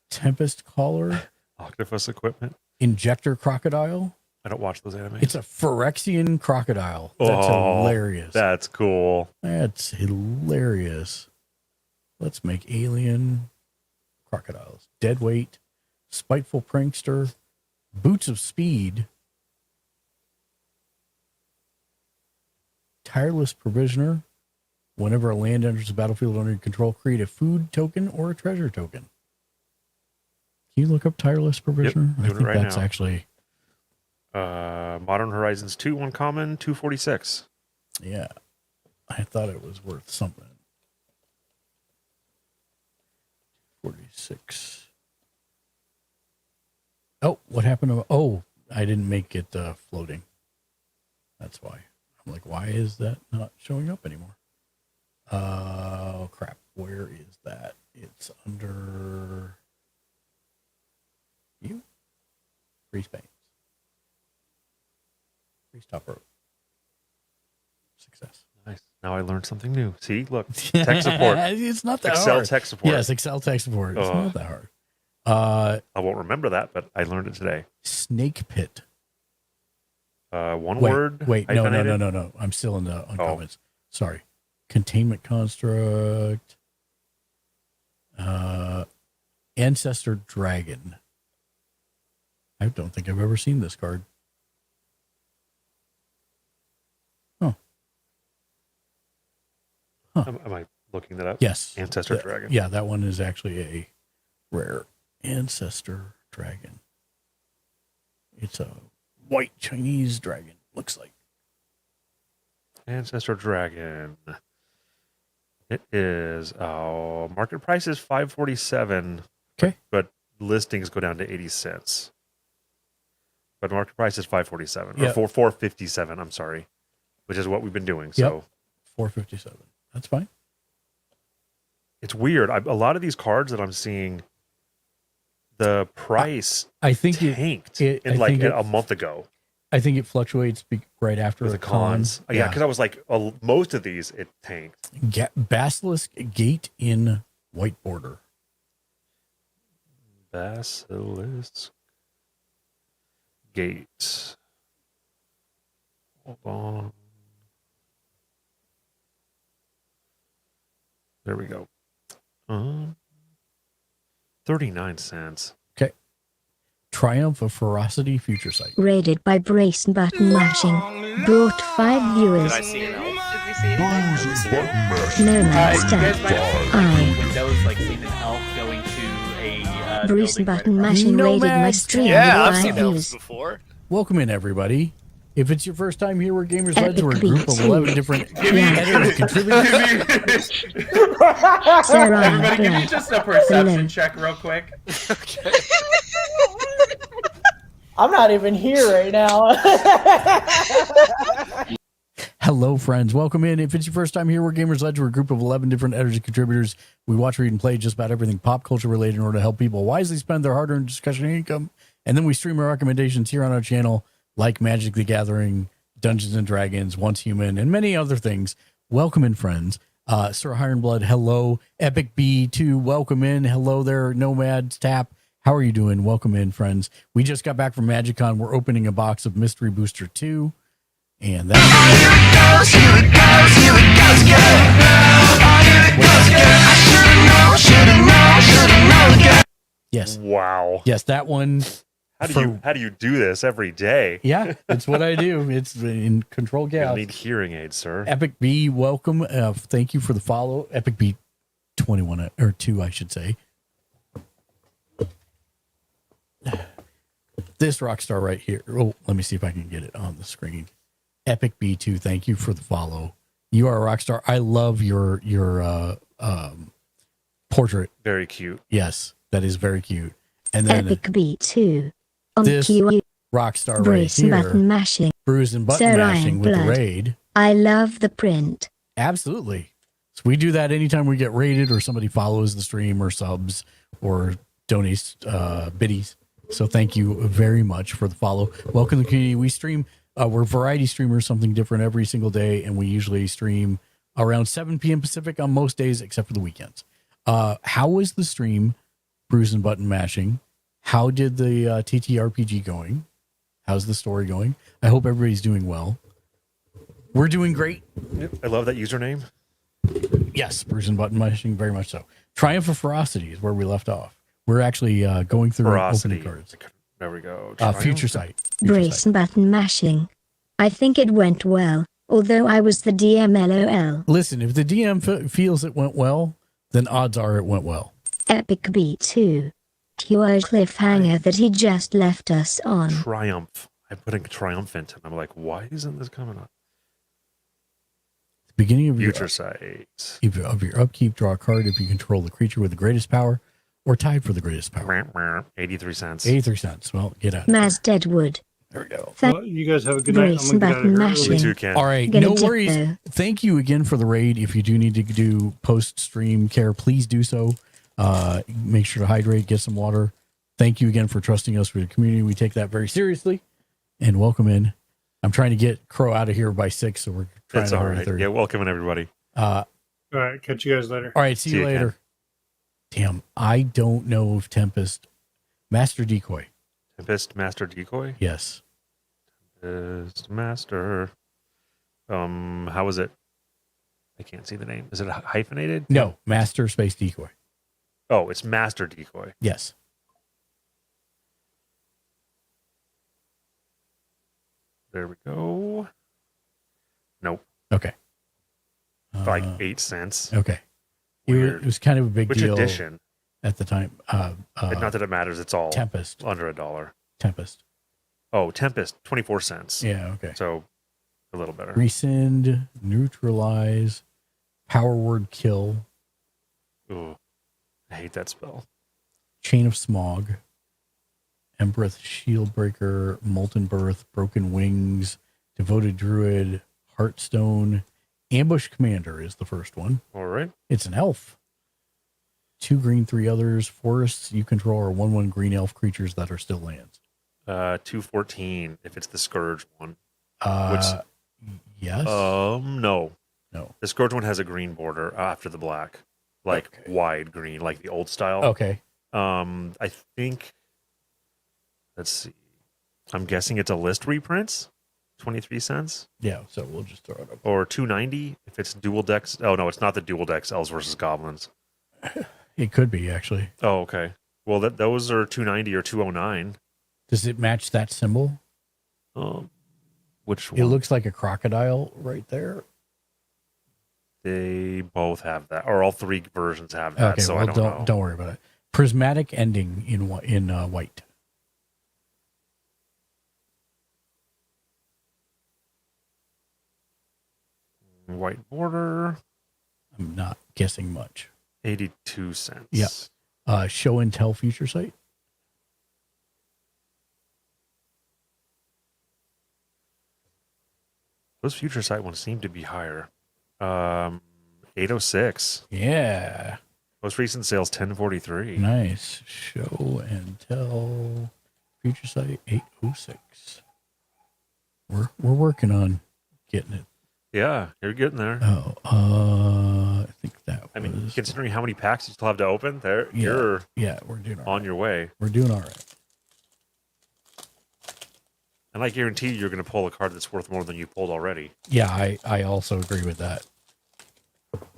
Tempest Caller, octopus equipment. Injector Crocodile. I don't watch those animes. It's a Phyrexian crocodile. That's hilarious. That's cool. That's hilarious. Let's make alien crocodiles. Deadweight, Spiteful Prankster, Boots of Speed, Tireless Provisioner. Whenever a land enters the battlefield under your control, create a food token or a treasure token. Can you look up Tireless Provisioner? I doing it think right that's now. actually, Modern Horizons 2, 1 common, 246. yeah. I thought it was worth something. 46. Oh, what happened to, oh, I didn't make it floating. That's why. I'm like, why is that not showing up anymore? Oh, crap. Where is that? It's under you. Free space. Free stop rope. Success. Nice. Now I learned something new. See, look, tech support. It's not that Excel hard. tech support. Yes, Excel tech support. It's Oh. not that hard. I won't remember that, but I learned it today. Snake Pit. One Wait, word. Wait, no. hyphenated? I'm still in the comments. Sorry. Containment Construct. Ancestor Dragon. I don't think I've ever seen this card. Am I looking that up? Yes. Ancestor Dragon. Yeah, that one is actually a rare Ancestor Dragon. It's a white Chinese dragon, looks like. Ancestor Dragon. It is market price is $5.47. Okay. But listings go down to 80 cents. But market price is $5.47 Yep. or $4.57. I'm sorry, which is what we've been doing. So $4.57. That's fine. it's weird. A lot of these cards that I'm seeing, the price I think tanked I think a month ago I think it fluctuates right after with the the cons. Yeah, because I was like, most of these it tanked. Basilisk Gate in white border. Basilisk Gate. Hold on. There we go. 39 cents. Okay. Triumph of Ferocity Future Sight. Rated by Brace Button Mashing. Brought 5 viewers. Did I see an elf? Did we see that? No man's You guys might dead. have I, windows, like seen an elf going to a Bruce building Button right across- Mashing No rated my man's stream Yeah, I've with seen 5 elves views. before. Welcome in, everybody. If it's your first time here, we're Gamersledge. Epic We're a group of beats. 11 different Yeah. editors, contributors. Sarah Everybody, give me Blood. just a perception Hello. check real quick. I'm not even here right now. Hello, friends. Welcome in. If it's your first time here, we're Gamersledge. We're a group of 11 different editors and contributors. We watch, read, and play just about everything pop culture related in order to help people wisely spend their hard-earned discretionary income. And then we stream our recommendations here on our channel, like Magic the Gathering, Dungeons and Dragons, Once Human, and many other things. Welcome in, friends. Sir Ironblood, hello. Epic B2, welcome in. Hello there, Nomads Tap. How are you doing? Welcome in, friends. We just got back from MagicCon. We're opening a box of Mystery Booster 2. And that's yes, Wow. yes, that one. How do you do this every day? Yeah, it's what I do. It's in Control You Chaos. need hearing aids, sir. Epic B, welcome. Thank you for the follow. Epic B 21 or 2, I should say. This rock star right here. Oh, let me see if I can get it on the screen. Epic B2, thank you for the follow. You are a rock star. I love your portrait. Very cute. Yes, that is very cute. And then Epic B2. On this QA. rock star right Brace here, Button Mashing. bruise and button Sir mashing with the Ironblood. raid. I love the print. Absolutely. So we do that anytime we get rated or somebody follows the stream or subs or donates biddies. So thank you very much for the follow. Welcome to the community. We stream, we're variety streamers, something different every single day. And we usually stream around 7 p.m. Pacific on most days, except for the weekends. How was the stream, bruise and button mashing? How did the TTRPG going? How's the story going? I hope everybody's doing well. We're doing great. I love that username. Yes, bruise and button mashing, very much so. Triumph of Ferocity is where we left off. We're actually going through Ferocity. opening cards. There we go. Future Sight. Future Brace Sight. Button Mashing. I think it went well, although I was the DM LOL. Listen, if the DM feels it went well, then odds are it went well. Epic B2. Pure cliffhanger that he just left us on. Triumph. I'm putting triumphant, and I'm like, why isn't this coming up? Beginning of Future Sight. of your upkeep, draw a card if you control the creature with the greatest power or tied for the greatest power. 83 cents. 83 cents. Well, get out. Maz Deadwood. There we go. Well, you guys have a good night. I'm Brace gonna get out of Button here. Mashing. Me too, Ken. All right. Gonna No dip worries. though. Thank you again for the raid. If you do need to do post-stream care, please do so. Make sure to hydrate, get some water. Thank you again for trusting us with your community. We take that very seriously. And welcome in. I'm trying to get Crow out of here by 6, so we're trying It's to all hurry right. 30. Yeah, welcome in, everybody. All right, catch you guys later. All right, see you later. Damn, I don't know if Tempest Master Decoy. Tempest Master Decoy. Yes. Tempest Master. How is it? I can't see the name. Is it hyphenated? No, Master Space Decoy. Oh, it's Master Decoy. Yes. There we go. Nope. Okay. Like 8 cents. Okay. Weird. It was kind of a big Which deal edition? at the time. Not that it matters. It's all Tempest. under $1. Tempest. Oh, Tempest, 24 cents. Yeah, okay. So a little better. Rescind, neutralize, power word kill, Ooh, I hate that spell. chain of smog, Emperor shield breaker, molten birth, broken wings, devoted druid, heartstone, ambush commander is the first one. All right. It's an elf. 2 green, 3 others. Forests you control are 1/1 green elf creatures that are still lands. 214 if it's the Scourge one. Yes. No. No. The Scourge one has a green border after the black. Like Okay. wide green, like the old style. Okay. I think, let's see. I'm guessing it's a list reprints. 23 cents. Yeah, so we'll just throw it up. Or 290 if it's dual decks. Oh no, it's not the dual decks elves versus goblins. It could be actually. Oh, okay. Well, those are 290 or 209. Does it match that symbol? Which one? It looks like a crocodile right there. They both have that, or all three versions have that. Okay, so well, I don't know. don't worry about it. Prismatic ending in white. White border, I'm not guessing much. 82 cents. Yeah. Show and tell feature site. Those future site ones seem to be higher. 806. Yeah. Most recent sales 1043. Nice. Show and tell feature site 806. We're working on getting it. Yeah, you're getting there. Oh, I think that I mean, was, considering how many packs you still have to open, yeah, you're we're doing all on right. your way. We're doing all right. And I guarantee you're going to pull a card that's worth more than you pulled already. Yeah, I also agree with that.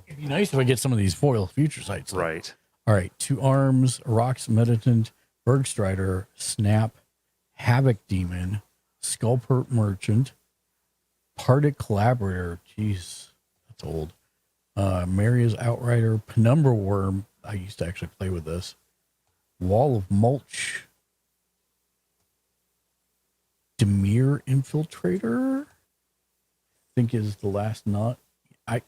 It'd be nice if I get some of these foil future sites. Though. Right. All right. 2 Arms, Rocks Meditant, Bergstrider, Snap, Havoc Demon, Skullpert Merchant, Parted Collaborator. Jeez, that's old. Maria's Outrider, Penumbra Worm. I used to actually play with this. Wall of Mulch. Demir Infiltrator, I think is the last not. Can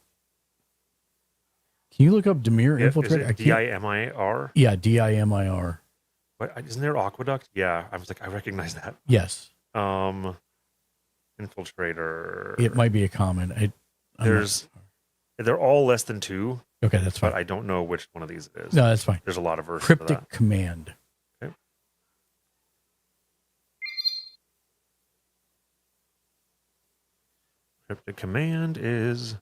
you look up Demir Infiltrator? DIMIR? Yeah, DIMIR. What, isn't there Aqueduct? Yeah, I was like, I recognize that. Yes. Infiltrator. It might be a common. They're all less than 2. Okay, that's fine. But I don't know which one of these it is. No, that's fine. There's a lot of versions Cryptic of that. Command. Okay. Cryptic Command is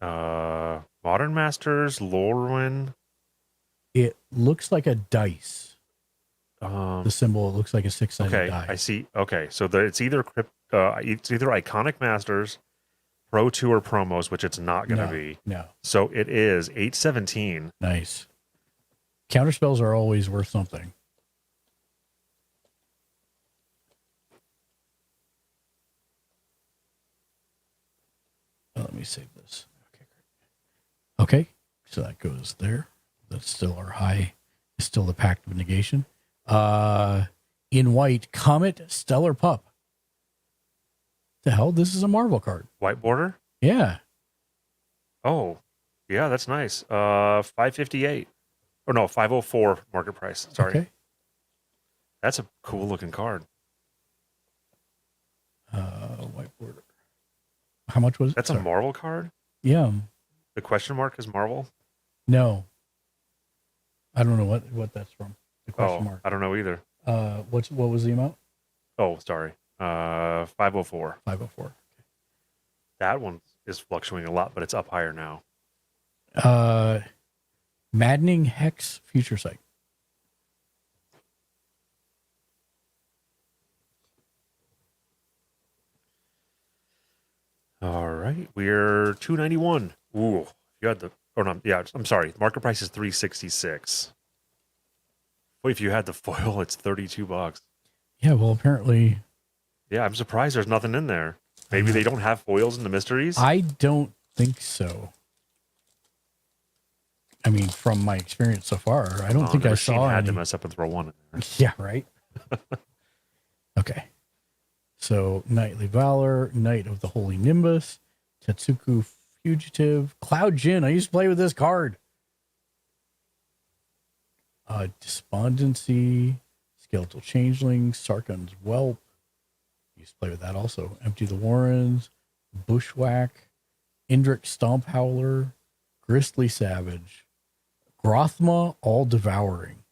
Modern Masters, Lorwyn. It looks like a dice. The The symbol, it looks like a 6-sided okay, die. I see. Okay, so it's either Iconic Masters, Pro Tour promos, which it's not going to be. No. So it is 817. Nice. Counterspells are always worth something. Let me save this. Okay, great. Okay, so that goes there. That's still our high. It's still the Pact of Negation. In white, Comet Stellar Pup. The hell? This is a Marvel card. White border? Yeah. Oh, yeah, that's nice. 558. Or no, 504 market price. Sorry. Okay. That's a cool looking card. White border. How much was it? That's a Marvel card? Yeah. The question mark is Marvel? No. I don't know what that's from. The question mark. I don't know either. What was the amount? Oh, sorry. 504. 504. That one is fluctuating a lot, but it's up higher now. Maddening Hex Future Sight. All right. We're 291. Ooh. You had I'm sorry. Market price is 366. Well, if you had the foil, it's $32. Yeah, well, apparently. Yeah, I'm surprised there's nothing in there. Maybe they don't have foils in the mysteries? I don't think so. I mean, from my experience so far, I don't think I saw had any. to mess up and throw one in there. Yeah, right? Okay. So, Knightly Valor, Knight of the Holy Nimbus, Tetsuku Fugitive, Cloud Jin. I used to play with this card. Despondency, Skeletal Changeling, Sarkon's Whelp. Used to play with that also. Empty the Warrens, Bushwhack, Indrik Stomp Howler, Gristly Savage, Grothma All Devouring.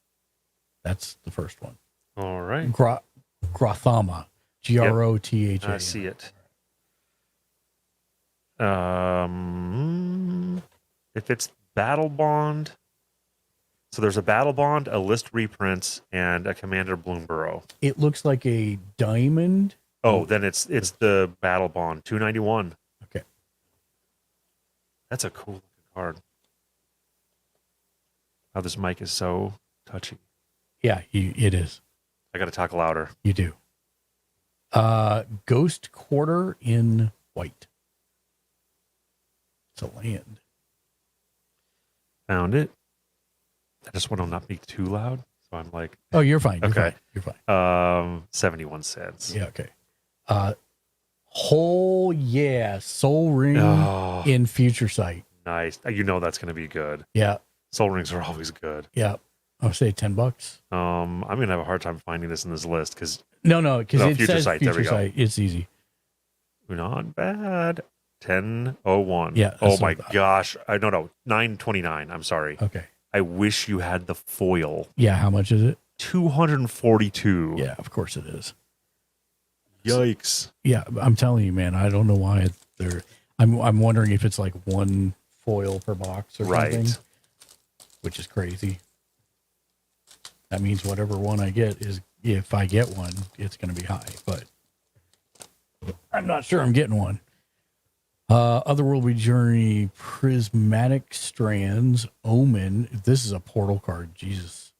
That's the first one. All right. Grothama. Grotha. I see it. If it's Battle Bond, so there's a Battle Bond, a list reprints, and a Commander Bloomburrow. It looks like a diamond Oh, then it's the Battle Bond 291. Okay. That's a cool looking card. How this mic is so touchy. Yeah, it is. I got to talk louder. You do. Ghost Quarter in white. It's a land. Found it. I just want to not be too loud. So I'm like, Oh, you're fine. You're Okay. fine. You're fine. 71 cents. Yeah, okay. Whole Soul Ring Oh, in Future Sight. nice. You know that's going to be good. Yeah, Soul rings are always good. yeah. I'll say $10. I'm going to have a hard time finding this in this list because No, because No, it Future says Sight, there Future we go. Sight. It's easy. not bad. 1001. Yeah, Oh that's my not bad. gosh. I no 929. I'm sorry. Okay. I wish you had the foil. Yeah, how much is it? 242. Yeah, of course it is. Yikes. Yeah, I'm telling you, man. I don't know why they're. I'm wondering if it's like one foil per box or something, Right. which is crazy. That means whatever one I get is, if I get one, it's going to be high. But I'm not sure I'm getting one. Otherworldly Journey, Prismatic Strands, Omen. This is a portal card. Jesus.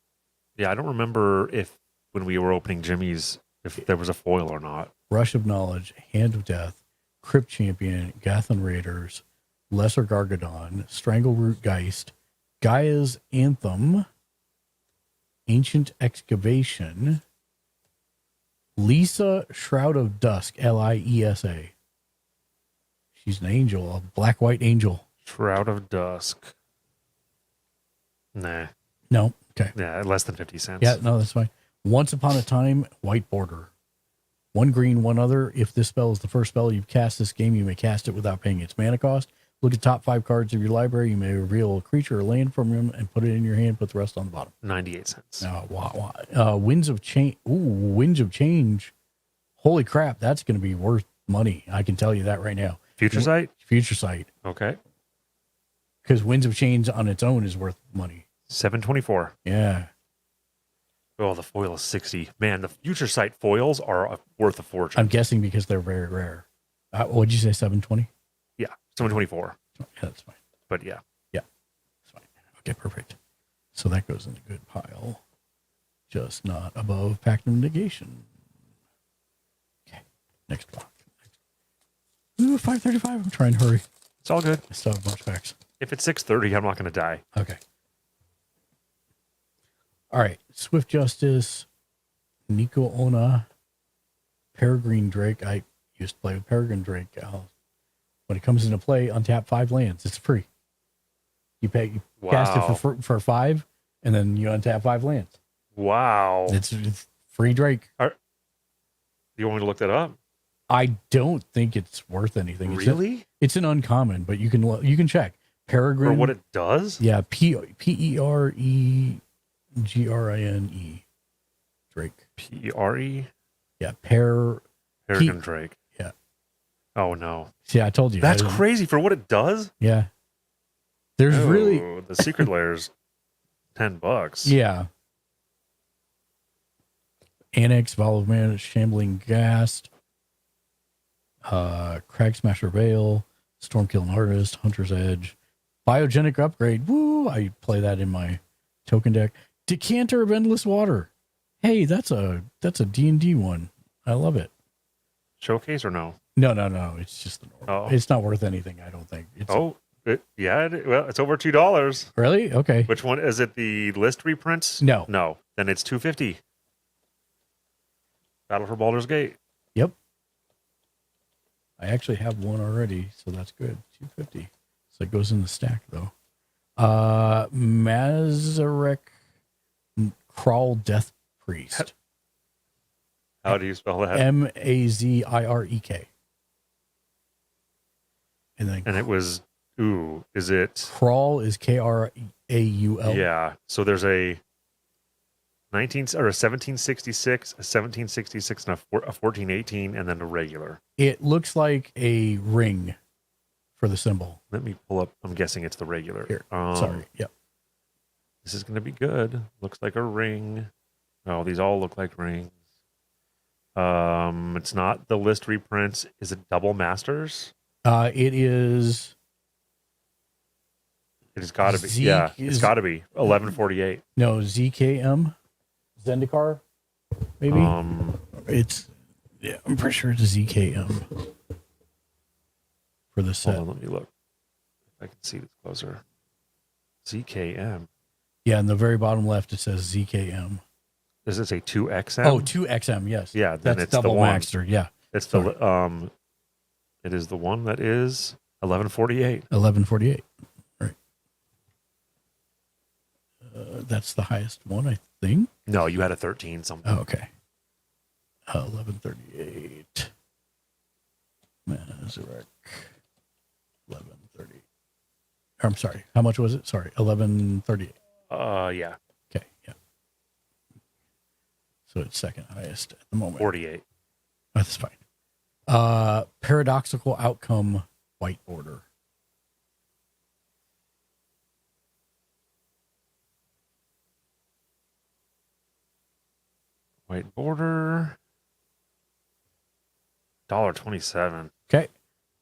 Yeah, I don't remember if when we were opening Jimmy's if there was a foil or not. Rush of Knowledge, Hand of Death, Crypt Champion, Gathan Raiders, Lesser Gargadon, Strangleroot Geist, Gaia's Anthem, Ancient Excavation, Lisa Shroud of Dusk, Liesa. She's an angel, a black-white angel. Shroud of Dusk. Nah. No, okay. Yeah, less than 50 cents. Yeah, no, that's fine. Once Upon a Time, white border. One green, one other. If this spell is the first spell you've cast this game, you may cast it without paying its mana cost. Look at top 5 cards of your library. You may reveal a creature or land from them and put it in your hand. Put the rest on the bottom. 98 cents. Winds of Change. Ooh, Winds of Change. Holy crap, that's going to be worth money. I can tell you that right now. Future Sight? Future Sight. Okay. Because Winds of Change on its own is worth money. 724. Yeah. Oh, the foil is 60. Man, the Future Sight foils are worth a fortune. I'm guessing because they're very rare. What'd you say, 720? Yeah, 724. Yeah, that's fine. But yeah. That's fine. Okay, perfect. So that goes in the good pile. Just not above Pact of Negation. Okay, next block. Ooh, 5:35. I'm trying to hurry. It's all good. I still have a bunch of packs. If it's 6:30, I'm not going to die. Okay. All right. Swift Justice, Nico Ona, Peregrine Drake. I used to play with Peregrine Drake. When it comes into play, untap 5 lands. It's free. You cast it for 5, and then you untap 5 lands. Wow. It's free Drake. Do you want me to look that up? I don't think it's worth anything. Really? It's an uncommon, but you can check. Peregrine. For what it does? Yeah, Peregrine. Drake. P-E-R-E? Yeah, Peregrine Drake. Yeah. Oh, no. See, I told you. That's crazy for what it does? Yeah. There's really... The secret layer's $10. Yeah. Annex, Vow of Man, Shambling Ghast, Crag Smasher Veil, Stormkilling Artist, Hunter's Edge, Biogenic Upgrade. Woo! I play that in my token deck. Decanter of Endless Water. Hey, that's a D&D one. I love it. Showcase or no? No. It's just the normal. Oh. It's not worth anything, I don't think. It's Well, it's over $2. really? Okay. Which one is it? The list reprints? No. Then it's $250. Battle for Baldur's Gate. Yep. I actually have one already, so that's good. $250. So it goes in the stack though. Mazarek Crawl Death Priest. How do you spell that? Mazirek. And then And it was is it Crawl is Kraul. Yeah. So there's a 1766, a 1766, and a 1418, and then a regular. It looks like a ring for the symbol. Let me pull up. I'm guessing it's the regular. Here. Sorry. Yep. This is going to be good. Looks like a ring. Oh, these all look like rings. It's not the list reprints. Is it double masters? It is. It has got to be. Z- Yeah, it's is- got to be 1148. No, ZKM, Zendikar, maybe. It's. Yeah, I'm pretty sure it's ZKM for the set. Hold on, let me look. If I can see this closer. ZKM. Yeah, in the very bottom left it says ZKM. Does it say 2XM? Oh, 2XM, yes. Yeah, then that's it's double the one. maxter. Yeah, It's the it is the one that is 1148. 1148. Right. That's the highest one, I think. No, you had a 13 something. Oh, okay. 1138. Mazarek. 1130. I'm sorry. How much was it? Sorry, 1138. Yeah, Okay, yeah. So it's second highest at the moment. 48. That's fine. Paradoxical outcome, white border. White border. $1.27. Okay.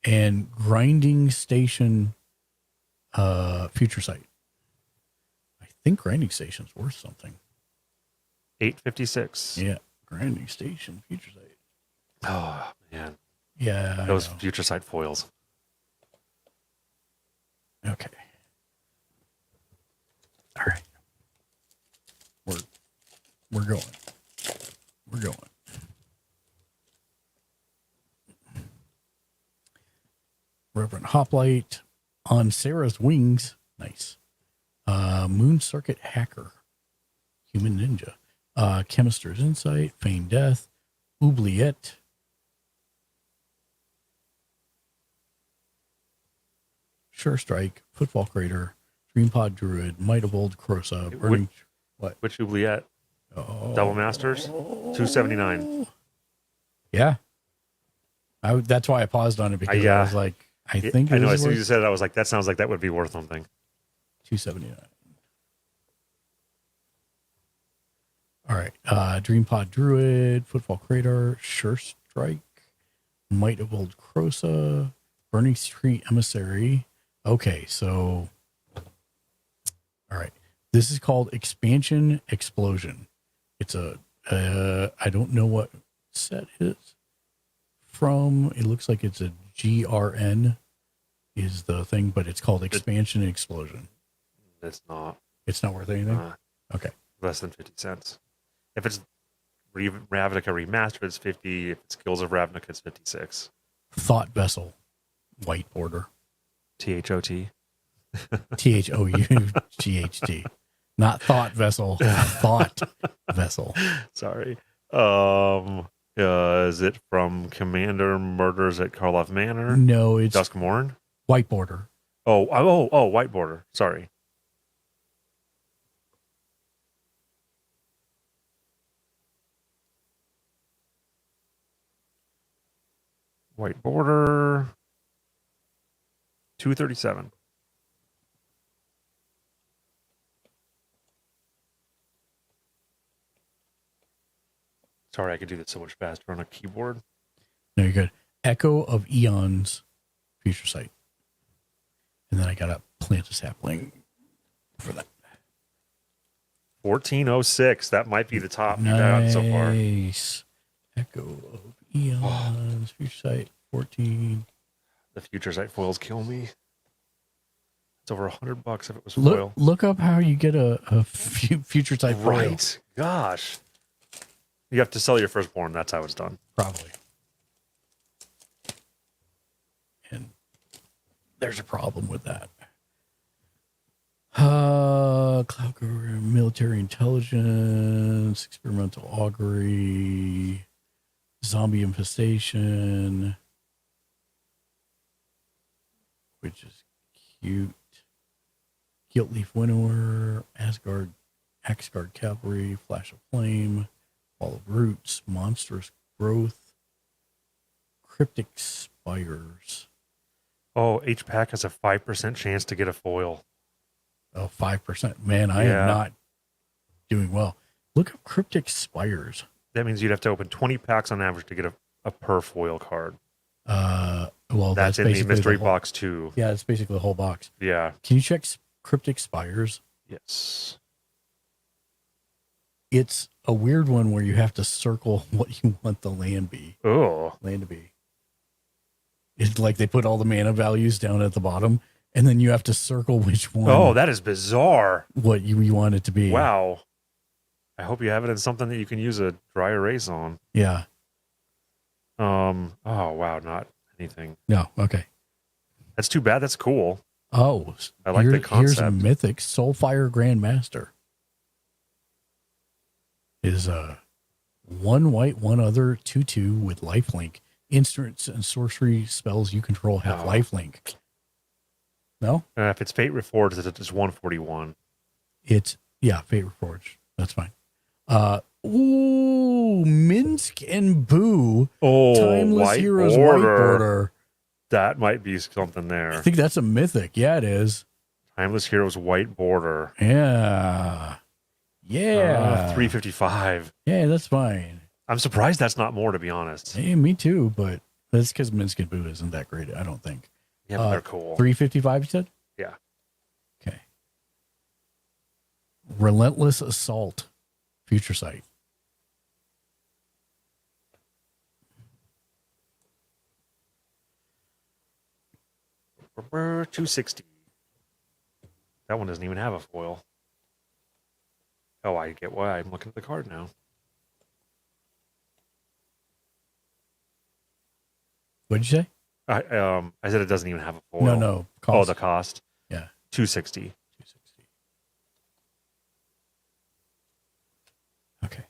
And grinding station, future site. I think grinding station's worth something. 856. Yeah. Grinding station, future site. Oh man, Yeah. those future sight foils. Okay. All right. We're going. We're going. Reverend Hoplite on Sarah's wings. Nice. Moon Circuit Hacker. Human Ninja. Chemister's Insight. Feigned Death. Oubliette. Sure Strike. Football Crater. Dreampod Druid. Might of Old Crosa. Burning. What? Which oubliette? Oh. Double Masters? 279. Yeah. That's why I paused on it because I was like, I think I it know. is As soon as worth you said it, I was like, that sounds like that would be worth something. 279. All right. Dreampod Druid, Football Crater, Sure Strike, Might of Old Crosa, Burning Street Emissary. Okay, so all right. This is called Expansion Explosion. It's a I don't know what set it is from. It looks like it's a GRN is the thing, but it's called Expansion Explosion. It's not. It's not worth anything. Okay. Less than 50 cents. If it's Ravnica Remastered, it's 50. If it's Guilds of Ravnica, it's 56. Thought Vessel, white border. THOT. THOUGHT. Not Thought Vessel. Thought Vessel. Sorry. Is it from Commander Murders at Karlov Manor? No, it's Duskmorn? white border. Oh, white border. Sorry. White border. 237. Sorry, I could do that so much faster on a keyboard. No, you're good. Echo of Eons future site. And then I got to plant a sapling for that. 1406. That might be the top you've had so far. Nice. Echo of Eons future site 14. The future sight foils kill me. It's over $100 if it was foil. Look up how you get a future site foil. Right. Gosh. You have to sell your firstborn. That's how it's done. Probably. And there's a problem with that. Cloud Courier, military intelligence, experimental augury, zombie infestation, which is cute. Guilt Leaf Winnower, Axgard Cavalry, Flash of Flame, Wall of Roots, Monstrous Growth, Cryptic Spires. Oh, H pack has a 5% chance to get a foil. Oh, 5%. Man, I am not doing well. Look up Cryptic Spires. That means you'd have to open 20 packs on average to get a per foil card. Well, That's in the basically mystery whole, box too. Yeah, it's basically the whole box. Yeah. Can you check Cryptic Spires? Yes. It's a weird one where you have to circle what you want the land to be. It's like they put all the mana values down at the bottom, and then you have to circle which one. Oh, that is bizarre. What you want it to be. Wow. I hope you have it in something that you can use a dry erase on. Yeah. Oh wow, not anything. No. Okay. That's too bad. That's cool. Oh, I like the Here's a concept. mythic Soulfire Grandmaster. Is 1 white, 1 other, 2/2 with lifelink. Instants and sorcery spells you control have Oh. lifelink. No, If it's Fate Reforged, it's 141. it's Fate Reforged. That's fine. Minsk and Boo. Oh, Timeless white Heroes border. White Border. That might be something I there. think that's a mythic. Yeah, it is. Timeless Heroes White Border. Yeah. Yeah. 355. Yeah, that's fine. I'm surprised that's not more, to be honest. Hey, me too, but that's because Minsk and Boo isn't that great, I don't think. Yeah, but they're cool. 355, you said? Yeah. Okay. Relentless Assault. Future Sight. Brr, 260. That one doesn't even have a foil. Oh, I get why I'm looking at the card now. What'd you say? I said it doesn't even have a foil. No. Oh, the cost. Yeah. 260. 260. Okay.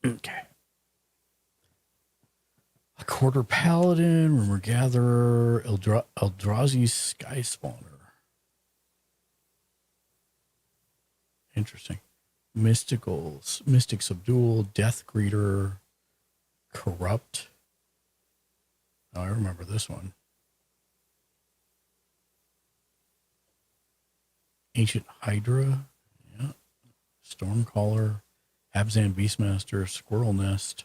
Okay. A Quarter Paladin, Rumor Gatherer, Eldrazi Sky Spawner. Interesting. Mystic Subdual, Death Greeter, Corrupt. Oh, I remember this one. Ancient Hydra. Yeah. Stormcaller, Abzan Beastmaster, Squirrel Nest.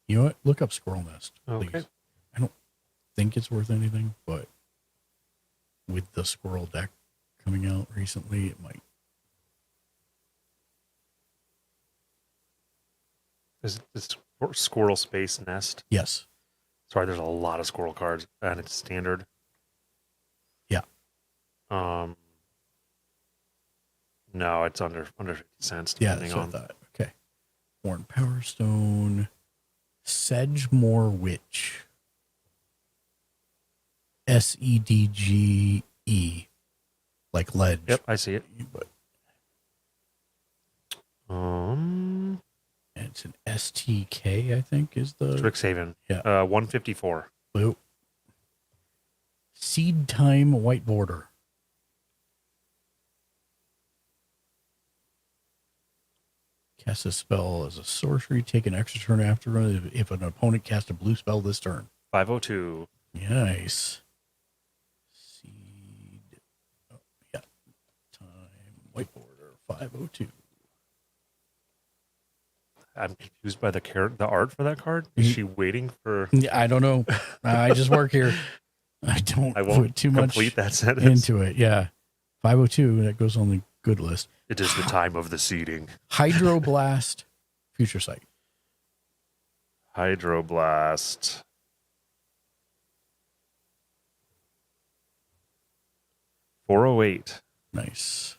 You know what? Look up Squirrel Nest, please. Okay. I don't think it's worth anything, but with the Squirrel deck coming out recently, it might. Is this Squirrel Space Nest? Yes. Sorry, there's a lot of Squirrel cards, and it's standard. Yeah. No, it's under 50 cents. Yeah, Depending that's what I thought. Okay. Horn Power Stone. Sedgemoor Witch. SEDGE. Like ledge. Yep, I see it. But Um, it's an STK, I think, is the Strixhaven. Yeah. 154. blue. Seed Time White Border. Cast a spell as a sorcery. Take an extra turn after run if an opponent casts a blue spell this turn. 502. Nice. Seed. Oh, yeah. Time White Border. 502. I'm confused by the art for that card. Is she waiting for? Yeah, I don't know. I just work here. I don't I won't put too much complete that sentence. into it. Yeah. 502. That goes on the good list. It is the time of the seeding. Hydroblast. Future Sight. Hydroblast. $408. Nice.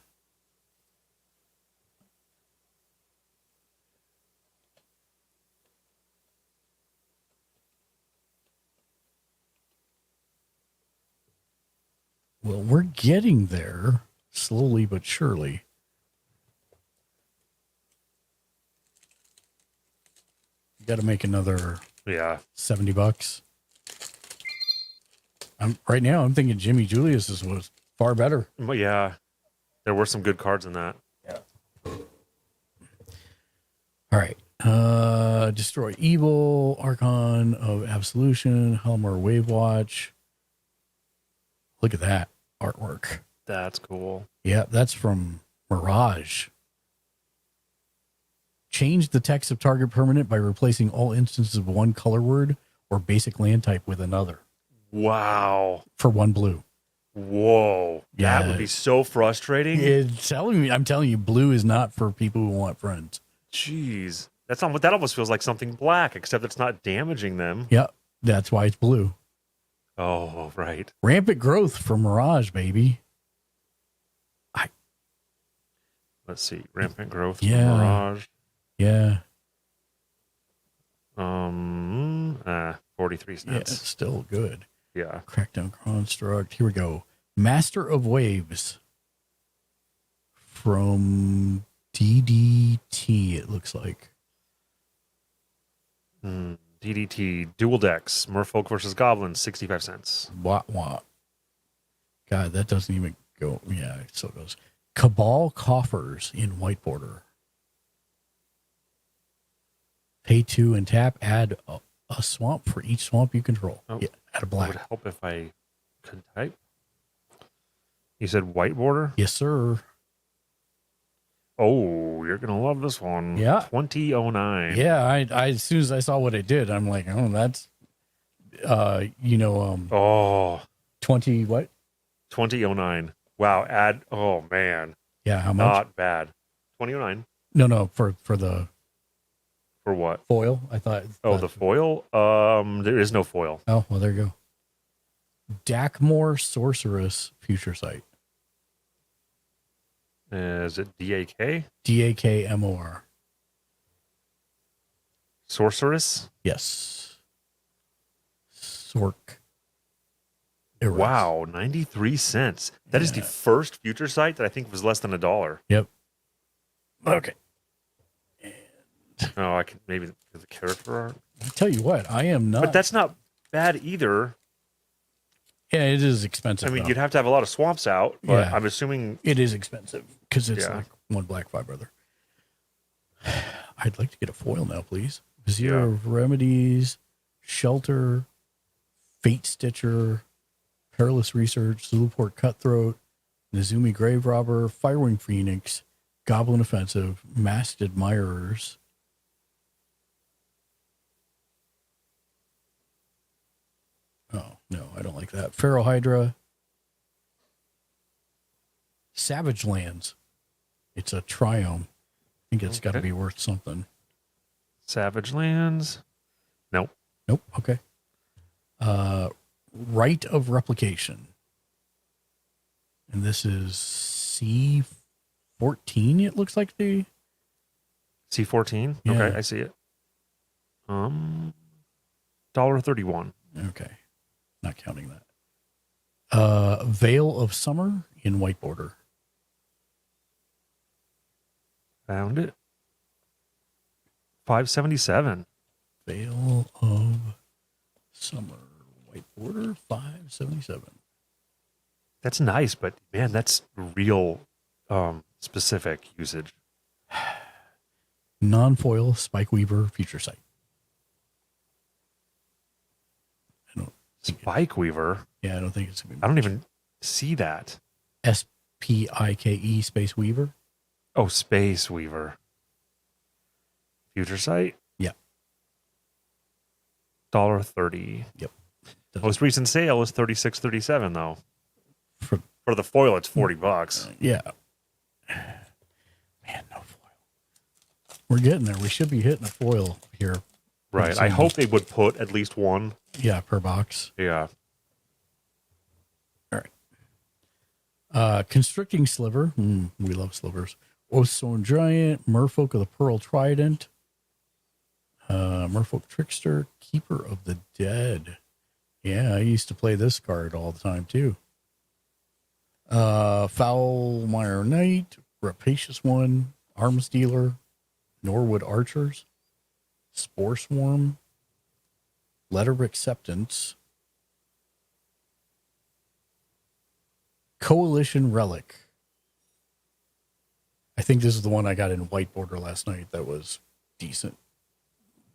Well, we're getting there slowly but surely. You got to make another Yeah. $70. Right now I'm thinking Jimmy Julius's was far better. Well, yeah. There were some good cards in that. All right. Destroy Evil, Archon of Absolution, Helmar Wave Watch. Look at that artwork. That's cool. Yeah, that's from Mirage. Change the text of target permanent by replacing all instances of one color word or basic land type with another. Wow. For 1 blue. Whoa. Yeah. That would be so frustrating. I'm telling you, blue is not for people who want friends. Jeez. That almost feels like something black, except it's not damaging them. Yep, that's why it's blue. Oh, right. Rampant growth for Mirage, baby. Let's see. Rampant growth Yeah. from Mirage. Yeah. 43 Yeah, cents. it's still good. Yeah. Crackdown Construct. Here we go. Master of Waves from DDT, it looks like. DDT dual decks. Merfolk versus Goblins, 65 cents. What? God, that doesn't even go. Yeah, it still goes. Cabal Coffers in white border. Pay 2 and tap. Add a swamp for each swamp you control. Oh, yeah, add a It black. would help if I could type. You said white border? Yes, sir. Oh, you're going to love this one. Yeah. 2009. Yeah, I as soon as I saw what it did, I'm like, oh, that's, 20 what? 2009. Wow. Oh, man. Yeah, how much? Not bad. 2009. No, for the For what? foil. I thought. The foil? There is no foil. Oh, well, there you go. Dakmore Sorceress Future Sight. Is it DAK? DAKMOR. Sorceress? Yes. Sork. Erase. Wow, 93 cents. That is the first future site that I think was less than $1. Yep. Okay. Oh, I can maybe the character art. I tell you what, I am not. But that's not bad either. Yeah, it is expensive. I mean, though. you'd have to have a lot of swamps out, but Yeah. I'm assuming It is expensive because it's Yeah. like one black five brother. I'd like to get a foil now, please. Zero of Remedies, Shelter, Fate Stitcher, Perilous Research, Zulaport Cutthroat, Nezumi Grave Robber, Firewing Phoenix, Goblin Offensive, Masked Admirers. Oh, no, I don't like that. Feral Hydra. Savage Lands. It's a Triome. I think it's got to be worth something. Savage Lands. Nope. Nope. Okay. Rite of Replication. And this is C14, it looks like the C14. Yeah. Okay, I see it. $1.31. Okay. Not counting that. Veil of Summer in white border. Found it. $5.77. Veil of Summer white border 577. That's nice, but man, that's real specific usage. Non-foil Spike Weaver Future Sight. Spike Weaver. Yeah, I don't think it's gonna be. I don't even see that. SPIKE Space Weaver. Oh, Space Weaver. Future Sight? Yeah. $1.30. Yep. Most recent sale is $36.37 though. For the foil, it's $40. Yeah. Man, no foil. We're getting there. We should be hitting a foil here. Right. I hope they would put at least one. Yeah, per box. Yeah. All right. Constricting Sliver. We love slivers. Oathstone Giant. Merfolk of the Pearl Trident. Merfolk Trickster. Keeper of the Dead. Yeah, I used to play this card all the time too. Foulmire Knight. Rapacious One. Arms Dealer. Norwood Archers. Spore Swarm. Letter of Acceptance. Coalition Relic. I think this is the one I got in white border last night that was decent.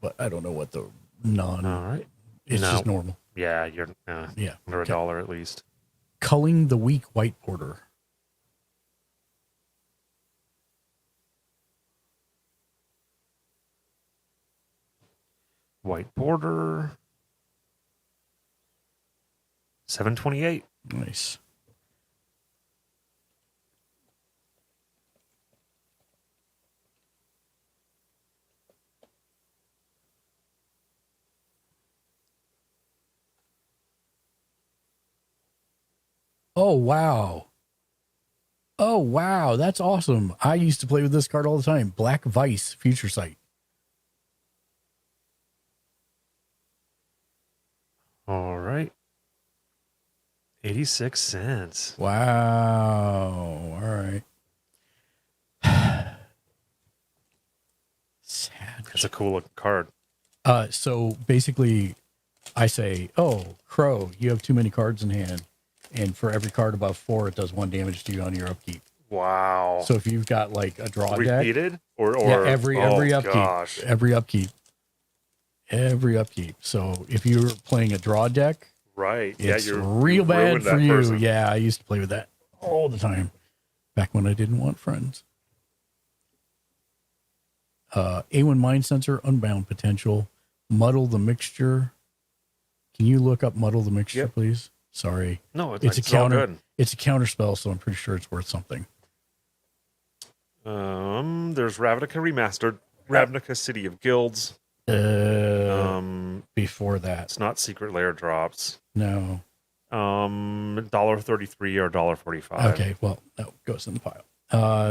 but I don't know what the non. All right. It's No. just normal. Yeah, you're Yeah. under Okay. $1 at least. Culling the Weak white border. White border. 728. Nice. Oh, wow. Oh, wow. That's awesome. I used to play with this card all the time. Black Vice, Future Sight. All right. 86 cents. Wow. All right. Sad. That's a cool looking card. So basically, I say, oh, Crow, you have too many cards in hand. And for every card above 4, it does 1 damage to you on your upkeep. Wow. So if you've got like a draw deck, Repeated? Or yeah, every upkeep, gosh. every upkeep. So if you're playing a draw deck, Right. it's you're real bad ruined for that you. person. Yeah, I used to play with that all the time back when I didn't want friends. A1 Mind Sensor, Unbound Potential, Muddle the Mixture. Can you look up Muddle the Mixture, Yep. please? Sorry. No, It's a all counter. good. It's a counter spell, so I'm pretty sure it's worth something. There's Ravnica Remastered, Ravnica City of Guilds. Before that, It's not Secret Lair drops. no. $1.33 or $1.45. Okay, well, that goes in the pile.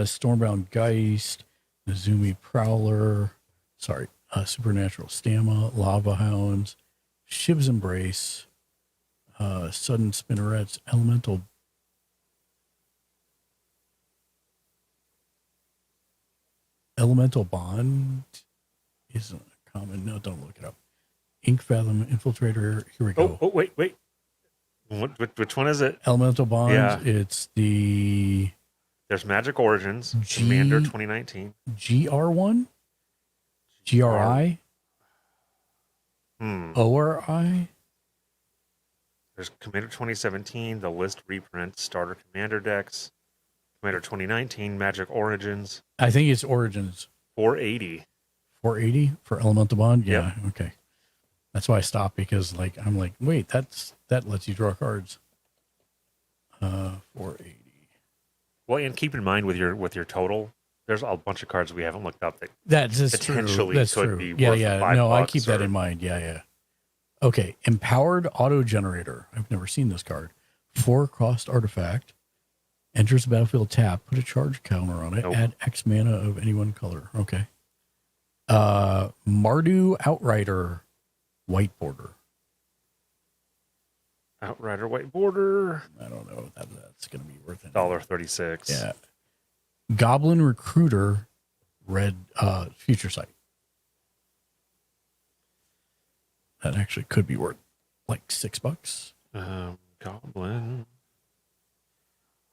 Stormbound Geist, Nezumi Prowler, Supernatural Stamina, Lava Hounds, Shiv's Embrace, Sudden Spinnerets, Elemental Bond isn't common. No, don't look it up. Ink Fathom Infiltrator. Here we go. Oh, wait. Which one is it? Elemental Bonds. Yeah. It's the There's Magic Origins, Commander 2019. GR1, GRI, Hmm. ORI. There's Commander 2017, the list reprint, starter Commander decks, Commander 2019, Magic Origins, I think it's Origins. 480. 480 for Elemental Bond. Yep. Yeah. Okay. That's why I stopped, because I'm like, wait, that lets you draw cards. 480. Well, and keep in mind with your total, there's a bunch of cards we haven't looked up that That's just potentially true. That's could true. be Yeah, worth yeah. $5 No, I keep that or- in mind. Yeah. Okay. Empowered Auto Generator. I've never seen this card. 4-cost artifact. Enters the battlefield tap. Put a charge counter on it. Nope. Add X mana of any one color. Okay. Mardu Outrider. White border. Outrider white border, I don't know if that's going to be worth it. $1.36. Yeah. Goblin Recruiter. Red Future Sight. That actually could be worth like $6. Goblin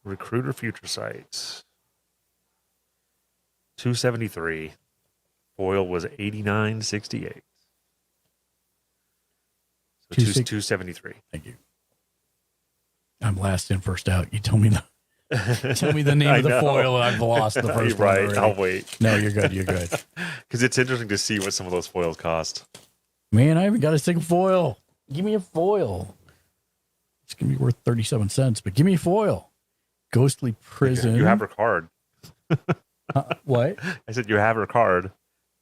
Recruiter Future Sight, 273. Foil was 89.68. So 273. Thank you. I'm last in, first out. You tell me the name I of the know. foil, and I've lost the first one. Right, already. I'll wait. No, you're good. You're good. Because it's interesting to see what some of those foils cost. Man, I haven't got a single foil. Give me a foil. It's gonna be worth 37 cents, but give me a foil. Ghostly Prison. You have her card. What? I said you have her card.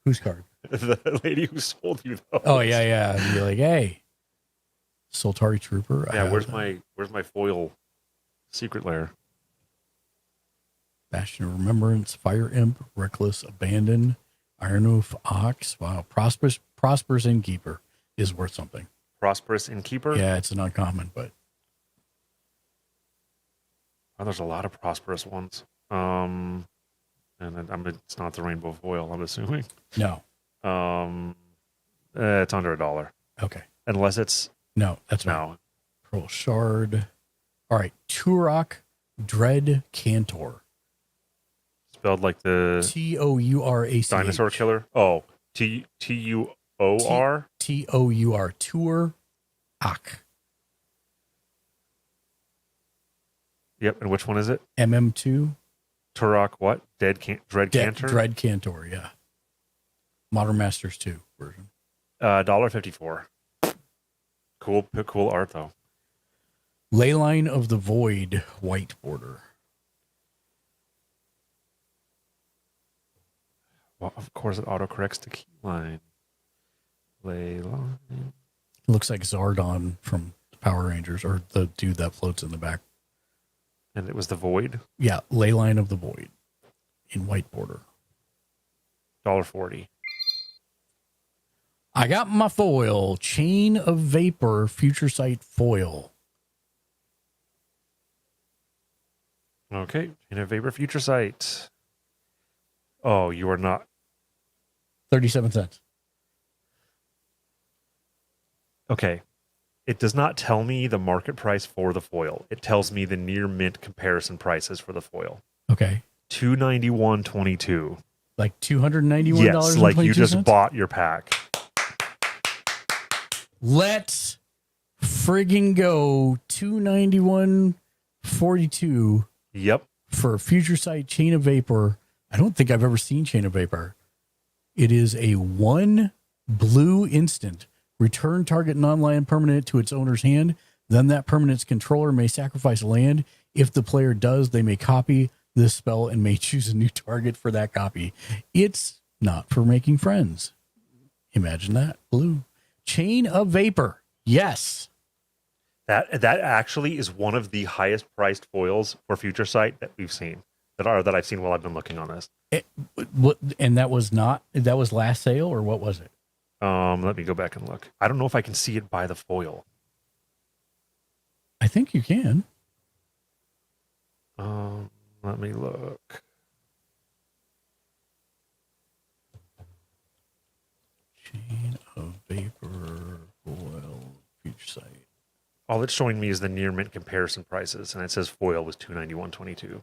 Whose card? The lady who sold you those. Oh yeah. And you're like, hey, Soltari Trooper. Yeah, where's my foil secret lair? Bastion of Remembrance, Fire Imp, Reckless Abandon, Ironhoof Ox. Wow, Prosperous Innkeeper is worth something. Prosperous Innkeeper? Yeah, it's an uncommon, but Oh, there's a lot of prosperous ones. And then, it's not the rainbow foil, I'm assuming. no. It's under $1. Okay. Unless it's No, that's right. no. Pearl Shard. All right. Turok Dread Cantor. Spelled like the TOURACH. dinosaur killer. Oh, Tour. Tour. Tour. Ak. Yep. And which one is it? MM2. Turok what? Dread Cantor? Dread Cantor, yeah. Modern Masters 2 version. $1.54. Cool art though. Leyline of the Void, white border. Well, of course, it autocorrects the keyline. Leyline. Looks like Zardon from the Power Rangers, or the dude that floats in the back. And it was the Void. Yeah, Leyline of the Void in white border. $1.40. I got my foil, Chain of Vapor, Future Sight foil. Okay, Chain of Vapor Future Sight. Oh, you are not. 37 cents. Okay. It does not tell me the market price for the foil. It tells me the near mint comparison prices for the foil. Okay. $291.22. Like $291. Yes, like you just bought your pack. Let's friggin' go. $291.42. Yep. For Future Sight Chain of Vapor. I don't think I've ever seen Chain of Vapor. It is a 1 blue instant. Return target non-land permanent to its owner's hand. Then that permanent's controller may sacrifice land. If the player does, they may copy this spell and may choose a new target for that copy. It's not for making friends. Imagine that. Blue. Chain of Vapor. Yes. That actually is one of the highest priced foils for Future Sight that we've seen. That I've seen while I've been looking on this. And that was last sale, or what was it? Let me go back and look. I don't know if I can see it by the foil. I think you can. Let me look. Chain of Vapor foil Future Sight. All it's showing me is the near mint comparison prices, and it says foil was $291.22.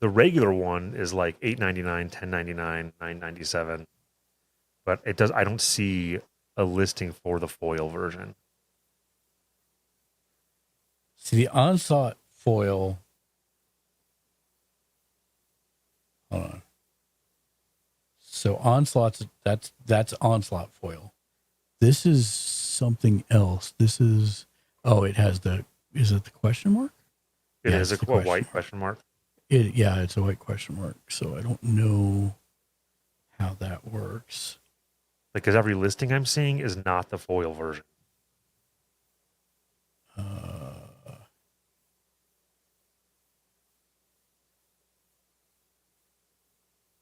The regular one is like $8.99, $10.99, $9.97, but I don't see a listing for the foil version. See, the Onslaught foil. Hold on. So Onslaught's that's Onslaught foil. This is something else. This is it has is it the question mark? It is a white question mark. It's a white question mark. So I don't know how that works. Because every listing I'm seeing is not the foil version.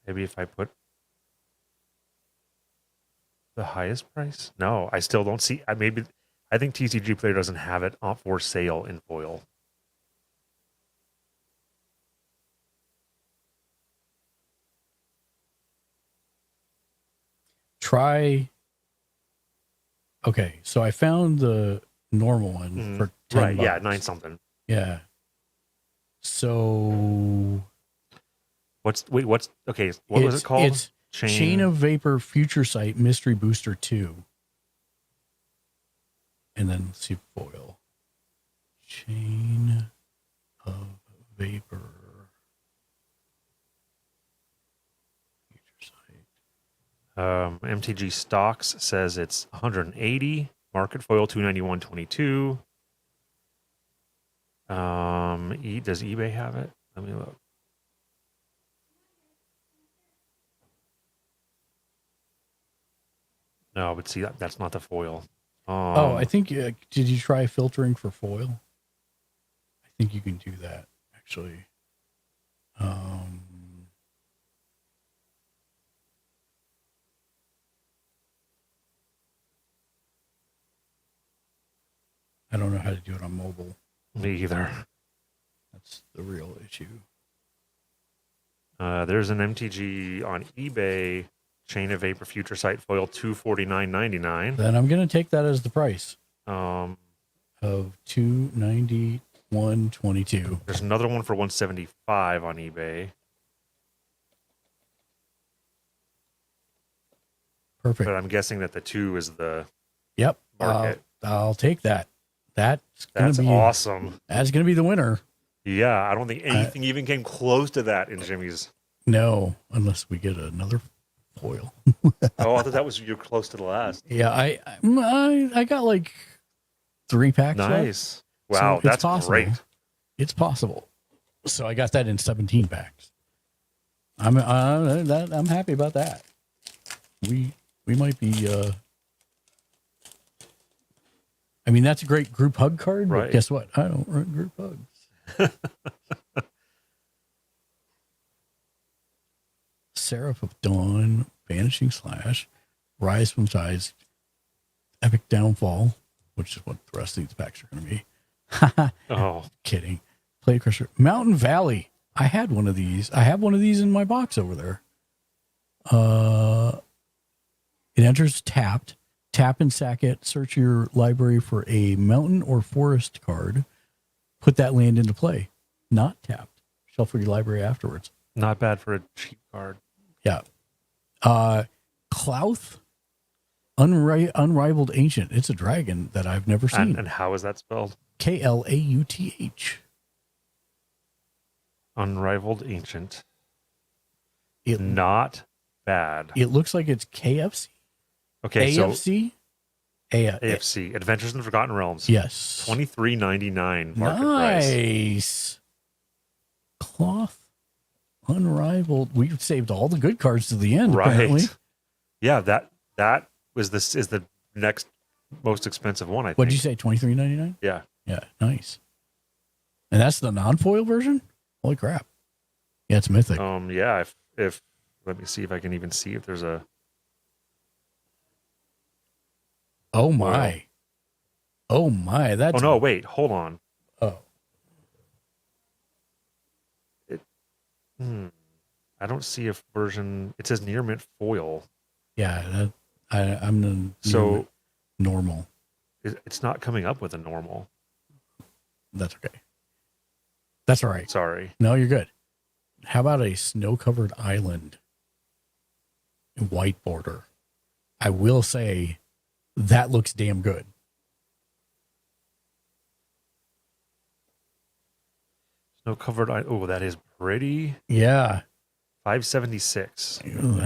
Maybe if I put the highest price? No, I still don't see. I think TCG Player doesn't have it for sale in foil. Okay, so I found the normal one for $10. Right, yeah, 9 something. Yeah. So what was it called? It's Chain of Vapor Future Sight Mystery Booster 2. And then let's see foil. Chain of Vapor Future Sight. MTG Stocks says it's 180. Market foil 291.22. Does eBay have it? Let me look. No, but see that's not the foil. I think did you try filtering for foil? I think you can do that actually. I don't know how to do it on mobile. Me either. That's the real issue. There's an MTG on eBay. Chain of Vapor Future Sight foil $249.99. Then I'm gonna take that as the price Of $291.22. There's another one for $175 on eBay. Perfect. But I'm guessing that the 2 is the Yep. market. I'll take that. That's That's gonna be awesome. That's gonna be the winner. Yeah, I don't think anything even came close to that in Jimmy's. No, unless we get another foil. Oh, I thought that was you're close to the last. Yeah, I got like 3 packs left. Nice. Wow, it's that's possible. great. It's possible. So I got that in 17 packs. I'm happy about that. We might be. I mean, that's a great group hug card. Right. But guess what? I don't run group hugs. Seraph of Dawn, Vanishing Slash, Rise from Sides, Epic Downfall, which is what the rest of these packs are going to be. Oh, Kidding. Play Crusher. Mountain Valley. I had one of these. I have one of these in my box over there. It enters tapped. Tap and sack it. Search your library for a mountain or forest card. Put that land into play. Not tapped. Shuffle your library afterwards. not bad for a cheap card. Yeah. Klauth, Unrivaled Ancient. It's a dragon that I've never seen. And how is that spelled? Klauth. Unrivaled Ancient. It, Not bad. it looks like it's KFC. Okay, so AFC? AFC, Adventures in the Forgotten Realms. Yes. $23.99 market price. Nice. Cloth. Unrivaled. We saved all the good cards to the end, apparently. Right. Yeah, that was this is the next most expensive one, I think. What'd you say? $23.99? Yeah. Yeah, nice. And that's the non-foil version? Holy crap. Yeah, it's mythic. Yeah, if let me see if I can even see if there's a Oh my. Oh my. That's Oh no, wait, hold on. Oh. I don't see a version. It says near mint foil. Yeah, I'm the So normal. it's not coming up with a normal. That's okay. That's all right. Sorry. No, you're good. How about a snow-covered island? White border. I will say that looks damn good. Snow covered. Oh, that is pretty. Yeah. 576. Ooh,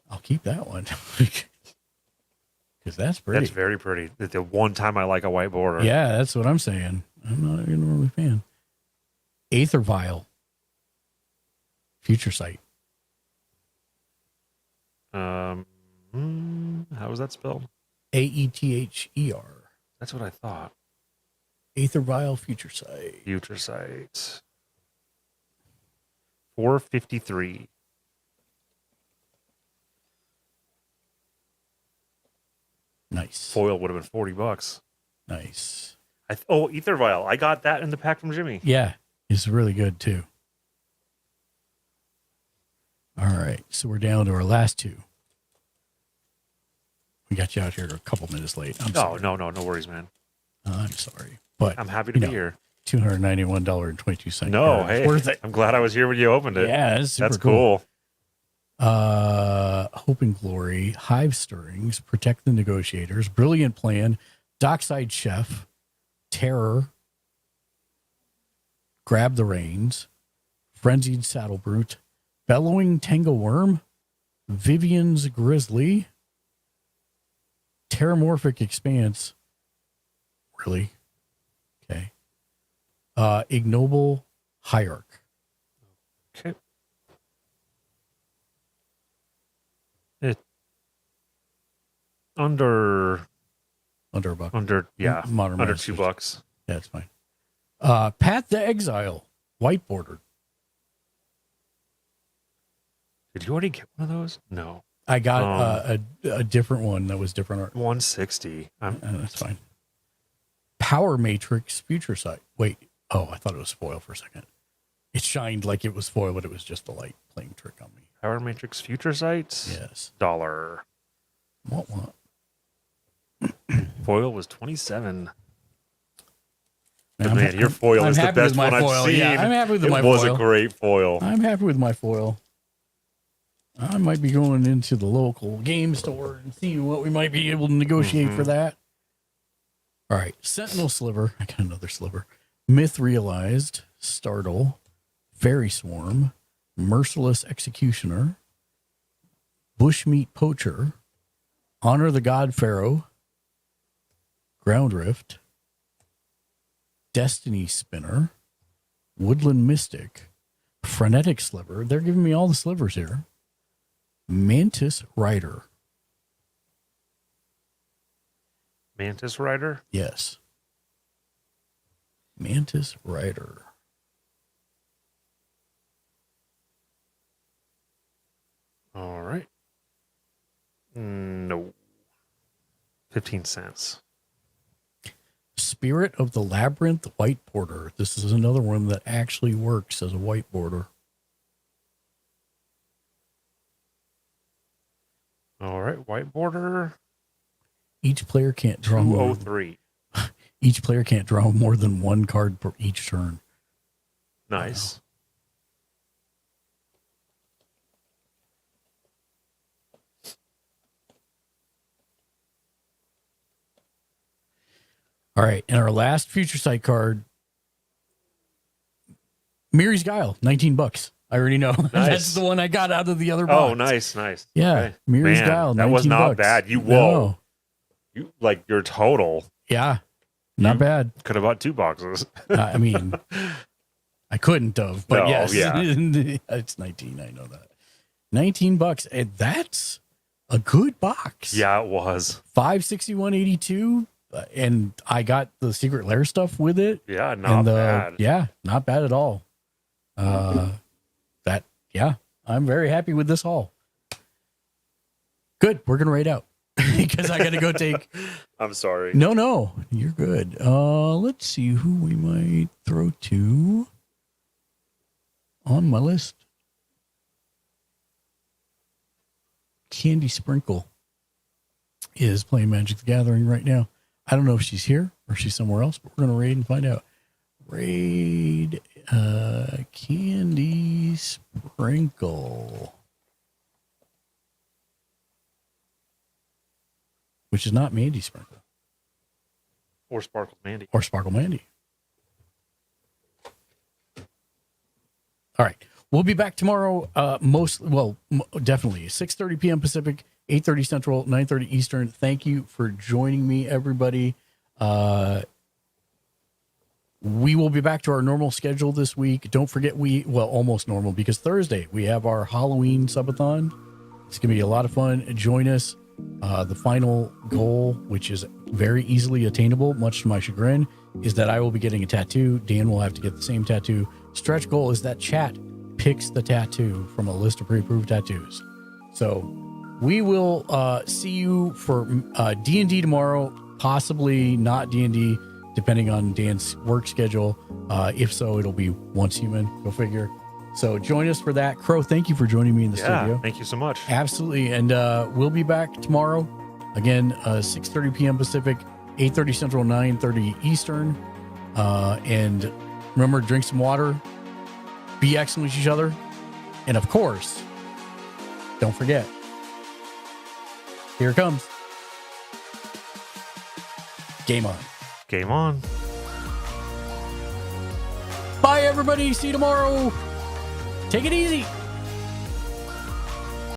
I'll keep that one. Because that's pretty. That's very pretty. The one time I like a white border. Yeah, that's what I'm saying. I'm not even really a fan. Aether Vial. Future Sight. How was that spelled? AETHER. That's what I thought. Aether Vial Future Sight. Future Sight. 453. Nice. Foil would have been $40. Nice. Ether Vial. I got that in the pack from Jimmy. Yeah, it's really good too. All right, so we're down to our last two. We got you out here a couple minutes late. I'm sorry. No worries, man. I'm sorry, but I'm happy to be here. $291.22. No, hey, worth it. I'm glad I was here when you opened it. Yeah, that's super cool. Hope and Glory, Hive Stirrings, Protect the Negotiators, Brilliant Plan, Dockside Chef, Terror, Grab the Reins, Frenzied Saddle Brute, Bellowing Tangle Worm, Vivian's Grizzly, Terramorphic Expanse. Really? Okay. Ignoble Hierarch. Okay. Under Under a buck. Modern under Masters. $2. Yeah, that's fine. Path to Exile, white bordered. Did you already get one of those? No. I got a different one that was different art. 160. That's fine. Power Matrix Future Sight. Wait. Oh, I thought it was foil for a second. It shined like it was foil, but it was just the light playing trick on me. Power Matrix Future Sight. Yes. $1. What? Foil was 27. Man, Man, your foil is the happy with best my one foil. I've seen. Yeah, I'm happy with my It was foil. a great foil. I'm happy with my foil. I might be going into the local game store and seeing what we might be able to negotiate for that. All right. Sentinel Sliver. I got another sliver. Myth Realized. Startle. Fairy Swarm. Merciless Executioner. Bushmeat Poacher. Honor the God Pharaoh. Ground Rift. Destiny Spinner. Woodland Mystic. Frenetic Sliver. They're giving me all the slivers here. Mantis Rider. Mantis Rider? Yes. Mantis Rider. All right. No. 15 cents. Spirit of the Labyrinth White Border. This is another one that actually works as a white border. All right. White border. Each player can't draw more. 203. Each player can't draw more than one card per each turn. Nice. All right. And our last Future Sight card, Miri's Guile, $19. I already know. Nice. That's the one I got out of the other box. Oh, nice. Yeah. Okay. Miri's Man, Guile, $19. that was not bad. You, whoa. No. You, like, your total. Yeah. Not bad. Could have bought 2 boxes. I mean, I couldn't have, but No, yes, yeah. it's 19. I know that. $19, and that's a good box. Yeah, it was. 561.82, and I got the Secret Lair stuff with it. Yeah, not and bad. Yeah, not bad at all. I'm very happy with this haul. Good, we're gonna raid out because I got to go take. I'm sorry. No, you're good. Let's see who we might throw to on my list. Candy Sprinkle is playing Magic the Gathering right now. I don't know if she's here or she's somewhere else, but we're going to raid and find out. Raid Candy Sprinkle. Which is not Mandy Sprinkle. Or Sparkle Mandy. Or Sparkle Mandy. All right. We'll be back tomorrow, definitely 6:30 p.m. Pacific, 8:30 Central, 9:30 Eastern. Thank you for joining me, everybody. We will be back to our normal schedule this week. Don't forget almost normal, because Thursday we have our Halloween subathon. It's going to be a lot of fun. Join us. The final goal, which is very easily attainable, much to my chagrin, is that I will be getting a tattoo. Dan will have to get the same tattoo. Stretch goal is that chat picks the tattoo from a list of pre-approved tattoos. So we will see you for D&D tomorrow, possibly not D&D, depending on Dan's work schedule. If so, it'll be Once Human. Go figure. So join us for that. Crow, thank you for joining me in the studio. Thank you so much. Absolutely. And we'll be back tomorrow. Again, 6:30 p.m. Pacific, 8:30 Central, 9:30 Eastern. And remember, drink some water. Be excellent with each other. And of course, don't forget, here it comes. Game on. Game on. Bye, everybody. See you tomorrow. Take it easy.